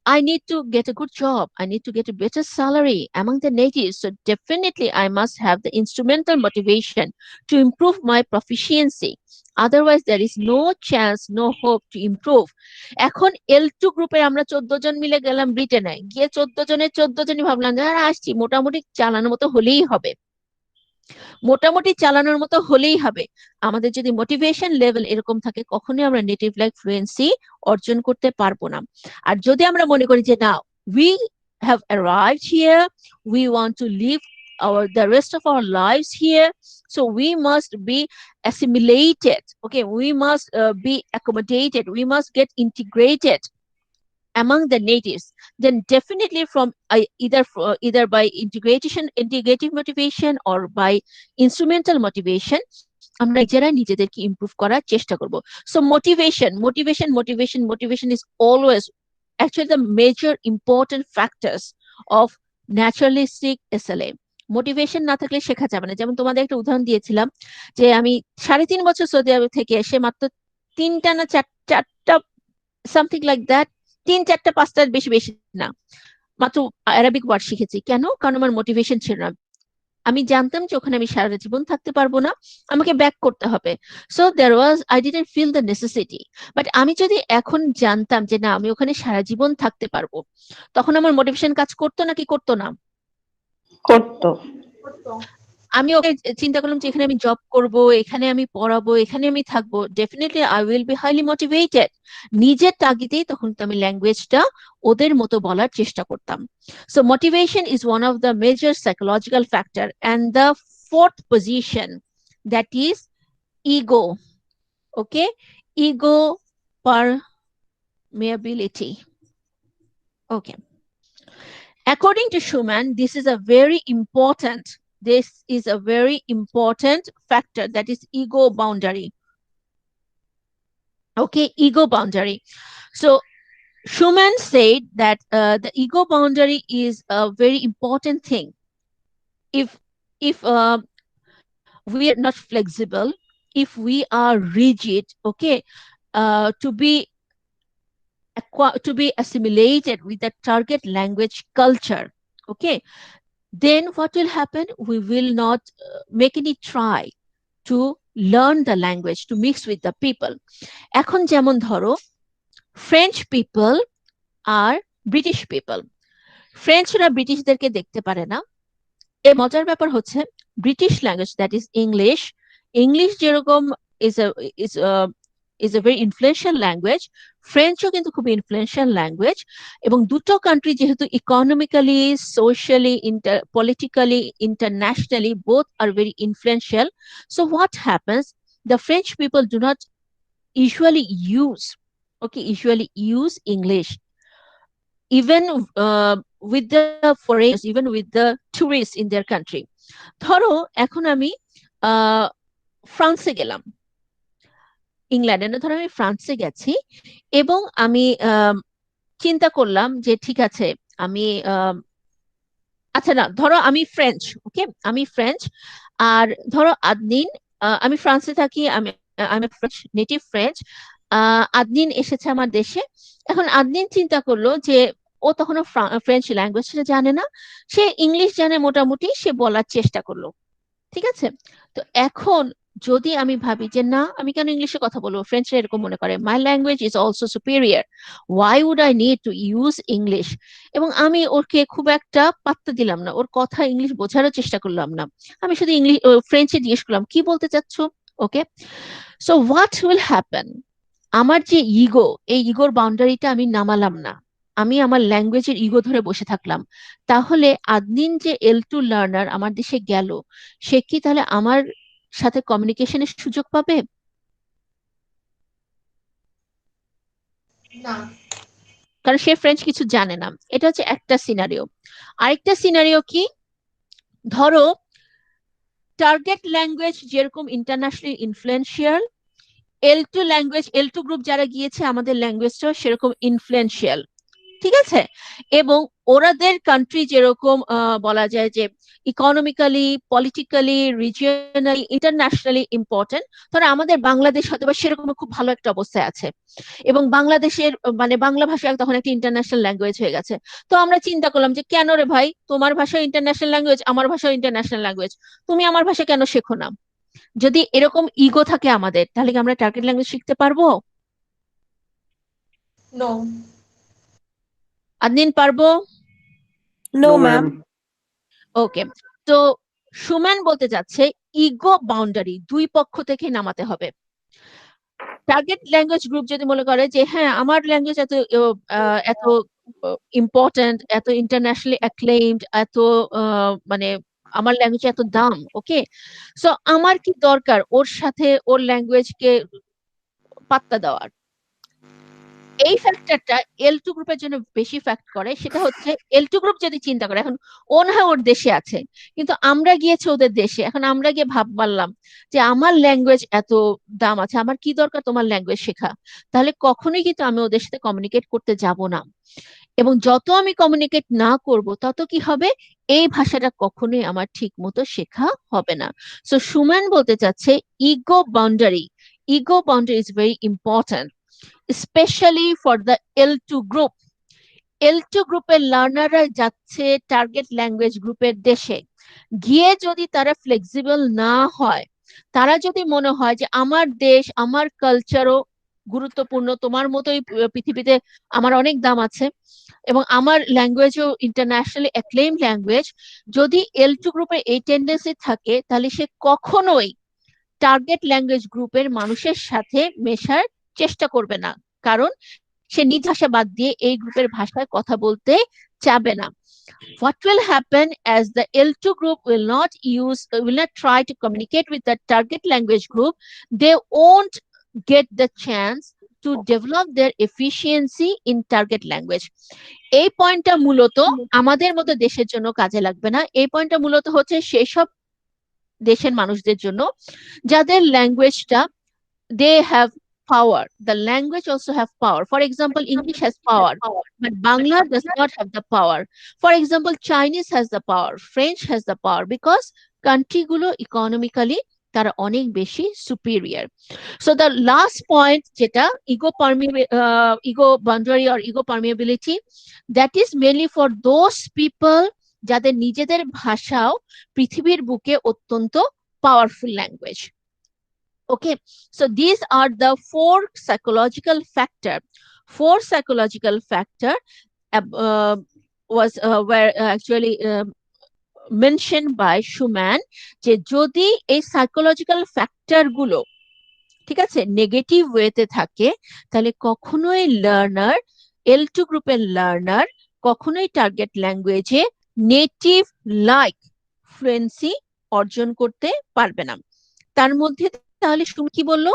I need to get a good job, I need to get a better salary among the natives, so definitely I must have the instrumental motivation to improve my proficiency, otherwise there is no chance, no hope to improve. এখন L2 গ্রুপে আমরা 14 জন মিলে গেলাম ব্রিটেনে, গিয়ে 14 জনের 14 জনই ভাবলাম যে আসছি, মোটামুটি চালানোর মতো হলেই হবে, আমাদের যদি মোটিভেশন লেভেল এরকম থাকে, কখনোই আমরা নেটিভ লাইক ফ্লুয়েন্সি অর্জন করতে পারবো না। আর যদি আমরা মনে করি যে না, we have arrived here, we want to live the rest of our lives here, so we must be assimilated, okay, we must be accommodated, we must get integrated, among the natives, then definitely from either by integrative motivation or by instrumental motivation, আমরা নিজেরা নিজেদেরকে improve করার চেষ্টা করব। So motivation is always actually the major important factors of naturalistic SLA. Motivation না থাকলে শেখা যাবে না। যেমন তোমাদের একটা উদাহরণ দিয়েছিলাম যে আমি 3.5 বছর সৌদি আরব থেকে এসে মাত্র 3টা না 4টা সামথিং লাইক দ্যাট, 3, 4, 5টার বেশি বেশি না, মাত্র অ্যারাবিক ওয়ার্ড শিখেছি। কেন? কারণ আমার মোটিভেশন ছিল না। আমি জানতাম যে ওখানে আমি সারা জীবন থাকতে পারবো না, আমাকে ব্যাক করতে হবে। So I didn't feel the necessity. But আমি যদি এখন জানতাম যে না আমি ওখানে সারা জীবন থাকতে পারবো, তখন আমার মোটিভেশন কাজ করতো নাকি করতো না? করতো। আমি ওকে চিন্তা করলাম যে এখানে আমি জব করব, এখানে আমি পড়াবো, এখানে আমি থাকবো, definitely I will be highly motivated. নিজের তাগিদেই তখন তো আমি ল্যাঙ্গুয়েজটা ওদের মতো বলার চেষ্টা করতাম। So motivation is one of the major psychological factor. And the fourth position, that is ego. Okay, ego permeability. Okay. According to Schumann, this is a very important factor, that is ego boundary. Okay, ego boundary. So Schumann said that the ego boundary is a very important thing. If we are not flexible, if we are rigid, okay, to be assimilated with the target language culture, okay, then what will happen? We will not make any try to learn the language, to mix with the people. এখন যেমন ধরো French people আর British people, ফ্রেঞ্চরা ব্রিটিশদেরকে দেখতে পারে না। এর মজার ব্যাপার হচ্ছে British language, that is English যেরকম is a very influential language, ফ্রেঞ্চও কিন্তু খুব ইনফ্লুয়েন্সিয়াল ল্যাঙ্গুয়েজ। এবং দুটো কান্ট্রি যেহেতু economically, socially, politically, internationally both are very influential, so what happens, the French people do not usually use English even with the foreigners, even with the tourists in their country. ধরো এখন আমি ফ্রান্সে গেলাম, ইংল্যান্ডে না, ধরো আমি ফ্রান্সে গেছি এবং আমি চিন্তা করলাম যে ঠিক আছে আমি আচ্ছা না, ধরো আমি ফ্রেঞ্চ, ওকে, আমি ফ্রেঞ্চ, আর ধরো আদনিন, আমি ফ্রান্সে থাকি, আমি ফ্রেঞ্চ, নেটিভ ফ্রেঞ্চ, আদনিন এসেছে আমার দেশে। এখন আদনিন চিন্তা করলো যে ও তখনও ফ্রেঞ্চ ল্যাঙ্গুয়েজটা জানে না, সে ইংলিশ জানে মোটামুটি, সে বলার চেষ্টা করলো, ঠিক আছে। তো এখন যদি আমি ভাবি যে না আমি কেন ইংলিশে কথা বলবো, ফ্রেঞ্চরা এরকম মনে করে my language is also superior, why would I need to use English, এবং আমি ওকে খুব একটা পাত্তা দিলাম না, ওর কথা ইংলিশ বোঝারও চেষ্টা করলাম না, আমি শুধু ফ্রেঞ্চে জিজ্ঞেস করলাম কি বলতে চাচ্ছ, ওকে। সো হোয়াট উইল হ্যাপেন, আমার যে ইগো, এই ইগোর বাউন্ডারিটা আমি নামালাম না, আমি আমার ল্যাঙ্গুয়েজের ইগো ধরে বসে থাকলাম। তাহলে আদনিন যে L2 লার্নার আমার দেশে গেল, সে কি তাহলে আমার সাথে কমিউনিকেশনের সুযোগ পাবে? না, কারণ সে ফ্রেঞ্চ কিছু জানে না। এটা হচ্ছে একটা সিনারিও। আরেকটা সিনারিও কি, ধরো টার্গেট ল্যাঙ্গুয়েজ যেরকম ইন্টারন্যাশনালি ইনফ্লুয়েন্সিয়াল, L2 গ্রুপ যারা গিয়েছে আমাদের ল্যাঙ্গুয়েজটাও সেরকম ইনফ্লুয়েন্সিয়াল, ঠিক আছে। এবং ওরাদের কান্ট্রি যেরকম বলা যায় যে ইকোনমিক্যালি, পলিটিক্যালি, রিজিয়নালি, ইন্টারন্যাশনালি ইম্পর্টেন্ট, ধরো আমাদের বাংলাদেশ হয়তো বা সেরকম খুব ভালো একটা অবস্থায় আছে, এবং বাংলাদেশের মানে বাংলা ভাষা তখন একটা ইন্টারন্যাশনাল ল্যাঙ্গুয়েজ হয়ে গেছে। তো আমরা চিন্তা করলাম যে কেন রে ভাই, তোমার ভাষা ইন্টারন্যাশনাল ল্যাঙ্গুয়েজ, আমার ভাষা ইন্টারন্যাশনাল ল্যাঙ্গুয়েজ, তুমি আমার ভাষা কেন শেখো না? যদি এরকম ইগো থাকে আমাদের, তাহলে কি আমরা টার্গেট ল্যাঙ্গুয়েজ শিখতে পারবো? নো, আদনিন পারবো? No, No, ma'am. ma'am. ওকে, তো সুম্যান বলতে যাচ্ছে ইগো বাউন্ডারি দুই পক্ষ থেকে নামাতে হবে। টার্গেট ল্যাঙ্গুয়েজ গ্রুপ যদি মনে করে যে হ্যাঁ আমার ল্যাঙ্গুয়েজ এত ইম্পর্টেন্ট, এত ইন্টারন্যাশনালি অ্যাক্লেইমড, এত মানে আমার ল্যাঙ্গুয়েজ এত দাম, ওকে, সো আমার কি দরকার ওর সাথে ওর ল্যাঙ্গুয়েজকে পাত্তা দেওয়ার? এই ফ্যাক্টরটা L2 গ্রুপের জন্য বেশি ফ্যাক্ট করে, সেটা হচ্ছে L2 গ্রুপ যদি চিন্তা করে এখন ও না হয় ওর দেশে আছে, কিন্তু আমরা গিয়েছি ওদের দেশে, এখন আমরা গিয়ে ভাবলাম যে আমার ল্যাঙ্গুয়েজ এত দাম আছে, আমার কি দরকার তোমার ল্যাঙ্গুয়েজ শেখা, তাহলে কখনোই কিন্তু আমি ওদের সাথে কমিউনিকেট করতে যাব না। এবং যত আমি কমিউনিকেট না করব তত কি হবে, এই ভাষাটা কখনোই আমার ঠিক মতো শেখা হবে না। সো সুমন বলতে চাচ্ছে ego boundary is very important, specially for the L2 group. L2 গ্রুপের লার্নাররা যাচ্ছে টার্গেট ল্যাঙ্গুয়েজ গ্রুপের দেশে, গিয়ে যদি তারা ফ্লেক্সিবল না হয়, তারা যদি মনে হয় যে আমার দেশ আমার কালচারও গুরুত্বপূর্ণ, তোমার মতোই পৃথিবীতে আমার অনেক দাম আছে এবং আমার ল্যাঙ্গুয়েজও ইন্টারন্যাশনালি অ্যাক্লেম ল্যাঙ্গুয়েজ, যদি L2 গ্রুপের এই টেন্ডেন্সি থাকে, তাহলে সে কখনোই টার্গেট ল্যাঙ্গুয়েজ গ্রুপের মানুষের সাথে মেশার চেষ্টা করবে না, কারণ সে নিজ ভাষা বাদ দিয়ে এই গ্রুপের ভাষায় কথা বলতে চাবে না। What will happen as the L2 group will not try to communicate with the target language group, they won't get the chance to develop their efficiency in target language. এই পয়েন্টটা মূলত আমাদের মতো দেশের জন্য কাজে লাগবে না, এই পয়েন্টটা মূলত হচ্ছে সেই সব দেশের মানুষদের জন্য যাদের ল্যাঙ্গুয়েজটা they have power. The language also have power. For example, English has power, but Bangla does not have the power. For example, Chinese has the power, French has the power, because country গুলো economically তারা অনেক বেশি superior. So the last point যেটা ego boundary or ego permeability, that is mainly for those people যাদের নিজেদের ভাষাও পৃথিবীর বুকে অত্যন্ত powerful language. Okay, so these are the four psychological factor were actually mentioned by Schumann, যে যদি এই সাইকোলজিক্যাল ফ্যাক্টর গুলো ঠিক আছে নেগেটিভ ওয়েতে থাকে, তাহলে কখনোই L2 গ্রুপের লার্নার কখনোই টার্গেট ল্যাঙ্গুয়েজে নেটিভ লাইক ফ্লুয়েন্সি অর্জন করতে পারবে না। তার মধ্যে তাহলে কি বললো,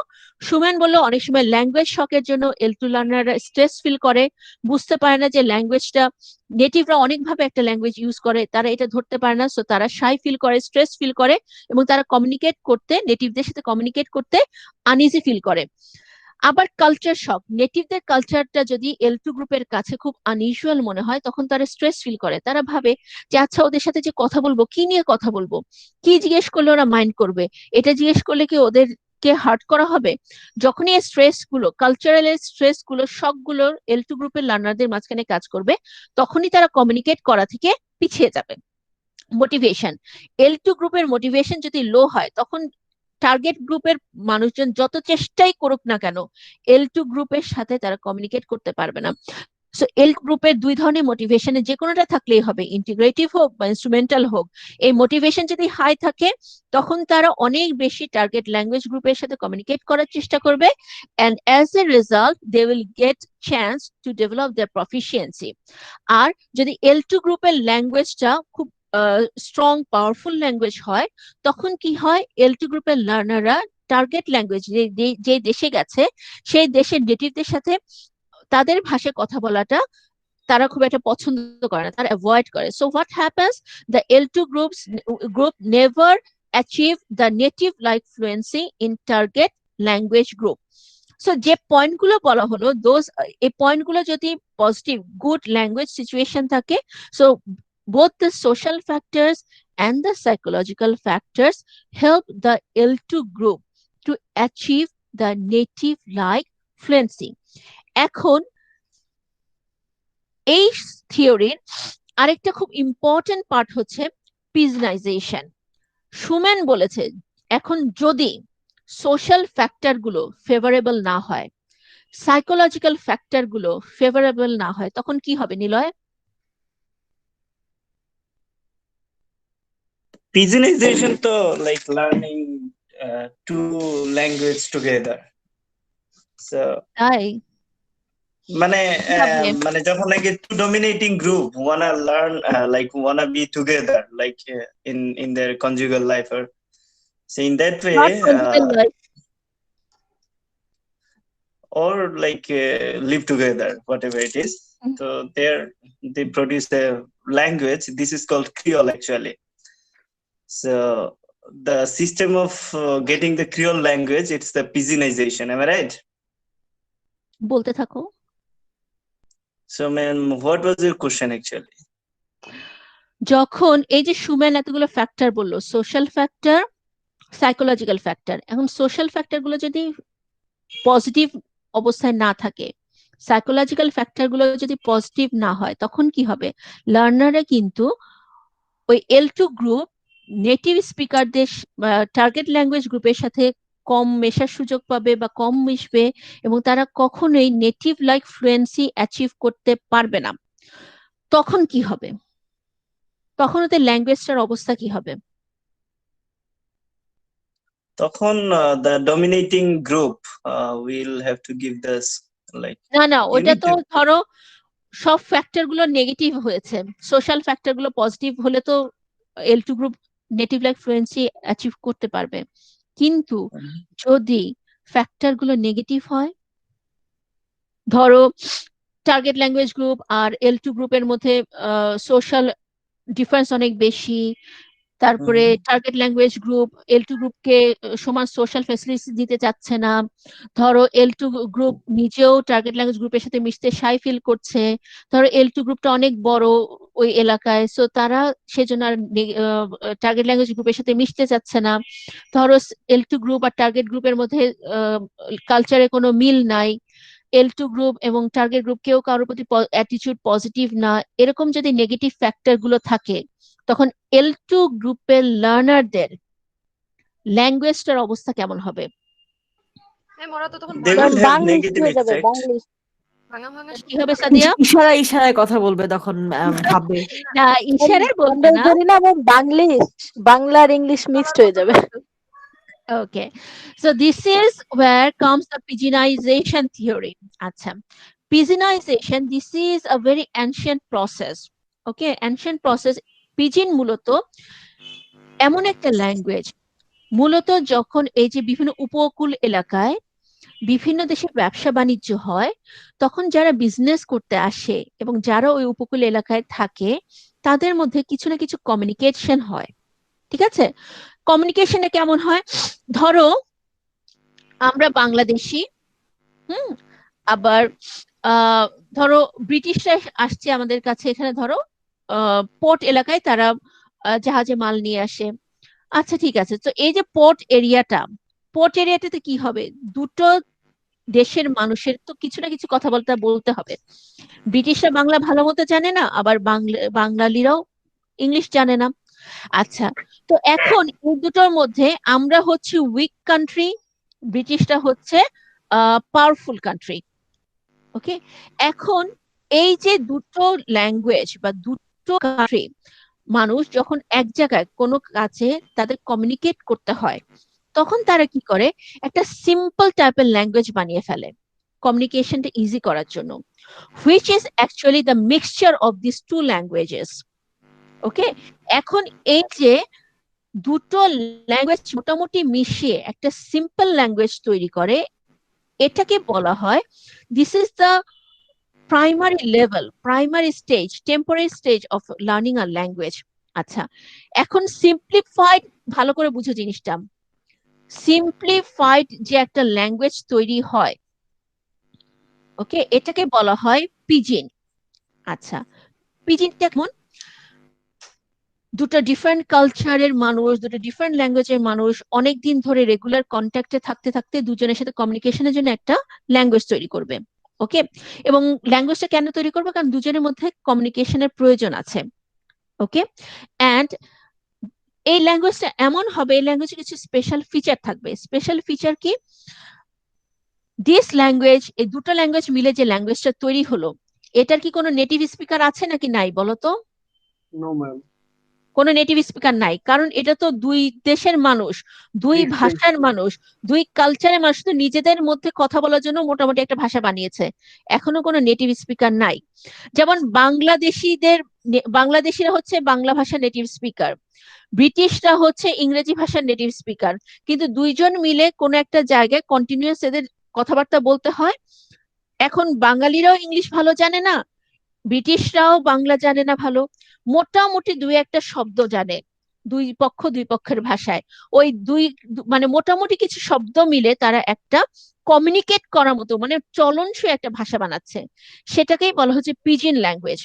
সুমেন বললো অনেক সময় ল্যাঙ্গুয়েজ শকের জন্য L2 লার্নাররা স্ট্রেস ফিল করে, বুঝতে পারে না যে ল্যাঙ্গুয়েজটা নেটিভরা অনেকভাবে একটা ল্যাঙ্গুয়েজ ইউজ করে, তারা এটা ধরতে পারে না, সো তারা শাই ফিল করে, স্ট্রেস ফিল করে, এবং তারা কমিউনিকেট করতে নেটিভদের সাথে কমিউনিকেট করতে আনইজি ফিল করে। আবার কালচার শক, নেটিভদের কালচারটা যদি L2 গ্রুপের কাছে খুব আনইউজুয়াল মনে হয়, তখন তারা স্ট্রেস ফিল করে, তারা ভাবে যে আচ্ছা ওদের সাথে যে কথা বলবো, কি নিয়ে কথা বলবো, কি জিজ্ঞেস করলে ওরা মাইন্ড করবে, এটা জিজ্ঞেস করলে কি ওদেরকে হার্ট করা হবে। যখনই এই স্ট্রেস গুলো, কালচারাল স্ট্রেস গুলো, শক গুলো L2 গ্রুপের লার্নারদের মাঝখানে কাজ করবে, তখনই তারা কমিউনিকেট করা থেকে পিছিয়ে যাবে। মোটিভেশন, L2 গ্রুপের মোটিভেশন যদি লো হয়, তখন টার্গেট গ্রুপের মানুষজন যত চেষ্টাই করুক না কেন L2 গ্রুপের সাথে তারা কমিউনিকেট করতে পারবে না। সো L গ্রুপের দুই ধরনের মোটিভেশনে যে কোনোটা থাকলেই হবে, ইন্টিগ্রেটিভ হোক বা ইনস্ট্রুমেন্টাল হোক। এই মোটিভেশন যদি হাই থাকে, তখন তারা অনেক বেশি টার্গেট ল্যাঙ্গুয়েজ গ্রুপের সাথে কমিউনিকেট করার চেষ্টা করবে, and as a result they will get chance to develop their proficiency. আর যদি L2 গ্রুপের ল্যাঙ্গুয়েজটা খুব স্ট্রং পাওয়ারফুল ল্যাঙ্গুয়েজ হয়, তখন কি হয়, L2 গ্রুপের লার্নাররা টার্গেট ল্যাঙ্গুয়েজ যে দেশে গেছে সেই দেশের নেটিভদের সাথে তাদের ভাষায় কথা বলাটা তারা খুব একটা পছন্দ করে না, তারা অ্যাভয়েড করে। So what happens, the L2 group never achieve the native like fluency in target language group. So যে পয়েন্টগুলো বলা হলো, এই পয়েন্টগুলো যদি পজিটিভ গুড ল্যাঙ্গুয়েজ সিচুয়েশন থাকে, so both the social factors and the psychological factors help the L2 group to achieve the native like fluency. এখন এই থিওরির আরেকটা খুব ইম্পর্টেন্ট পার্ট হচ্ছে পিজনাইজেশন। সুমেন বলেছে এখন যদি সোশ্যাল ফ্যাক্টর গুলো ফেভারেবল না হয়, সাইকোলজিক্যাল ফ্যাক্টর গুলো ফেভারেবল না হয়, তখন কি হবে Niloy? Pigeonization to like learning two language together. So তাই মানে কিভাবে? মানে যখন নাকি two dominating group wanna learn like wanna be together like in their conjugal life, or so in that way Not conjugal life. or like live together, whatever it is. So they produce a language. This is called Creole actually. So the system of getting the Creole language, it's the Pidginization. Am I right? বলতে থাকো। So ma'am, what was your question actually? যখন এই যে সুমেন এতগুলো factor বললো, social factor, psychological factor, এখন social factor গুলো যদি পজিটিভ অবস্থায় না থাকে, সাইকোলজিক্যাল ফ্যাক্টর গুলো যদি পজিটিভ না হয়, তখন কি হবে? লার্নাররা কিন্তু ওই L2 গ্রুপ নেটিভ স্পিকারদের টার্গেট ল্যাঙ্গুয়েজ গ্রুপের সাথে কম মেশার সুযোগ পাবে বা কম মিশবে, এবং তারা কখনোই নেটিভ লাইক ফ্লুয়েন্সি অ্যাচিভ করতে পারবে না। তখন কি হবে? তখন ওদের ল্যাঙ্গুয়েজটার অবস্থা কি হবে? তখন the dominating group will have to give this like না না, you ওটা need তো to ধরো সব ফ্যাক্টর গুলো নেগেটিভ হয়েছে, সোশ্যাল ফ্যাক্টর গুলো পজিটিভ হলে তো L2 group native like fluency achieve করতে পারবে। কিন্তু যদি ফ্যাক্টর গুলো নেগেটিভ হয়, ধরো টার্গেট ল্যাঙ্গুয়েজ গ্রুপ আর L2 গ্রুপের মধ্যে সোশ্যাল ডিফারেন্স অনেক বেশি, তারপরে টার্গেট ল্যাঙ্গুয়েজ গ্রুপ L2 গ্রুপকে সমান সোশ্যাল ফ্যাসিলিটি দিতে চাচ্ছে না, ধরো L2 গ্রুপ নিজেও টার্গেট ল্যাঙ্গুয়েজ গ্রুপের সাথে মিশতে শাই ফিল করছে, ধরো L2 গ্রুপটা অনেক বড় ওই এলাকায়, সো তারা সেজন্য আর টার্গেট ল্যাঙ্গুয়েজ গ্রুপের সাথে মিশতে চাচ্ছে না, ধরো L2 গ্রুপ আর টার্গেট গ্রুপের মধ্যে কালচারে কোনো মিল নাই, L2 গ্রুপ এবং টার্গেট গ্রুপ কেউ কারোর প্রতি অ্যাটিটিউড পজিটিভ না, এরকম যদি নেগেটিভ ফ্যাক্টর গুলো থাকে, তখন L2 গ্রুপের লার্নারদের ল্যাঙ্গুয়েজটার অবস্থা কেমন হবে? ওরা তো তখন they will have negative effect. ভাঙা ভাঙা কি হবে সাদিয়া? ইশারায় ইশারায় কথা বলবে তখন, ভাববে। না, ইশারায় বলবে না। বাংলা আর ইংলিশ মিক্সড হয়ে যাবে। Okay, so this is where comes the Pidginization theory. আচ্ছা, Pidginization, this is a very ancient process. Okay, ancient process. Pidgin মূলত এমন একটা ল্যাঙ্গুয়েজ, মূলত যখন এই যে বিভিন্ন উপকূল এলাকায় বিভিন্ন দেশের ব্যবসা বাণিজ্য হয়, তখন যারা বিজনেস করতে আসে এবং যারা ওই উপকূল এলাকায় থাকে, তাদের মধ্যে কিছু না কিছু কমিউনিকেশন হয়। ঠিক আছে, কমিউনিকেশনে কেমন হয়? ধরো আমরা বাংলাদেশি, আবার ধরো ব্রিটিশরা আসছে আমাদের কাছে, এখানে ধরো পোর্ট এলাকায় তারা জাহাজে মাল নিয়ে আসে। আচ্ছা ঠিক আছে, তো এই যে পোর্ট এরিয়াটাতে কি হবে? দুটো দেশের মানুষের তো কিছু না কিছু কথা বলতে হবে। ব্রিটিশরা বাংলা ভালো মতো জানে না, আবার বাঙালিরাও ইংলিশ জানে না। আচ্ছা, তো এখন এই দুটোর মধ্যে আমরা হচ্ছে উইক কান্ট্রি, ব্রিটিশরা হচ্ছে পাওয়ারফুল কান্ট্রি। ওকে, এখন এই যে দুটো ল্যাঙ্গুয়েজ বা দুটো কান্ট্রি মানুষ যখন এক জায়গায় কোনো কাজে তাদের কমিউনিকেট করতে হয়, তখন তারা কি করে? একটা সিম্পল টাইপের ল্যাঙ্গুয়েজ বানিয়ে ফেলে কমিউনিকেশনটা ইজি করার জন্য, which is actually the mixture of this two languages. Okay, এখন এই যে দুটো ল্যাঙ্গুয়েজ মোটামুটি মিশিয়ে একটা সিম্পল ল্যাঙ্গুয়েজ তৈরি করে, এটাকে বলা হয়, this is the primary stage, temporary stage of learning a language. আচ্ছা, এখন সিম্পলিফাইড, ভালো করে বুঝো জিনিসটা, সিম্পলিফাইড যে একটা ল্যাঙ্গুয়েজ তৈরি হয়, ওকে, এটাকে বলা হয় পিজিন। আচ্ছা, পিজিনটা কেমন? দুটো ডিফারেন্ট কালচারের মানুষ, দুটো ডিফারেন্ট ল্যাঙ্গুয়েজের মানুষ অনেকদিন ধরে রেগুলার কন্ট্যাক্টে থাকতে থাকতে দুজনের সাথে কমিউনিকেশনের জন্য একটা ল্যাঙ্গুয়েজ তৈরি করবে। ওকে, এবং ল্যাঙ্গুয়েজটা কেন তৈরি করবে? কারণ দুজনের মধ্যে কমিউনিকেশনের প্রয়োজন আছে। ওকে, অ্যান্ড এই ল্যাঙ্গুয়েজটা এমন হবে, এই ল্যাঙ্গুয়েজে কিছু স্পেশাল ফিচার থাকবে। স্পেশাল ফিচার কি? দিস ল্যাঙ্গুয়েজ, এই দুটো ল্যাঙ্গুয়েজ মিলে যে ল্যাঙ্গুয়েজটা তৈরি হলো, এটার কি কোনো নেটিভ স্পিকার আছে নাকি নাই বলো তো? নো ম্যাম, কোনো নেটিভ স্পিকার নাই, কারণ এটা তো দুই দেশের মানুষ, দুই ভাষার মানুষ, দুই কালচারের মানুষ তো নিজেদের মধ্যে কথা বলার জন্য মোটামুটি একটা ভাষা বানিয়েছে, এখনো কোনো নেটিভ স্পিকার নাই। যেমন বাংলাদেশিরা হচ্ছে বাংলা ভাষা নেটিভ স্পিকার, ব্রিটিশরা হচ্ছে ইংরেজি ভাষার নেটিভ স্পিকার, কিন্তু দুইজন মিলে কোনো একটা জায়গায় কন্টিনিউয়াস এদের কথাবার্তা বলতে হয়। এখন বাঙালিরাও ইংলিশ ভালো জানে না, ব্রিটিশরাও বাংলা জানে না ভালো, মোটামুটি দুই একটা শব্দ জানে দুই পক্ষ দুই পক্ষের ভাষায়। ওই মানে মোটামুটি কিছু শব্দ মিলে তারা একটা কমিউনিকেট করার মতো মানে চলনসই একটা ভাষা বানাচ্ছে, সেটাকেই বলা হচ্ছে পিজিন ল্যাঙ্গুয়েজ।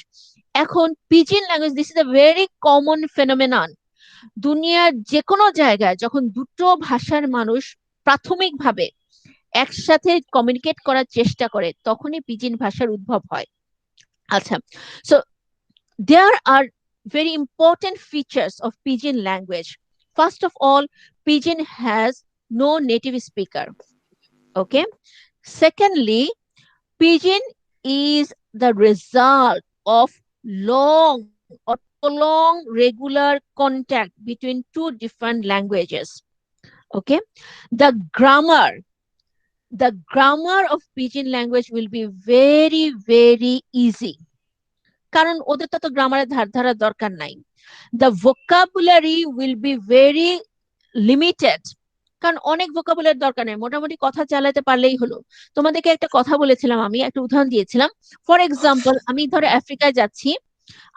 এখন pidgin language, this is a very common phenomenon. দুনিয়ার যে কোনো জায়গায় যখন দুটো ভাষার মানুষ প্রাথমিকভাবে একসাথে কমিউনিকেট করার চেষ্টা করে তখনই পিজিন ভাষার উদ্ভব হয়। আচ্ছা, so there are very important features of Pidgin language. First of all, Pidgin has no native speaker. Okay. Secondly, Pidgin is the result of long or prolonged regular contact between two different languages. Okay. The grammar, the grammar of Pidgin language will be very, very easy. কারণ ওদের তো গ্রামারের ধার ধারার দরকার নাই। The vocabulary will be very limited, কারণ অনেক ভোকাবুলারি দরকার নেই, মোটামুটি কথা চালাতে পারলেই হলো। তোমাদেরকে একটা কথা বলেছিলাম, আমি একটা উদাহরণ দিয়েছিলাম। ফর এক্সাম্পল, আমি ধরো আফ্রিকায় যাচ্ছি,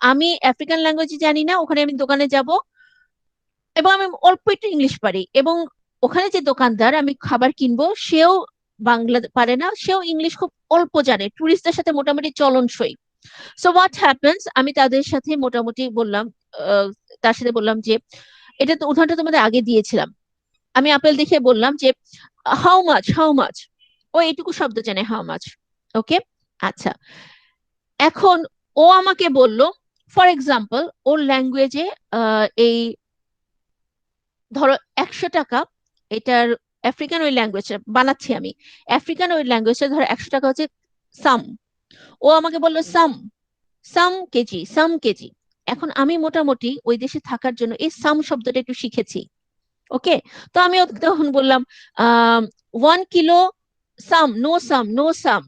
আমি আফ্রিকান ল্যাঙ্গুয়েজ জানি না, ওখানে আমি দোকানে যাব এবং আমি অল্প একটু ইংলিশ পারি, এবং ওখানে যে দোকানদার আমি খাবার কিনবো সেও বাংলা পারে না, সেও ইংলিশ খুব অল্প জানে, টুরিস্টদের সাথে মোটামুটি চলনসই। সো হোয়াট হ্যাপেন্স, আমি তাদের সাথে মোটামুটি বললাম, তার সাথে বললাম যে এটা তো উদাহরণটা তোমাদের আগে দিয়েছিলাম, আমি আপেল দেখে বললাম যে হাউ মাচ, হাউ মাচ, ও এইটুকু শব্দ জানে হাউ মাচ। ওকে, আচ্ছা, এখন ও আমাকে বলল ফর এক্সাম্পল ওর ল্যাঙ্গুয়েজে এই ধরো 100 টাকা, এটার আফ্রিকান ওই ল্যাঙ্গুয়েজ বানাচ্ছি আমি, আফ্রিকান ওই ল্যাঙ্গুয়েজটা ধরো 100 টাকা হচ্ছে সাম, ও আমাকে বললো সাম কেজি, সাম কেজি। এখন আমি মোটামুটি ওই দেশে থাকার জন্য এই সাম শব্দটা একটু শিখেছি। ওকে, তো আমি তখন বললাম 1 কিলো সাম, নো সাম, নো সাম।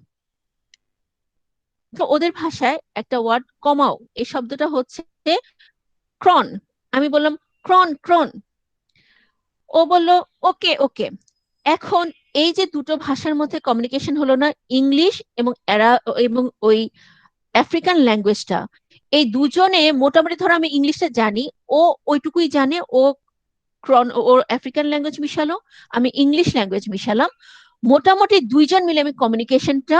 তো ওদের ভাষায় একটা ওয়ার্ড কমাও, এই শব্দটা হচ্ছে ক্রন, আমি বললাম ক্রন ক্রন, ও বলল ওকে ওকে। এখন এই যে দুটো ভাষার মধ্যে কমিউনিকেশন হলো না, ইংলিশ এবং ওই আফ্রিকান ল্যাঙ্গুয়েজটা, এই দুজনে মোটামুটি ধরো আমি ইংলিশটা জানি, ও ওইটুকুই জানে, ওর আফ্রিকান ল্যাঙ্গুয়েজ মিশালো, আমি ইংলিশ ল্যাঙ্গুয়েজ মিশালাম, মোটামুটি দুইজন মিলে আমি কমিউনিকেশনটা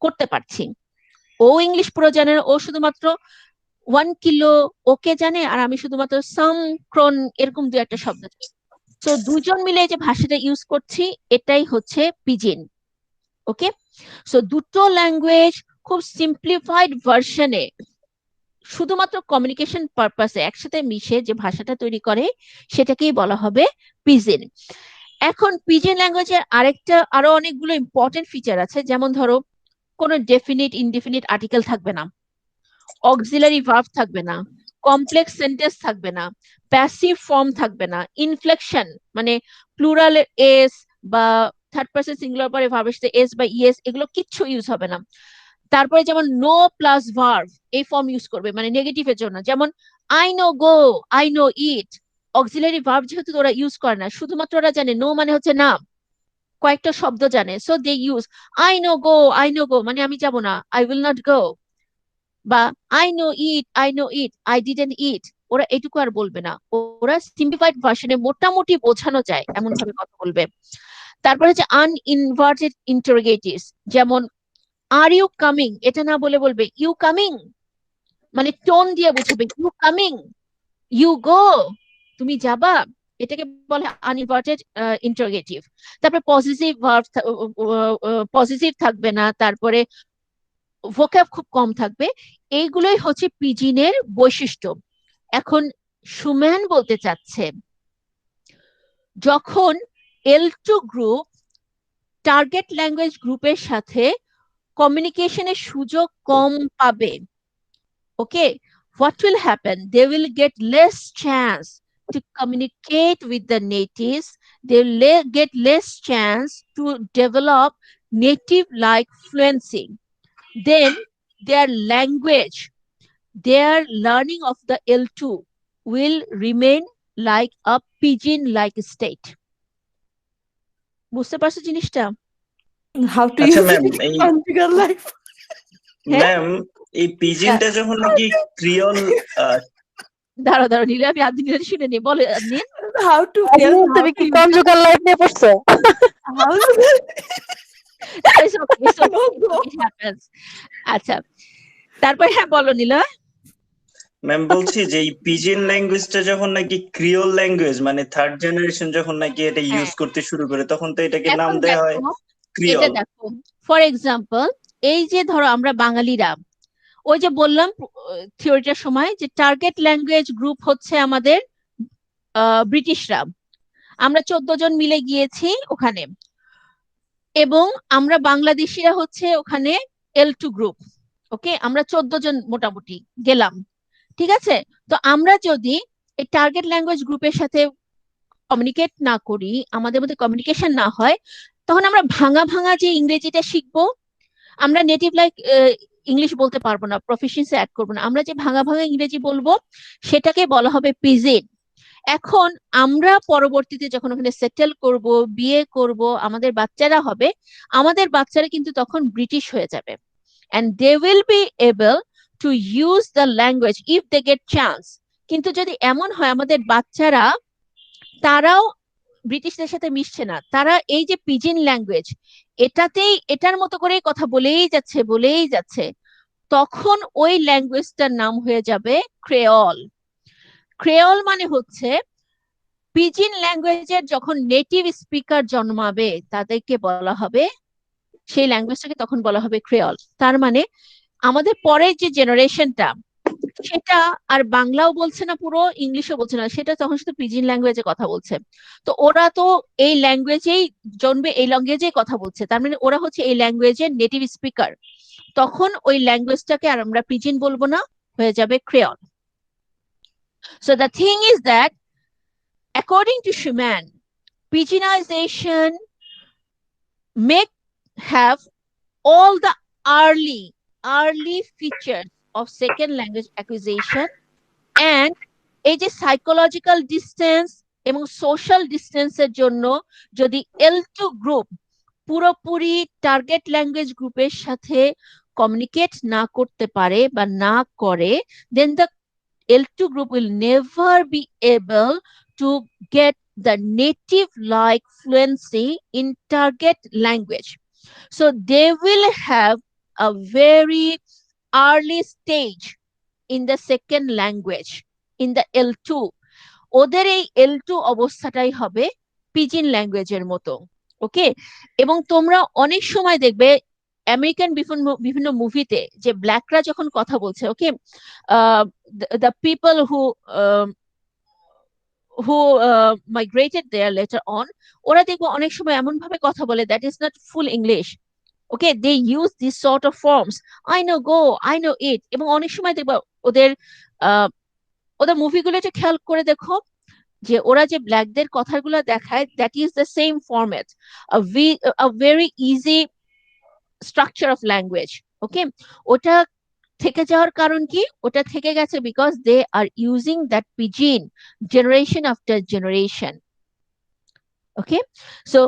করতে পারছি। ও ইংলিশ পুরো জানে না, ও শুধুমাত্র 1 কিলো ওকে জানে, আর আমি শুধুমাত্র সাম ক্রন এরকম দু একটা শব্দ জানি। তো দুজন মিলে যে ভাষাটা ইউজ করছি এটাই হচ্ছে পিজিন। ওকে, সো দুটো ল্যাঙ্গুয়েজ খুব সিম্পলিফাইড ভার্সনে শুধুমাত্র কমিউনিকেশন পারপাসে একসাথে মিশে যে ভাষাটা তৈরি করে সেটাকেই বলা হবে পিজিন। এখন পিজিন ল্যাঙ্গুয়েজের আরো অনেকগুলো ইম্পর্টেন্ট ফিচার আছে, যেমন ধরো কোনো ডেফিনিট ইনডেফিনিট আর্টিকেল থাকবে না, অক্সিলারি ভার্ব থাকবে না, কমপ্লেক্স সেন্টেন্স থাকবে না, প্যাসিভ ফর্ম থাকবে না, ইনফ্লেকশন মানে প্লুরাল এস বা থার্ড পারসন সিঙ্গুলার পরে ভার্বের সাথে এস বা ইএস এগুলো কিচ্ছু ইউজ হবে না। তারপরে যেমন নো প্লাস ভার্ব এই ফর্ম ইউজ করবে মানে নেগেটিভের জন্য, যেমন I no go, I no it, auxiliary verb যেহেতু ওরা ইউজ করে না, শুধুমাত্র ওরা জানে নো মানে হচ্ছে না, কয়েকটা শব্দ জানে, so they use I no go, I no go মানে আমি যাব না, আই উইল নট গো, বা I no eat, I no eat, I didn't eat, ওরা এটুকু আর বলবে না, ওরা সিম্পলিফাইড ভার্সনে মোটামুটি বোঝানো যায় এমন ভাবে কথা বলবে। তারপরে হচ্ছে আনইনভার্টেড ইন্টারোগেটিভস, যেমন আর ইউ কামিং এটা না বলে বলবে ইউ কামিং, মানে টোন দিয়ে বুঝাবে ইউ কামিং, ইউ গো তুমি যাবা, এটাকে বলে আনইনভার্টেড ইন্টারোগেটিভ। তারপরে পজিটিভ ভার্ব, পজিটিভ থাকবে না, তারপরে ভোক্যাব খুব কম থাকবে, এইগুলোই হচ্ছে পিজিনের বৈশিষ্ট্য। এখন সুমেন বলতে চাচ্ছে যখন L2 গ্রুপ টার্গেট ল্যাঙ্গুয়েজ গ্রুপের সাথে কমিউনিকেশনের সুযোগ কম পাবে, okay, what will happen, they will get less chance to communicate with the natives, they will get less chance to develop native like fluency, then their language, their learning of the L2 will remain like a pigeon like state. বুঝতে পারছো জিনিসটা? How to আচ্ছা use ma'am, it in এই conjugal life. হ্যাঁ ma'am এই পিজিনটা যখন নাকি Creole, দাঁড়াও নীলা, আমি আদি নীলা শুনে নি, বলে নিন। How to tell Azmin, how তুমি to কি কনজুগাল লাইফ নিয়ে পড়ছো? how It's okay, it's okay, no go. it happens. আচ্ছা, তারপর হ্যাঁ বলো নীলা। ম্যাম বলছি যে এই পিজিন ল্যাঙ্গুয়েজটা যখন নাকি ক্রিওল ল্যাঙ্গুয়েজ মানে থার্ড জেনারেশন যখন নাকি এটা ইউজ হ্যাঁ, করতে শুরু করে তখন তো এটাকে নাম এখন দেয়া হয় দেখো, এটা ক্রিওল। দেখো, ফর এক্সাম্পল, এই যে ধরো আমরা বাঙালিরা, ওই যে বললাম থিওরিটার সময় যে টার্গেট ল্যাঙ্গুয়েজ গ্রুপ হচ্ছে আমাদের ব্রিটিশরা, আমরা 14 জন মিলে গিয়েছি ওখানে, এবং আমরা বাংলাদেশিরা হচ্ছে ওখানে L2 গ্রুপ। ওকে, আমরা 14 জন মোটামুটি গেলাম, ঠিক আছে। তো আমরা যদি এই টার্গেট ল্যাঙ্গুয়েজ গ্রুপের সাথে কমিউনিকেট না করি, আমাদের মধ্যে কমিউনিকেশন না হয়, তখন আমরা ভাঙা ভাঙা যে ইংরেজিটা শিখবো, আমরা নেটিভ লাইক ইংলিশ বলতে পারবো না, প্রফিসিয়েন্সি অ্যাড করবো না, আমরা যে ভাঙা ভাঙা ইংরেজি বলবো সেটাকে বলা হবে পিজিন। এখন আমরা পরবর্তীতে যখন ওখানে সেটেল করব, বিয়ে করব, আমাদের বাচ্চারা হবে, আমাদের বাচ্চারা কিন্তু তখন ব্রিটিশ হয়ে যাবে, and they will be able to use the language if they get chance. কিন্তু যদি এমন হয় আমাদের বাচ্চারা, তারাও ব্রিটিশদের সাথে মিশছে না, তারা এই যে পিজিন ল্যাঙ্গুয়েজ এটাতেই এটার মতো করেই কথা বলেই যাচ্ছে, তখন ওই ল্যাঙ্গুয়েজটার নাম হয়ে যাবে ক্রেওল। ক্রেওল মানে হচ্ছে পিজিন ল্যাঙ্গুয়েজের যখন নেটিভ স্পিকার জন্মাবে তাদেরকে বলা হবে, সেই ল্যাঙ্গুয়েজটাকে তখন বলা হবে ক্রেওল। তার মানে আমাদের পরের যে জেনারেশনটা, সেটা আর বাংলাও বলছে না, পুরো ইংলিশও বলছে না, সেটা তখন শুধু পিজিন ল্যাঙ্গুয়েজে কথা বলছে। তো ওরা তো এই ল্যাঙ্গুয়েজেই জন্মে, এই ল্যাঙ্গুয়েজেই কথা বলছে, তার মানে ওরা হচ্ছে এই ল্যাঙ্গুয়েজের নেটিভ স্পিকার। তখন ওই ল্যাঙ্গুয়েজটাকে আর আমরা পিজিন বলবো না, হয়ে যাবে creole. So the thing is that according to Schumann, pigeonization may have all the early features of second language acquisition, and এই যে সাইকোলজিক্যাল ডিস্টেন্স এবং সোশ্যাল ডিস্টেন্সের জন্য যদি L2 গ্রুপ পুরোপুরি টার্গেট ল্যাঙ্গুয়েজ গ্রুপের সাথে কমিউনিকেট না করতে পারে বা না করে, then the L2 group will never be able to get the native like fluency in target language. So they will have a very early stage in the second language, in the L2. ওদের এই L2 অবস্থাটাই হবে pidgin ল্যাঙ্গুয়েজের মতো। ওকে, এবং তোমরা অনেক সময় দেখবে American বিভিন্ন মুভিতে যে ব্ল্যাকরা যখন কথা বলছে, okay, the people who migrated there later on, ওরা দেখবো অনেক সময় এমন ভাবে কথা বলে that is not full English. Okay, they use these sort of forms, I know go, I know it, এবং অনেক সময় দেখবো ওদের ওদের মুভিগুলোতে খেয়াল করে দেখো যে ওরা যে ব্ল্যাকদের কথাগুলো দেখায়, that is the same format, a very easy structure of language. Okay, ওটা থেকে যাওয়ার কারণ কি? ওটা থেকে গেছে because they are using that pidgin generation after generation. Okay, so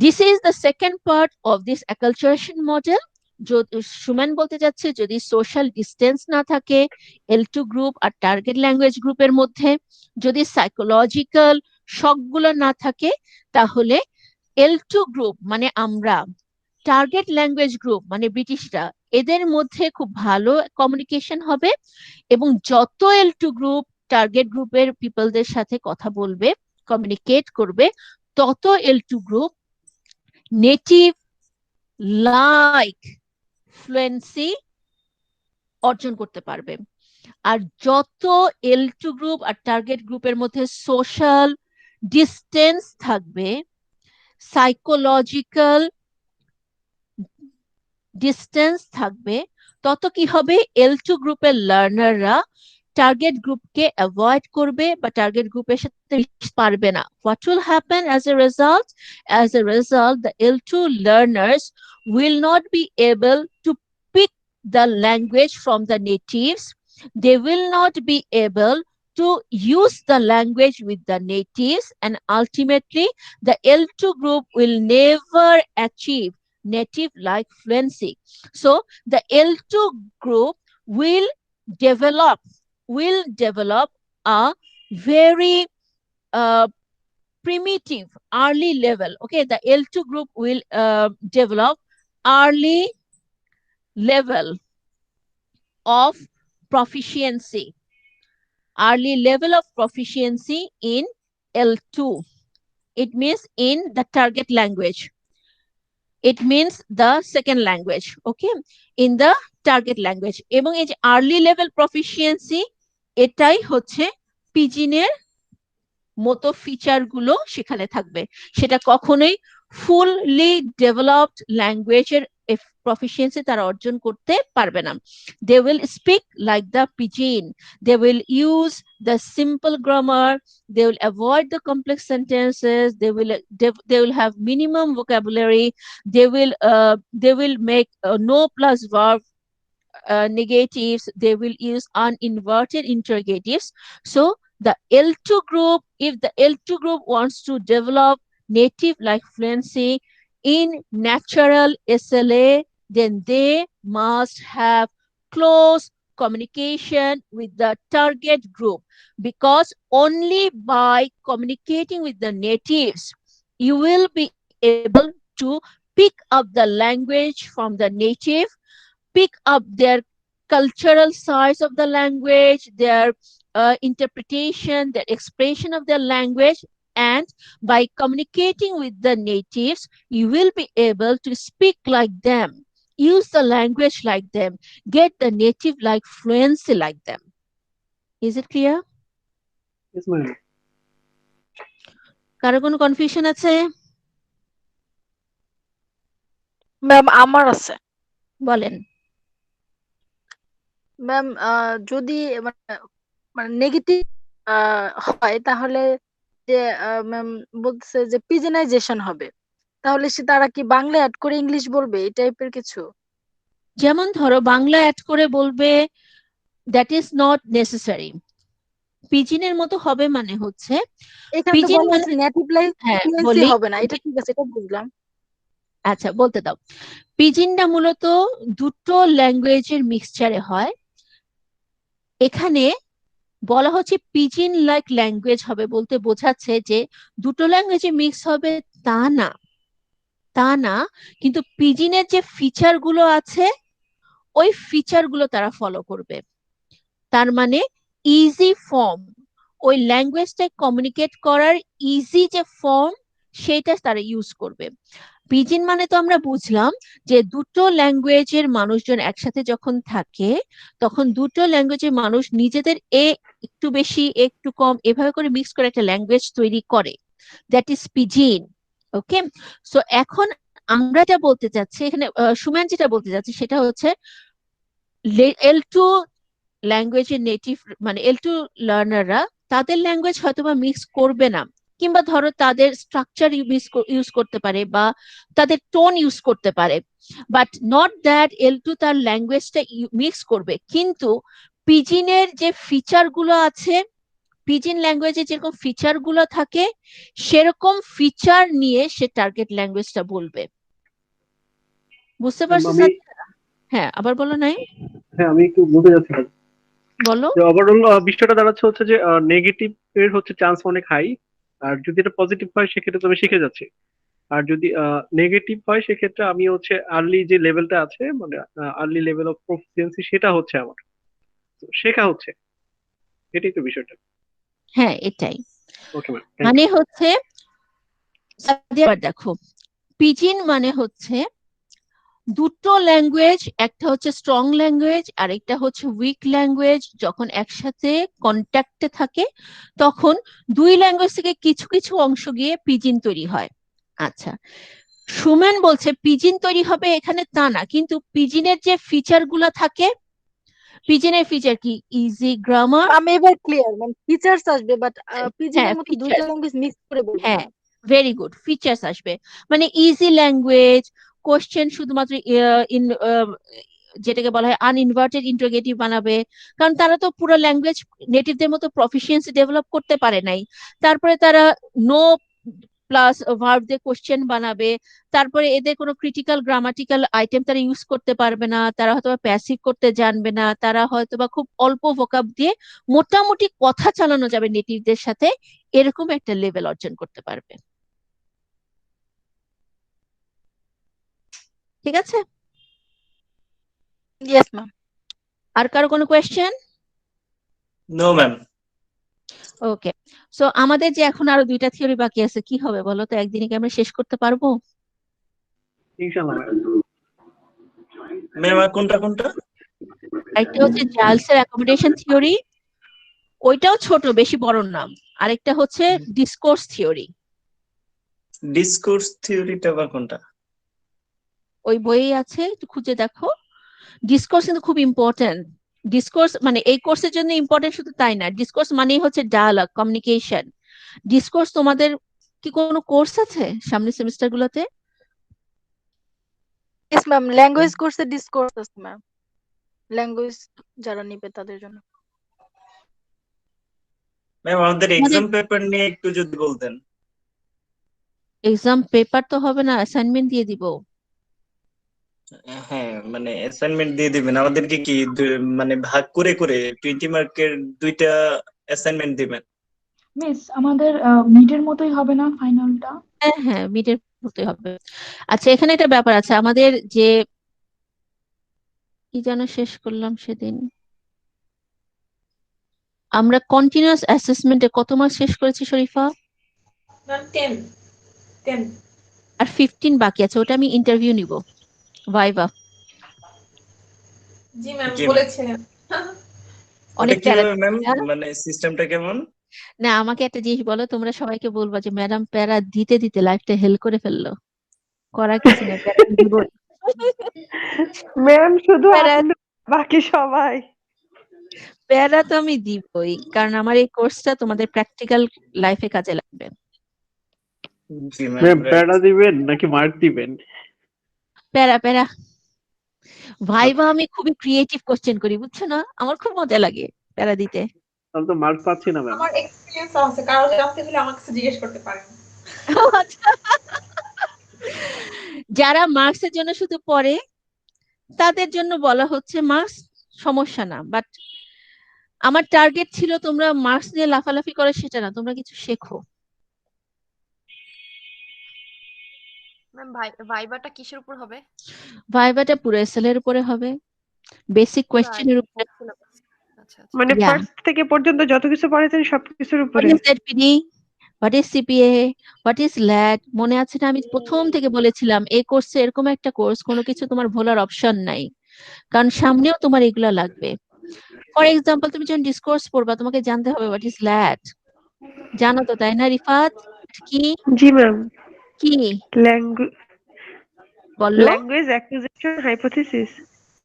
this is the second part of this acculturation model. Suman বলতে যাচ্ছে যদি সোশ্যাল ডিস্টেন্স না থাকে L2 গ্রুপ আর টার্গেট ল্যাঙ্গুয়েজ গ্রুপের মধ্যে, যদি সাইকোলজিক্যাল শকগুলো না থাকে, তাহলে L2 গ্রুপ মানে আমরা, টার্গেট ল্যাঙ্গুয়েজ গ্রুপ মানে ব্রিটিশরা, এদের মধ্যে খুব ভালো কমিউনিকেশন হবে, এবং যত L2 গ্রুপ টার্গেট গ্রুপের পিপলদের সাথে কথা বলবে, কমিউনিকেট করবে, তত L2 group native like fluency অর্জন করতে পারবে। আর যত L2 গ্রুপ আর টার্গেট গ্রুপের মধ্যে সোশ্যাল ডিস্টেন্স থাকবে, সাইকোলজিক্যাল ডিস্টেন্স থাকবে, তত কি হবে, L2 গ্রুপের লার্নাররা টার্গেট গ্রুপকে অ্যাভয়েড করবে বা টার্গেট গ্রুপের সাথে মিশতে পারবে না। What will happen as a result? As a result, the L2 learners will not be able to pick the language from the natives. They will not be able to use the language with the natives, and ultimately the L2 group will never achieve native like fluency. So the L2 group will develop a very primitive early level. Okay, the L2 group will develop early level of proficiency, in L2. It means in the target language. It means the second language. Okay, in the target language. এবং এই যে early level proficiency, এটাই হচ্ছে পিজিনের মতো feature গুলো সেখানে থাকবে। সেটা কখনোই ফুললি ডেভেলপড ল্যাঙ্গুয়েজের প্রফিসিয়েন্সি তারা অর্জন করতে পারবে না। They will speak like the pidgin. They will use the simple grammar. They will avoid the complex sentences. They will have minimum vocabulary. They will make no plus verb negatives. They will use uninverted interrogatives. So the L2 group, if the L2 group wants to develop native like fluency in natural SLA, then they must have close communication with the target group, because only by communicating with the natives you will be able to pick up the language from the native, pick up their cultural sides of the language, their interpretation, their expression of their language. And by communicating with the natives, you will be able to speak like them, use the language like them, get the native like fluency like them. Is it clear? Yes, ma'am. কারো কোনো confusion আছে? Ma'am আমার আছে। বলেন। Ma'am যদি মানে negative হয় তাহলে যে ম্যাম বলছে যে পিজনাইজেশন হবে, তাহলে সে তারা কি বাংলা অ্যাড করে ইংলিশ বলবে এই টাইপের কিছু? যেমন ধরো বাংলা অ্যাড করে বলবে, দ্যাট ইজ নট নেসেসারি। পিজিনের মতো হবে মানে হচ্ছে এখানে তো পিজিন বলা মানে হচ্ছে নেটিভ লাইক ফ্লুয়েন্সি বলি, হবে না, এটা ঠিক আছে, এটা বুঝলাম। আচ্ছা বলতে দাও। পিজিনটা মূলত দুটো ল্যাঙ্গুয়েজের মিক্সচারে হয়। এখানে বলা হচ্ছে পিজিন লাইক ল্যাঙ্গুয়েজ হবে, বলতে বোঝাচ্ছে যে দুটো ল্যাঙ্গুয়েজে মিক্স হবে তা না, কিন্তু পিজিনের যে ফিচার গুলো আছে ওই ফিচার গুলো তারা ফলো করবে। তার মানে ইজি ফর্ম, ওই ল্যাঙ্গুয়েজটা কমিউনিকেট করার ইজি যে ফর্ম সেটা তারা ইউজ করবে। পিজিন মানে তো আমরা বুঝলাম যে দুটো ল্যাঙ্গুয়েজের মানুষজন একসাথে যখন থাকে তখন দুটো ল্যাঙ্গুয়েজের মানুষ নিজেদের একটু বেশি একটু কম এভাবে করে মিক্স করে একটা ল্যাঙ্গুয়েজ তৈরি করে, that is pidgin. Okay, so এখন আমরা যেটা বলতে চাচ্ছি এখানে, সুমান যেটা বলতে চাচ্ছি সেটা হচ্ছে L2 ল্যাঙ্গুয়েজের নেটিভ মানে L2 লার্নাররা তাদের ল্যাঙ্গুয়েজ হয়তোবা মিক্স করবে না, কিংবা ধরো তাদের স্ট্রাকচার ইউজ করতে পারে বা তাদের টোন ইউজ করতে পারে, বাট নট দ্যাট L2 তার ল্যাঙ্গুয়েজটা মিক্স করবে। কিন্তু পিজিনের যে ফিচার গুলো আছে, পিজিন ল্যাঙ্গুয়েজে যেরকম ফিচার গুলো থাকে সেরকম ফিচার নিয়ে সে টার্গেট ল্যাঙ্গুয়েজটা বলবে। বুঝতে পারছো? হ্যাঁ, আবার বলো নাই। হ্যাঁ, আমি একটু বলতে যাচ্ছিলাম। বলো। ওভারঅল বিষয়টা দাঁড়াচ্ছে হচ্ছে যে নেগেটিভ এর হচ্ছে চান্স অনেক হাই, আর যদি এটা পজিটিভ হয় সেক্ষেত্রে তো আমি শিখে যাচ্ছি। আর যদি নেগেটিভ হয় সেক্ষেত্রে আমি হচ্ছে আর্লি যে লেভেলটা আছে মানে আর্লি লেভেল অফ প্রফিসিয়েন্সি সেটা হচ্ছে আমার শেখা হচ্ছে, এটাই তো বিষয়টা। হ্যাঁ এটাই। ওকে ম্যাম, মানে হচ্ছে দেখো পিজিন মানে হচ্ছে দুটো ল্যাঙ্গুয়েজ, একটা হচ্ছে স্ট্রং ল্যাঙ্গুয়েজ আর একটা হচ্ছে উইক ল্যাঙ্গুয়েজ, যখন একসাথে কন্ট্যাক্টে থাকে তখন দুই ল্যাঙ্গুয়েজ থেকে কিছু কিছু অংশ গিয়ে পিজিন তৈরি হয়। আচ্ছা, সুমেন বলছে পিজিন তৈরি হবে এখানে তা না, কিন্তু পিজিনের যে ফিচার গুলো থাকে, পিজিনের ফিচার কি? Easy grammar. আমি এবার ক্লিয়ার, মানে ফিচারস আসবে বাট পিজনের মতো দুইটা ল্যাঙ্গুয়েজ মিক্স করে বলবো। হ্যাঁ ভেরি গুড, ফিচার্স আসবে মানে ইজি ল্যাঙ্গুয়েজ, কোশ্চেন শুধুমাত্র যেটাকে বলা হয় আনইনভার্টেড ইন্টারোগেটিভ বানাবে, কারণ তারা তো পুরো ল্যাঙ্গুয়েজ নেটিভদের মতো প্রফিসিয়েন্সি ডেভেলপ করতে পারে নাই। তারপরে তারা নো প্লাস ভার্ব দিয়ে কোশ্চেন বানাবে। তারপরে এদের কোনো ক্রিটিক্যাল গ্রামাটিক্যাল আইটেম তারা ইউজ করতে পারবে না, তারা হয়তো প্যাসিভ করতে জানবে না, তারা হয়তো বা খুব অল্প ভোকাব দিয়ে মোটামুটি কথা চালানো যাবে নেটিভদের সাথে, এরকম একটা লেভেল অর্জন করতে পারবে। ঠিক আছে? Yes ma'am. আর কারো কোনো question? No ma'am. Okay, so আমাদের যে এখন আরো 2টা থিওরি বাকি আছে, কি হবে বলো তো? একদিনে কি আমরা শেষ করতে পারবো? ইনশাআল্লাহ ম্যাম। ম্যাম আর কোনটা কোনটা? একটা হচ্ছে জাইলস এর অ্যাকোমোডেশন থিওরি, ওইটাও ছোট, বেশি বড় নাম। আরেকটা হচ্ছে ডিসকোর্স থিওরি। ডিসকোর্স থিওরিটা আবার কোনটা? ওই বইয়ে আছে, একটু খুঁজে দেখো। ডিসকোর্স কিন্তু খুব ইম্পর্টেন্ট। ডিসকোর্স মানে এই কোর্সের জন্য ইম্পর্টেন্ট শুধু তাই না, ডিসকোর্স মানেই হচ্ছে ডায়ালগ, কমিউনিকেশন। ডিসকোর্স তোমাদের কি কোনো কোর্স আছে সামনের সেমিস্টার গুলোতে? ইয়েস ম্যাম, ল্যাঙ্গুয়েজ কোর্সে ডিসকোর্স আছে ম্যাম, ল্যাঙ্গুয়েজ যারা নিবে তাদের জন্য। ম্যাম আমাদের এক্সাম পেপার নিয়ে একটু যদি বলতেন। এক্সাম পেপার তো হবে না, অ্যাসাইনমেন্ট দিয়ে দিব। হ্যাঁ মানে অ্যাসাইনমেন্ট দিয়ে দিবেন আমাদেরকে, কি মানে ভাগ করে করে 20 মার্কের 2টা অ্যাসাইনমেন্ট দিবেন? মিস আমাদের মিডের মতোই হবে না ফাইনালটা? হ্যাঁ হ্যাঁ, মিডের মতোই হবে। আচ্ছা, এখানে একটা ব্যাপার আছে, আমাদের যে কি যেন শেষ করলাম সেদিন, আমরা কন্টিনিউয়াস অ্যাসেসমেন্টে কত মার্কস শেষ করেছি শরীফা? ম্যাম 10 আর 15 বাকি আছে, ওটা আমি ইন্টারভিউ নিব, ভাইভা। জি ম্যাম জি ম্যাম। বলেছেন। ওটা অনেক প্যারা কিভাবে ম্যাম, দিচ্ছে, হ্যাঁ? মানে সিস্টেমটা কেমন? না, আমাকে একটা জিনিস বলো, তোমরা সবাইকে বলবা যে ম্যাডাম প্যারা দিতে দিতে লাইফটা হেল করে ফেললো, করার কিছু নেই, প্যারা দিবই। ম্যাম শুধু প্যারা আপনি, বাকি সবাই। প্যারা তো আমি দিবই, কারণ আমার এই কোর্সটা তোমাদের প্র্যাকটিক্যাল লাইফে কাজে লাগবে। জি ম্যাম, ম্যাম রাইট। প্যারা দিবেন নাকি মার্ক দিবেন? প্যারা প্যারা। ভাইবা আচ্ছা, আমি খুবই ক্রিয়েটিভ কোশ্চেন করি, বুঝছো না? আমার খুব মজা লাগে প্যারা দিতে। তাহলে তো মার্ক পাচ্ছি না ম্যাম। আমার এক্সপেরিয়েন্স আছে, কারো জানতে হলে আমার কাছে জিজ্ঞেস করতে পারেন। আচ্ছা, যারা মার্কসের জন্য শুধু পড়ে তাদের জন্য বলা হচ্ছে মার্কস সমস্যা না, বাট আমার টার্গেট ছিল তোমরা মার্কস নিয়ে লাফালাফি করে সেটা না, তোমরা কিছু শেখো। ম্যাম ভাইবাটা কিসের উপর হবে? ভাইবাটা পুরো এসএল এর উপরে হবে, বেসিক পুরো কোয়েশ্চেনের উপরে। সিলেবাস? আচ্ছা আচ্ছা। মানে ইয়া, ফার্স্ট থেকে পর্যন্ত যত কিছু পড়েছেন সবকিছুর হোয়াট উপরে। Is ZPD, what is CPA, what is ল্যাট, মনে আছে না? আমি প্রথম থেকে বলেছিলাম এই কোর্সে এরকম একটা কোর্স, কোনো কিছু তোমার ভোলার অপশন নাই, কারণ সামনেও তোমার এগুলো লাগবে। ফর এক্সাম্পল, তুমি যখন ডিসকোর্স পড়বা তোমাকে জানতে হবে হোয়াট ইজ ল্যাট। জানো তো, তাই না রিফাত? কি জি ম্যাম। কি বললো? ল্যাঙ্গুয়েজ অ্যাকুইজিশন হাইপোথিসিস,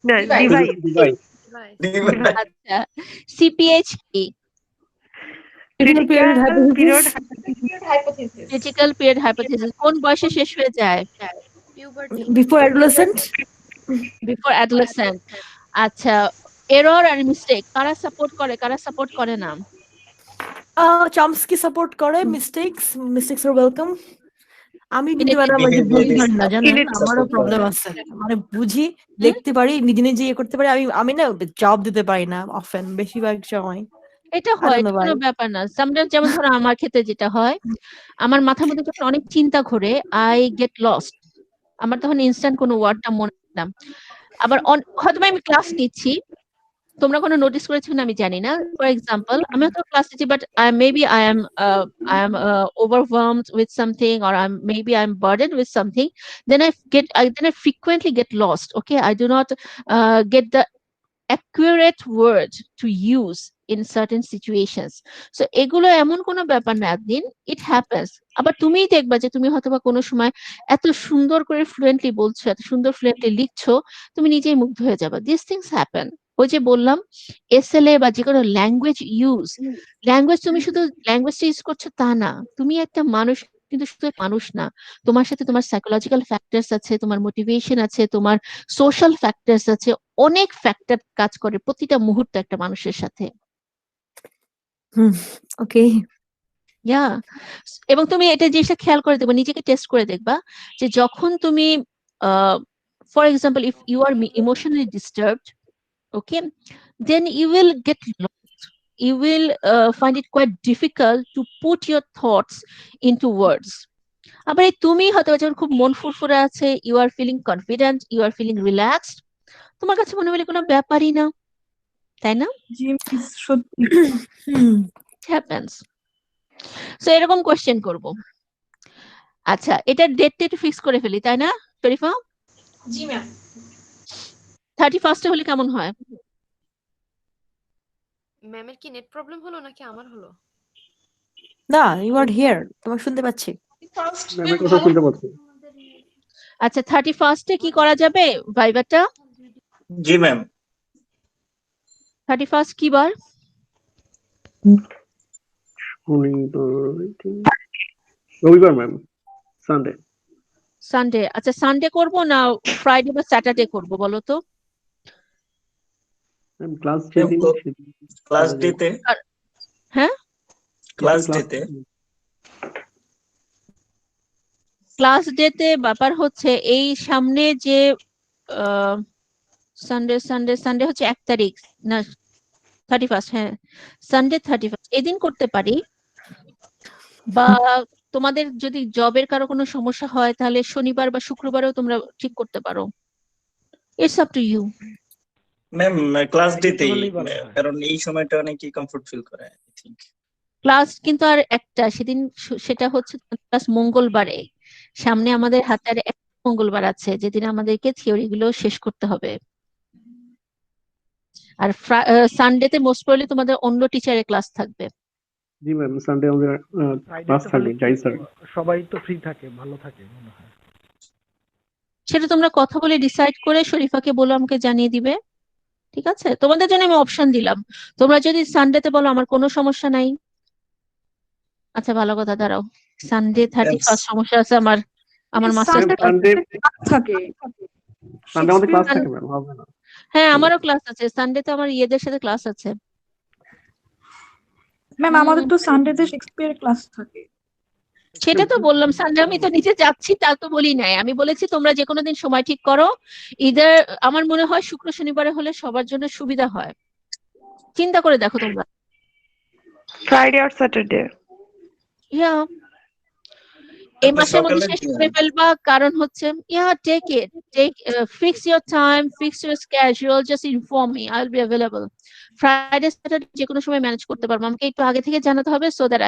না ডিভাইস ডিভাইস। ডিভাইস। ডিভাইস আচ্ছা, সিপিএইচ কি? Critical period critical period hypothesis hypothesis. Critical period hypothesis কোন বয়সে শেষ হয়ে যায়? Puberty. before adolescent. Before adolescent. আচ্ছা, এরর আর মিস্টেক কারা সাপোর্ট করে, কারা সাপোর্ট করে না? Chomsky support করে, mistakes are welcome. আমি কিন্তু Benefited ম্যাডাম ওই যে বুঝি Behaviorism পারি না, জানেন আমারও support প্রবলেম করে। আছে, মানে বুঝি হুম? লিখতে পারি, নিজে নিজে ইয়ে করতে পারি, আমি আমি না জবাব দিতে পারি না অফেন, বেশিরভাগ সময়। এটা I হয়, don't এটা know why. কোনো ব্যাপার না। সামটাইমস যেমন ধরো আমার ক্ষেত্রে যেটা হয়, আমার মাথার মধ্যে যখন অনেক চিন্তা ঘোরে, আই গেট লস্ট। আমার তখন ইনস্ট্যান্ট কোনো ওয়ার্ডটা মনে থাকে না। আবার হয়তো আমি ক্লাস নিচ্ছি, তোমরা কোনো নোটিস করেছো না আমি জানি না। ফর এক্সাম্পল, আমি হয়তো ক্লাস নিচ্ছি, but maybe I am overwhelmed with something, or I am burdened with something. Then I frequently get lost. Okay, I do not get the accurate word to use in certain situations. So এগুলো এমন কোনো ব্যাপার না, একদিন it happens. আবার তুমিই দেখবা যে তুমি হয়তো বা কোনো সময় এত সুন্দর করে ফ্লুয়েন্টলি বলছো, এত সুন্দর ফ্লুয়েন্টলি লিখছো, তুমি নিজেই মুগ্ধ হয়ে যাবে। This things happen. ওই যে বললাম, এসএলএ বা যে কোনো ল্যাঙ্গুয়েজ তুমি শুধু ল্যাঙ্গুয়েজটা ইউজ করছো তা না, তুমি একটা মানুষ, কিন্তু শুধু মানুষ না, তোমার সাথে তোমার সাইকোলজিক্যাল ফ্যাক্টরস আছে, তোমার মোটিভেশন আছে, তোমার সোশ্যাল ফ্যাক্টরস আছে, অনেক ফ্যাক্টর কাজ করে প্রতিটা মুহূর্তে একটা মানুষের সাথে। Okay. ইয়া, এবং তুমি এটা জিনিসটা খেয়াল করে দেখবা, নিজেকে টেস্ট করে দেখবা যে যখন তুমি for example if you are emotionally disturbed, okay, then you will get lost. You will find it quite difficult to put your thoughts into words. আবার এই তুমি হয়তো যখন খুব মন ফুরফুরে আছে, you are feeling confident, you are feeling relaxed, তোমার কাছে মনে হলে কোনো ব্যাপারই না, তাই না? জি মিস, সত্যি। হ্যাপেন্স। সো এরকম কোশ্চেন করব। আচ্ছা, এটার ডেটটা একটু ফিক্স করে ফেলি, তাই না শরীফা? জি ম্যাম। 31 হলে কেমন হয়? ম্যামের কি নেট প্রবলেম হলো নাকি আমার হলো? না, ইউ আর হিয়ার, তোমাকে শুনতে পাচ্ছি। ফার্স্ট ম্যামের কথা শুনতে পাচ্ছি। আচ্ছা, 31 কি করা যাবে ভাইভাটা? জি ম্যাম। 31 কি বার? রবিবার ম্যাম, সানডে। সানডে। আচ্ছা, সানডে করব না ফ্রাইডে বা স্যাটারডে করব বলো তো? ম্যাম ক্লাস যেদিন ক্লাস ডেতে। হ্যাঁ, ক্লাস ডেতে। ক্লাস ডেতে ব্যাপার হচ্ছে এই সামনে যে সানডে সানডে সানডে হচ্ছে 1 তারিখ না 31, হ্যাঁ সানডে 31 এদিন করতে পারি, বা তোমাদের যদি জবের কারো কোনো সমস্যা হয় তাহলে শনিবার বা শুক্রবারেও তোমরা ঠিক করতে পারো। It's up to you. Ma'am class ডেতেই, কারণ এই সময়টা অনেকেই কমফর্ট ফিল করে আই থিংক। ক্লাস কিন্তু আর একটা, সেদিন সেটা হচ্ছে ক্লাস মঙ্গলবারে, সামনে আমাদের হাতে আর এক মঙ্গলবার আছে যেদিন আমাদেরকে থিওরি গুলো শেষ করতে হবে। আর সানডেতে মোস্ট প্রবলি তোমাদের অন্য টিচারের ক্লাস থাকবে। জি ম্যাম, সানডে আমাদের ক্লাস থাকবে, যাই স্যার। সবাই তো ফ্রি থাকে, ভালো থাকে মনে হয়। সেটা তোমরা কথা বলে ডিসাইড করে শরীফাকে বলো, আমাকে জানিয়ে দিবে, ঠিক আছে? তোমাদের জন্য আমি অপশন দিলাম, তোমরা যদি সানডেতে বলো আমার কোনো সমস্যা নাই। আচ্ছা ভালো কথা, দাঁড়াও, সানডে 31 সমস্যা আছে আমার, আমার মাস্টার্স সানডে থাকে। সানডে আমাদের ক্লাস থাকে ম্যাম, হবে না। হ্যাঁ আমারও ক্লাস আছে সানডেতে, আমার ইয়েদের সাথে ক্লাস আছে। ম্যাম আমাদের তো সানডেতে শেক্সপিয়ার ক্লাস থাকে। সেটা তো বললাম, সানডে আমি তো নিজে যাচ্ছি তা তো বলি নাই, আমি বলেছি তোমরা যে কোনো দিন সময় ঠিক করো, ইদার আমার মনে হয় শুক্র শনিবারে হলে সবার জন্য সুবিধা হয়, চিন্তা করে দেখো তোমরা। ফ্রাইডে আর স্যাটারডে। ইয়া, এই মাসের মধ্যে শেষ করে ফেলবা, কারণ হচ্ছে yeah take it, take fix your time, fix your schedule, just inform me, I will be available. Friday Saturday যে কোনো সময় ম্যানেজ করতে পারবো, আমাকে একটু আগে থেকে জানাতে হবে so that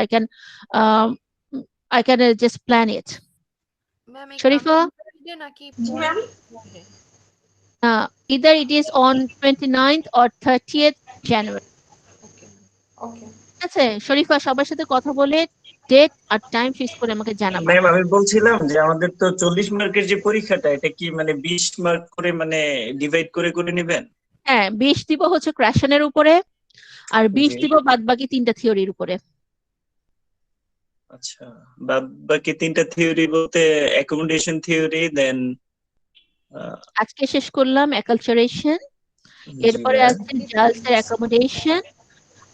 I can just plan it. Ma'am এই শরীফা, ফ্রাইডে নাকি জি ma'am. either it is on 29th or 30th January. Okay okay. আচ্ছা শরীফা, সবার সাথে কথা বলে ডেট আর টাইম ফিক্স করে আমাকে জানাবা। ম্যাম আমি বলছিলাম যে আমাদের তো 40 মার্কের যে পরীক্ষাটা, এটা কি মানে 20 মার্ক করে মানে ডিভাইড করে করে নেবেন? হ্যাঁ 20 দিব হচ্ছে ক্র্যাশনের উপরে, আর 20 জি। দিব বাদ বাকি 3টা থিওরির উপরে। আচ্ছা, বাকি 3টা থিওরি বলতে অ্যাকোমোডেশন থিওরি, দেন আজকে শেষ করলাম অ্যাকালচারেশন, এরপরে আছে গার্লসের অ্যাকোমোডেশন,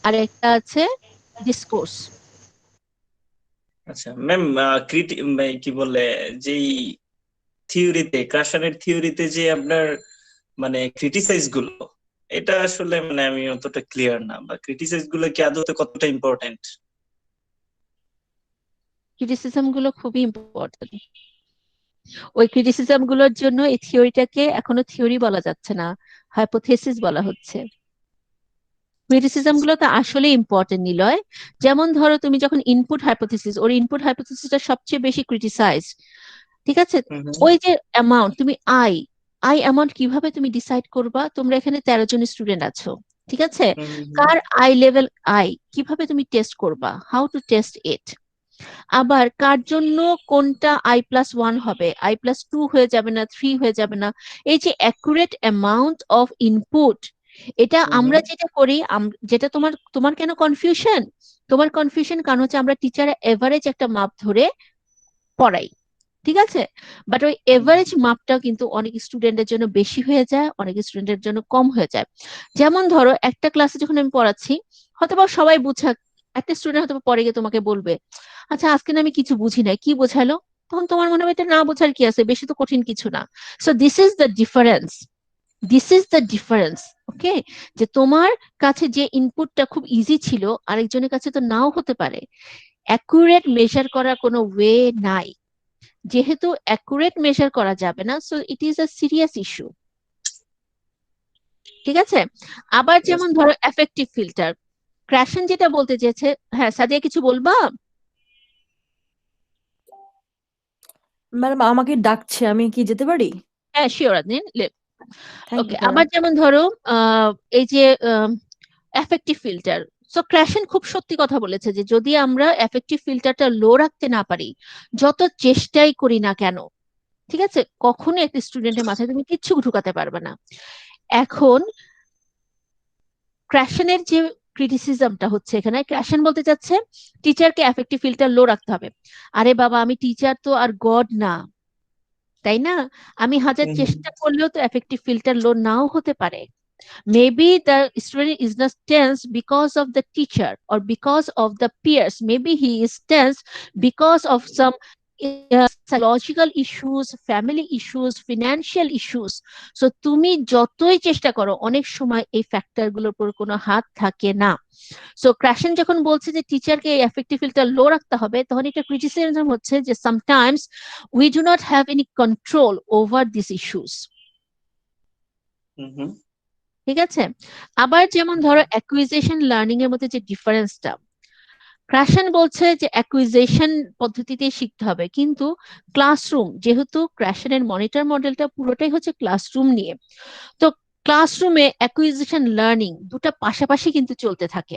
আর একটা আছে ডিসকোর্স। আচ্ছা ম্যাম কি বলে যেই থিওরিতে, ক্রাশনের থিওরিতে যে আপনার মানে ক্রিটিসাইজ গুলো, এটা আসলে মানে আমি অতটা ক্লিয়ার না, বা ক্রিটিসাইজ গুলো কি আদতে কতটা ইম্পর্টেন্ট? ক্রিটিসিজম গুলো খুবই ইম্পর্টেন্ট। ওই ক্রিটিসিজম গুলোর জন্য এই থিওরিটাকে এখনো থিওরি বলা যাচ্ছে না, হাইপোথেসিস বলা হচ্ছে। ক্রিটিসিজম গুলো তো আসলে ইম্পর্টেন্ট নিলয়। যেমন ধরো তুমি যখন ইনপুট হাইপোথেসিস, ওর ইনপুট হাইপোথেসিসটা সবচেয়ে বেশি ক্রিটিসাইজ, ঠিক আছে? ওই যে অ্যামাউন্ট, তুমি আই অ্যামাউন্ট কিভাবে তুমি ডিসাইড করবা? তোমরা এখানে 13 জন স্টুডেন্ট আছো, ঠিক আছে? কার আই লেভেল কিভাবে তুমি টেস্ট করবা? হাউ টু টেস্ট ইট? আবার কার জন্য কোনটা I+1 হবে, I+2 হয়ে যাবে না, 3 হয়ে যাবে না, এই যে অ্যাকুরেট অ্যামাউন্ট অফ ইনপুট, এটা আমরা যেটা করি, যেটা তোমার কেন কনফিউশন? তোমার কনফিউশন কারণ হচ্ছে আমরা টিচার এভারেজ একটা মাপ ধরে পড়াই, ঠিক আছে? বাট ওই এভারেজ মাপটা কিন্তু অনেক স্টুডেন্টের জন্য বেশি হয়ে যায়, অনেক স্টুডেন্টের জন্য কম হয়ে যায়। যেমন ধরো একটা ক্লাসে যখন আমি পড়াচ্ছি, হয়তো বা সবাই বুঝা একটা স্টুডেন্ট হয়তো পরে গিয়ে তোমাকে বলবে, আচ্ছা আজকে না আমি কিছু বুঝি নাই, কি বোঝালো? তখন তোমার মনে হবে এটা না বোঝার কি আছে, বেশি তো কঠিন কিছু না। So this is the difference, okay, যে তোমার কাছে যে ইনপুটটা খুব ইজি ছিল আরেকজনের কাছে তো নাও হতে পারে। অ্যাকুরেট মেজার করার কোনো ওয়ে নাই, যেহেতু অ্যাকুরেট মেজার করা যাবে না, so it is a serious issue. ঠিক আছে? আবার যেমন ধরো এফেক্টিভ ফিল্টার, ক্র্যাশন যেটা বলতে চেয়েছে, হ্যাঁ সাদিয়া কিছু বলবা? ম্যাডাম আমাকে ডাকছে, আমি কি যেতে পারি? হ্যাঁ শিওর, থ্যাংক ওকে। ইউ ভাইয়া। আবার যেমন ধরো এই যে এফেক্টিভ ফিল্টার, সো ক্র্যাশন খুব সত্যি কথা বলেছে যে যদি আমরা এফেক্টিভ ফিল্টারটা লো রাখতে না পারি, যত চেষ্টাই করি না কেন, ঠিক আছে, কখনোই একটা স্টুডেন্টের মাথায় তুমি কিচ্ছু ঢুকাতে পারবে না। এখন ক্র্যাশনের যে ক্রিটিসিজমটা হচ্ছে, এখানে ক্র্যাশন বলতে চাচ্ছে টিচারকে এফেক্টিভ ফিল্টার লো রাখতে হবে। আরে বাবা, আমি টিচার তো আর গড না, তাই না? আমি হাজার চেষ্টা করলেও তো এফেক্টিভ ফিল্টার লো নাও হতে পারে। Maybe the student is not tense because of the teacher or because of the peers. Maybe he is tense because of some psychological issues, family issues, financial issues. So তুমি যতই চেষ্টা করো, অনেক সময় এই factor গুলোর উপর কোনো হাত থাকে না। সো ক্রাশন যখন বলছে যে টিচারকে এফেক্টিভ ফিল্টার লো রাখতে হবে, তখন এটা ক্রিটিসিজম হচ্ছে যে sometimes we do not have any control over this issues. ঠিক আছে? আবার যেমন ধরো অ্যাকুইজিশন লার্নিং এর মধ্যে যে ডিফারেন্সটা, ক্রাশন বলছে যে অ্যাকুইজিশন পদ্ধতিতে শিখতে হবে, কিন্তু ক্লাসরুম, যেহেতু ক্রাশনের মনিটর মডেলটা পুরোটাই হচ্ছে ক্লাসরুম নিয়ে, তো ক্লাসরুমে অ্যাকুইজিশন লার্নিং দুটো পাশাপাশি কিন্তু চলতে থাকে।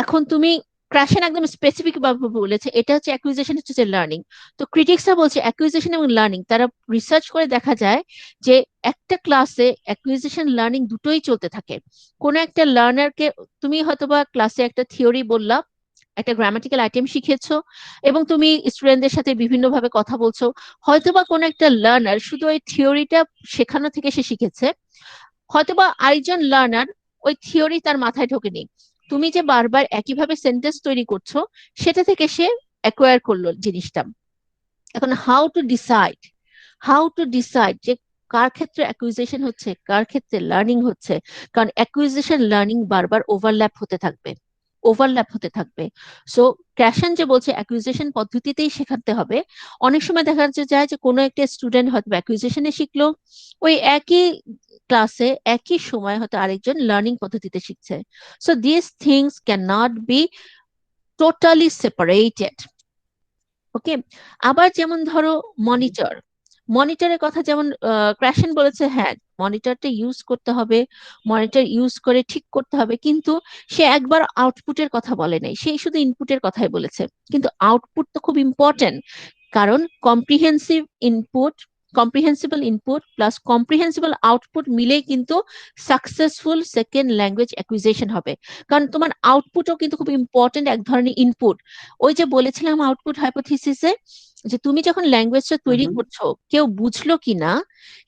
এখন তুমি ক্রাশন একদম স্পেসিফিক ভাবে বলেছে এটা হচ্ছে অ্যাকুইজিশন, হচ্ছে লার্নিং। তো ক্রিটিক্সরা বলছে অ্যাকুইজিশন এবং লার্নিং, তারা রিসার্চ করে দেখা যায় যে একটা ক্লাসে অ্যাকুইজিশন লার্নিং দুটোই চলতে থাকে। কোন একটা লার্নারকে, তুমি হয়তোবা ক্লাসে একটা থিওরি বললা, একটা গ্রামাটিক্যাল আইটেম শিখেছো এবং তুমি স্টুডেন্টদের সাথে বিভিন্নভাবে কথা বলছো, হয়তোবা কোন একটা লার্নার শুধু ওই থিওরিটা শেখানো থেকে সে শিখেছে, হয়তোবা আরেকজন লার্নার ওই থিওরি তার মাথায় ঢোকেনি, তুমি যে বারবার একইভাবে সেন্টেন্স তৈরি করছো সেটা থেকে সে অ্যাকোয়ার করলো জিনিসটা। এখন হাউ টু ডিসাইড যে কার ক্ষেত্রে অ্যাকুইজিশন হচ্ছে, কার ক্ষেত্রে লার্নিং হচ্ছে, কারণ অ্যাকুইজিশন লার্নিং বারবার ওভারল্যাপ হতে থাকবে। সো ক্যাশন যে বলছে অ্যাকুইজিশন পদ্ধতিতেই শেখাতে হবে, অনেক সময় দেখা যায় যে কোনো একটা স্টুডেন্ট হয়তো অ্যাকুইজিশনে শিখলো, ওই একই ক্লাসে একই সময় হয়তো আরেকজন লার্নিং পদ্ধতিতে শিখছে। So this things can not be totally separated. Okay. আবার যেমন ধরো মনিটরের কথা যেমন ক্র্যাশন বলেছে, হ্যাঁ মনিটরটা ইউজ করতে হবে, মনিটর ইউজ করে ঠিক করতে হবে, কিন্তু সে একবার আউটপুটের কথা বলে নাই, সে শুধু ইনপুটের কথাই বলেছে। কিন্তু আউটপুট তো খুব ইম্পর্টেন্ট, কারণ comprehensible input plus comprehensible output মিলেই কিন্তু সাকসেসফুল সেকেন্ড ল্যাঙ্গুয়েজ অ্যাকুইজিশন হবে। কারণ তোমার আউটপুটও কিন্তু খুব ইম্পর্টেন্ট এক ধরনের ইনপুট। ওই যে বলেছিলাম আউটপুট হাইপোথিসিসে, যে তুমি যখন ল্যাঙ্গুয়েজটা তৈরি করছো কেউ বুঝলো কিনা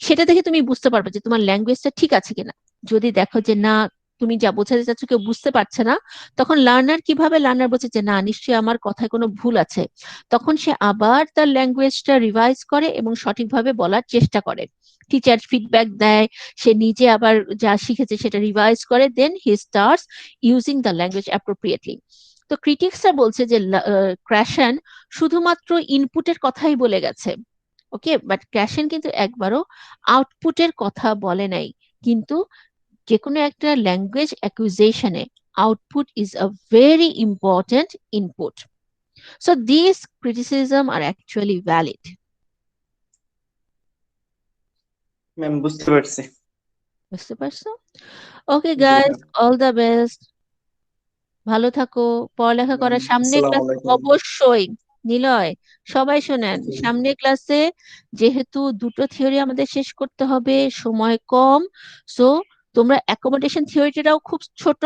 সেটা দেখে তুমি বুঝতে পারবে যে তোমার ল্যাঙ্গুয়েজটা ঠিক আছে কিনা। যদি দেখো যে না, তুমি যা বোঝাতে চাচ্ছ কেউ বুঝতে পারছে না, তখন লার্নার বোঝে যে না, নিশ্চয়ই আমার কথায় কোনো ভুল আছে, তখন সে আবার তার ল্যাঙ্গুয়েজটা রিভাইজ করে এবং সঠিকভাবে বলার চেষ্টা করে। টিচার ফিডব্যাক দেয়, সে নিজে আবার যা শিখেছে সেটা রিভাইজ করে, then he starts using the language appropriately. তো ক্রিটিক্সরা বলছে যে ক্র্যাশন শুধুমাত্র ইনপুটের কথাই বলে গেছে, ওকে, বাট ক্র্যাশন কিন্তু একবারও আউটপুটের কথা বলে নাই। কিন্তু যে কোনো একটা ল্যাঙ্গুয়েজ অ্যাকুইজিশনে output is a very important input. So this criticism are actually valid. Ma'am বুঝতে পারছি। বুঝতে পারছো? Okay guys, all the best, ভালো থাকো, পড়ালেখা করার সামনে আসসালামু ক্লাসে আলাইকুম। অবশ্যই। নিলয়, সবাই শোনেন, সামনে ক্লাসে যেহেতু দুটো থিওরি আমাদের শেষ করতে হবে, সময় কম, সো তোমরা অ্যাকোমোডেশন থিওরিটাও খুব ছোট,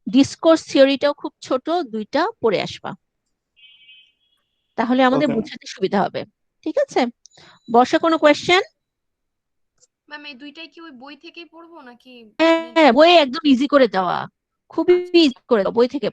ডিসকোর্স থিওরিটাও খুব ছোট, দুইটা পড়ে আসবা, তাহলে আমাদের বোঝাতে সুবিধা হবে। ঠিক আছে? বর্ষা, কোনো কোয়েশ্চেন? ম্যাম এই দুইটাই কি ওই বই থেকেই পড়বো নাকি হ্যাঁ, বই একদম ইজি করে দেওয়া, খুবই ইজি করে দেওয়া, বই থেকে